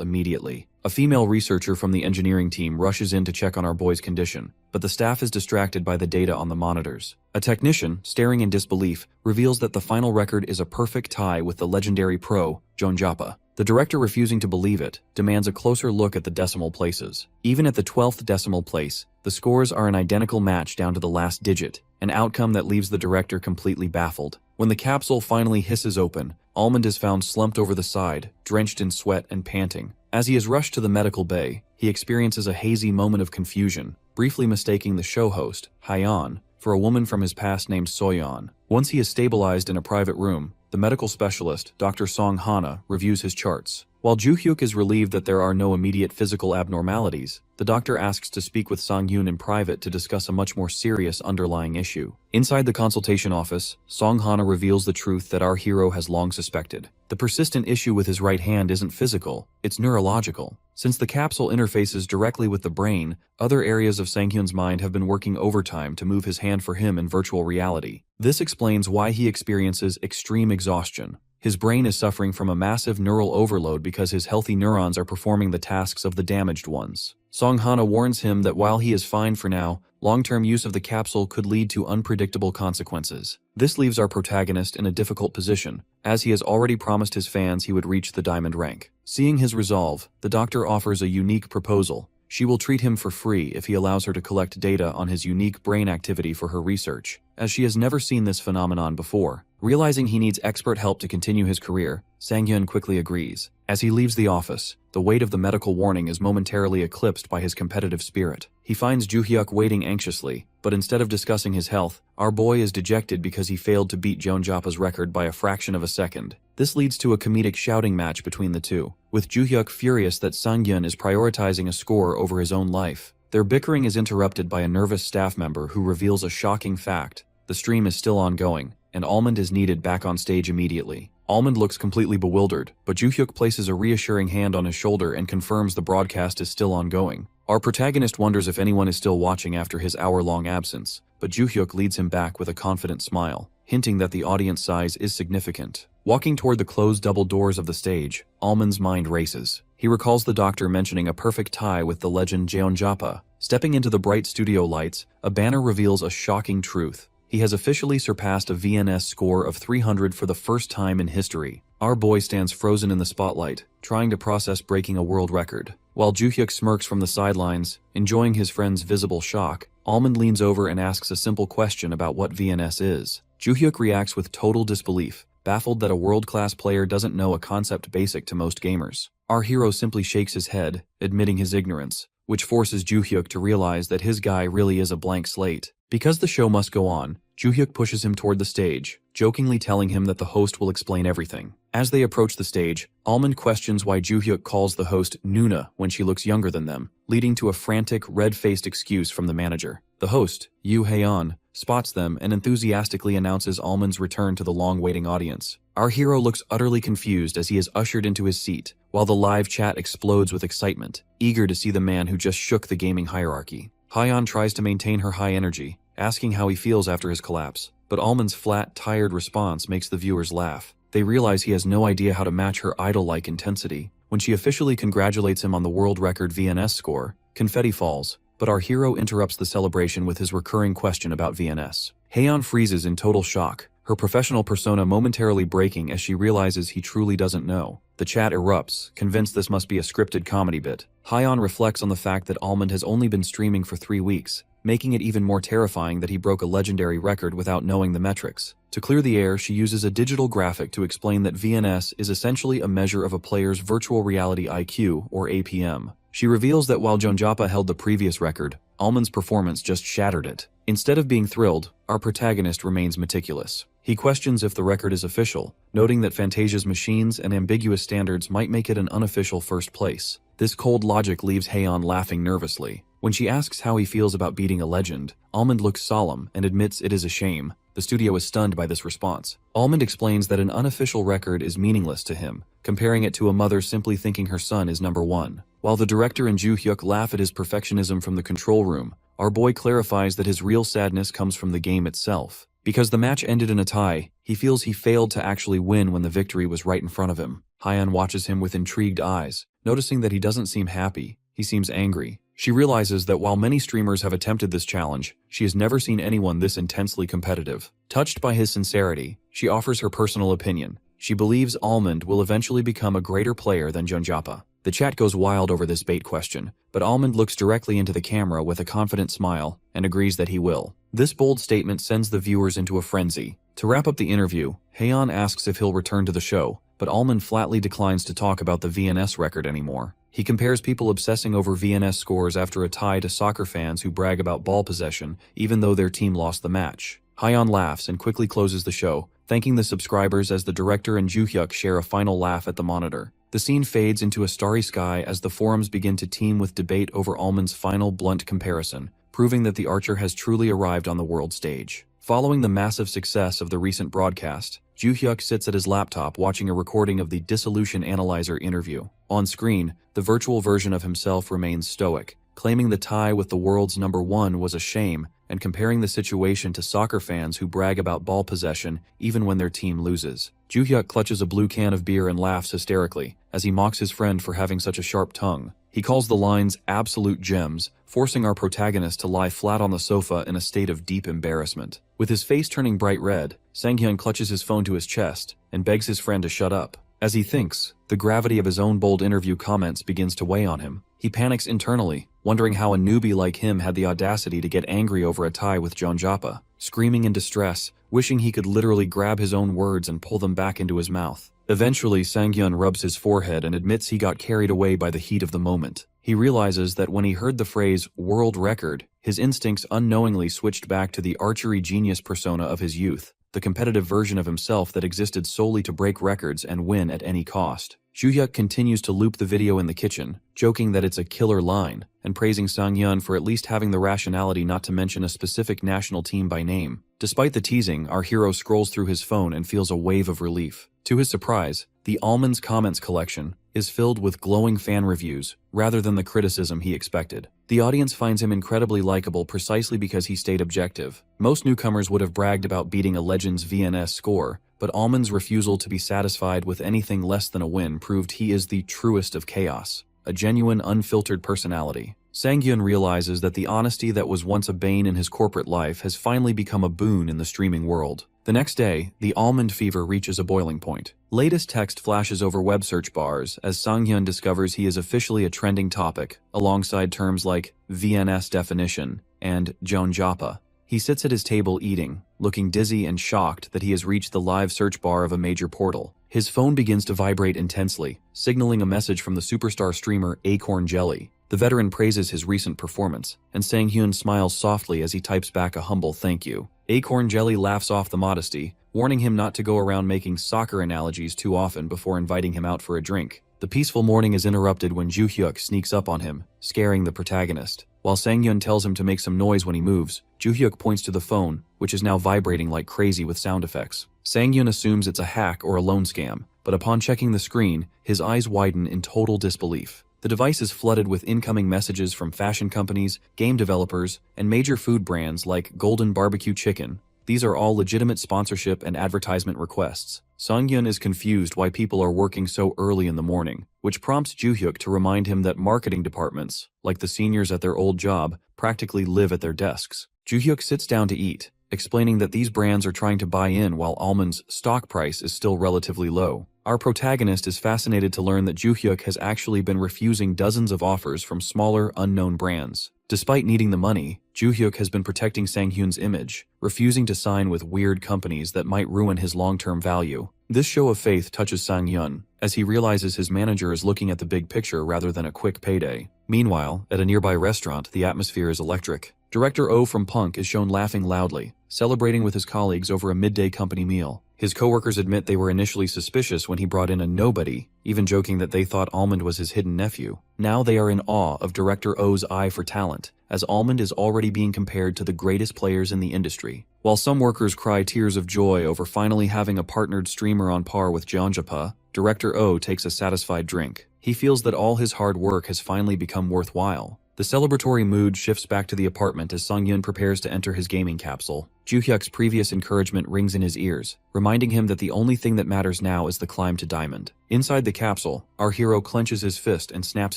immediately. A female researcher from the engineering team rushes in to check on our boy's condition, but the staff is distracted by the data on the monitors. A technician, staring in disbelief, reveals that the final record is a perfect tie with the legendary pro, Jeonjapa. The director, refusing to believe it, demands a closer look at the decimal places. Even at the 12th decimal place, the scores are an identical match down to the last digit, an outcome that leaves the director completely baffled. When the capsule finally hisses open, Almond is found slumped over the side, drenched in sweat and panting. As he is rushed to the medical bay, he experiences a hazy moment of confusion, briefly mistaking the show host, Haeon, for a woman from his past named Soyeon. Once he is stabilized in a private room, the medical specialist, Dr. Song Hana, reviews his charts. While Joo-hyuk is relieved that there are no immediate physical abnormalities, the doctor asks to speak with Sang-hyun in private to discuss a much more serious underlying issue. Inside the consultation office, Song Hana reveals the truth that our hero has long suspected. The persistent issue with his right hand isn't physical, it's neurological. Since the capsule interfaces directly with the brain, other areas of Sang-hyun's mind have been working overtime to move his hand for him in virtual reality. This explains why he experiences extreme exhaustion. His brain is suffering from a massive neural overload because his healthy neurons are performing the tasks of the damaged ones. Song Hana warns him that while he is fine for now, long-term use of the capsule could lead to unpredictable consequences. This leaves our protagonist in a difficult position, as he has already promised his fans he would reach the diamond rank. Seeing his resolve, the doctor offers a unique proposal. She will treat him for free if he allows her to collect data on his unique brain activity for her research, as she has never seen this phenomenon before. Realizing he needs expert help to continue his career, Sang-hyun quickly agrees. As he leaves the office, the weight of the medical warning is momentarily eclipsed by his competitive spirit. He finds Joo-hyuk waiting anxiously, but instead of discussing his health, our boy is dejected because he failed to beat Jeonjapa's record by a fraction of a second. This leads to a comedic shouting match between the two, with Joo-hyuk furious that Sang-hyun is prioritizing a score over his own life. Their bickering is interrupted by a nervous staff member who reveals a shocking fact. The stream is still ongoing, and Almond is needed back on stage immediately. Almond looks completely bewildered, but Joo-hyuk places a reassuring hand on his shoulder and confirms the broadcast is still ongoing. Our protagonist wonders if anyone is still watching after his hour-long absence, but Joo-hyuk leads him back with a confident smile, hinting that the audience size is significant. Walking toward the closed double doors of the stage, Almond's mind races. He recalls the doctor mentioning a perfect tie with the legend Jeonjapa. Stepping into the bright studio lights, a banner reveals a shocking truth. He has officially surpassed a VNS score of 300 for the first time in history. Our boy stands frozen in the spotlight, trying to process breaking a world record. While Joo-hyuk smirks from the sidelines, enjoying his friend's visible shock, Almond leans over and asks a simple question about what VNS is. Joo-hyuk reacts with total disbelief, baffled that a world-class player doesn't know a concept basic to most gamers. Our hero simply shakes his head, admitting his ignorance, which forces Joo-hyuk to realize that his guy really is a blank slate. Because the show must go on, Joo-hyuk pushes him toward the stage, jokingly telling him that the host will explain everything. As they approach the stage, Almond questions why Joo-hyuk calls the host Nuna when she looks younger than them, leading to a frantic, red-faced excuse from the manager. The host, Yoo Hae-on, spots them and enthusiastically announces Almond's return to the long-waiting audience. Our hero looks utterly confused as he is ushered into his seat, while the live chat explodes with excitement, eager to see the man who just shook the gaming hierarchy. Hae-on tries to maintain her high energy, asking how he feels after his collapse, but Almond's flat, tired response makes the viewers laugh. They realize he has no idea how to match her idol-like intensity. When she officially congratulates him on the world record VNS score, confetti falls, but our hero interrupts the celebration with his recurring question about VNS. Hae-on freezes in total shock, her professional persona momentarily breaking as she realizes he truly doesn't know. The chat erupts, convinced this must be a scripted comedy bit. Hae-on reflects on the fact that Almond has only been streaming for 3 weeks, making it even more terrifying that he broke a legendary record without knowing the metrics. To clear the air, she uses a digital graphic to explain that VNS is essentially a measure of a player's virtual reality IQ, or APM. She reveals that while Jeonjapa held the previous record, Almond's performance just shattered it. Instead of being thrilled, our protagonist remains meticulous. He questions if the record is official, noting that Fantasia's machines and ambiguous standards might make it an unofficial first place. This cold logic leaves Hae-on laughing nervously. When she asks how he feels about beating a legend, Almond looks solemn and admits it is a shame. The studio is stunned by this response. Almond explains that an unofficial record is meaningless to him, comparing it to a mother simply thinking her son is number one. While the director and Joo-hyuk laugh at his perfectionism from the control room, our boy clarifies that his real sadness comes from the game itself. Because the match ended in a tie, he feels he failed to actually win when the victory was right in front of him. Hae-on watches him with intrigued eyes, noticing that he doesn't seem happy, he seems angry. She realizes that while many streamers have attempted this challenge, she has never seen anyone this intensely competitive. Touched by his sincerity, she offers her personal opinion. She believes Almond will eventually become a greater player than Jeonjapa. The chat goes wild over this bait question, but Almond looks directly into the camera with a confident smile and agrees that he will. This bold statement sends the viewers into a frenzy. To wrap up the interview, Hae-on asks if he'll return to the show, but Almond flatly declines to talk about the VNS record anymore. He compares people obsessing over VNS scores after a tie to soccer fans who brag about ball possession even though their team lost the match. Hae-on laughs and quickly closes the show, thanking the subscribers as the director and Joo-hyuk share a final laugh at the monitor. The scene fades into a starry sky as the forums begin to teem with debate over Almond's final blunt comparison, proving that the archer has truly arrived on the world stage. Following the massive success of the recent broadcast, Joo-hyuk sits at his laptop watching a recording of the Dissolution Analyzer interview. On screen, the virtual version of himself remains stoic, claiming the tie with the world's number one was a shame and comparing the situation to soccer fans who brag about ball possession even when their team loses. Joo-hyuk clutches a blue can of beer and laughs hysterically as he mocks his friend for having such a sharp tongue. He calls the lines absolute gems, forcing our protagonist to lie flat on the sofa in a state of deep embarrassment. With his face turning bright red, Sang-hyun clutches his phone to his chest and begs his friend to shut up. As he thinks, the gravity of his own bold interview comments begins to weigh on him. He panics internally, wondering how a newbie like him had the audacity to get angry over a tie with Jeonjappa, screaming in distress, wishing he could literally grab his own words and pull them back into his mouth. Eventually, Sang-hyun rubs his forehead and admits he got carried away by the heat of the moment. He realizes that when he heard the phrase world record, his instincts unknowingly switched back to the archery genius persona of his youth, the competitive version of himself that existed solely to break records and win at any cost. Joo-hyuk continues to loop the video in the kitchen, joking that it's a killer line, and praising Sang-hyun for at least having the rationality not to mention a specific national team by name. Despite the teasing, our hero scrolls through his phone and feels a wave of relief. To his surprise, the Almonds Comments collection is filled with glowing fan reviews, rather than the criticism he expected. The audience finds him incredibly likable precisely because he stayed objective. Most newcomers would have bragged about beating a Legends VNS score, but Almond's refusal to be satisfied with anything less than a win proved he is the truest of chaos, a genuine, unfiltered personality. Sang-hyun realizes that the honesty that was once a bane in his corporate life has finally become a boon in the streaming world. The next day, the almond fever reaches a boiling point. Latest text flashes over web search bars as Sang-hyun discovers he is officially a trending topic, alongside terms like VNS definition and Jeonjappa. He sits at his table eating, looking dizzy and shocked that he has reached the live search bar of a major portal. His phone begins to vibrate intensely, signaling a message from the superstar streamer Acorn Jelly. The veteran praises his recent performance, and Sang-hyun smiles softly as he types back a humble thank you. Acorn Jelly laughs off the modesty, warning him not to go around making soccer analogies too often before inviting him out for a drink. The peaceful morning is interrupted when Joo-hyuk sneaks up on him, scaring the protagonist. While Sang-hyun tells him to make some noise when he moves, Joo-hyuk points to the phone, which is now vibrating like crazy with sound effects. Sang-hyun assumes it's a hack or a loan scam, but upon checking the screen, his eyes widen in total disbelief. The device is flooded with incoming messages from fashion companies, game developers, and major food brands like Golden Barbecue Chicken. These are all legitimate sponsorship and advertisement requests. Sang-hyun is confused why people are working so early in the morning, which prompts Joo-hyuk to remind him that marketing departments, like the seniors at their old job, practically live at their desks. Joo-hyuk sits down to eat, explaining that these brands are trying to buy in while Almond's stock price is still relatively low. Our protagonist is fascinated to learn that Joo-hyuk has actually been refusing dozens of offers from smaller, unknown brands. Despite needing the money, Joo-hyuk has been protecting Sang-hyun's image, refusing to sign with weird companies that might ruin his long-term value. This show of faith touches Sang-hyun, as he realizes his manager is looking at the big picture rather than a quick payday. Meanwhile, at a nearby restaurant, the atmosphere is electric. Director Oh from Punk is shown laughing loudly, celebrating with his colleagues over a midday company meal. His coworkers admit they were initially suspicious when he brought in a nobody, even joking that they thought Almond was his hidden nephew. Now they are in awe of Director Oh's eye for talent, as Almond is already being compared to the greatest players in the industry. While some workers cry tears of joy over finally having a partnered streamer on par with Jeonjappa, Director Oh takes a satisfied drink. He feels that all his hard work has finally become worthwhile. The celebratory mood shifts back to the apartment as Sang-hyun prepares to enter his gaming capsule. Joo-hyuk's previous encouragement rings in his ears, reminding him that the only thing that matters now is the climb to Diamond. Inside the capsule, our hero clenches his fist and snaps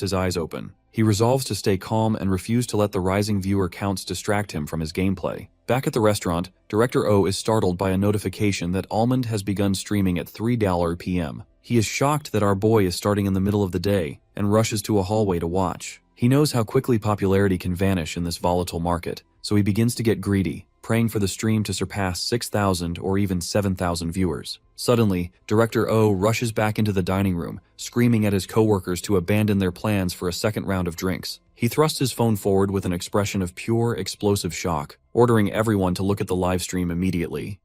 his eyes open. He resolves to stay calm and refuse to let the rising viewer counts distract him from his gameplay. Back at the restaurant, Director O is startled by a notification that Almond has begun streaming at 3 p.m. He is shocked that our boy is starting in the middle of the day and rushes to a hallway to watch. He knows how quickly popularity can vanish in this volatile market, so he begins to get greedy, praying for the stream to surpass 6,000 or even 7,000 viewers. Suddenly, Director O rushes back into the dining room, screaming at his coworkers to abandon their plans for a second round of drinks. He thrusts his phone forward with an expression of pure, explosive shock, ordering everyone to look at the live stream immediately.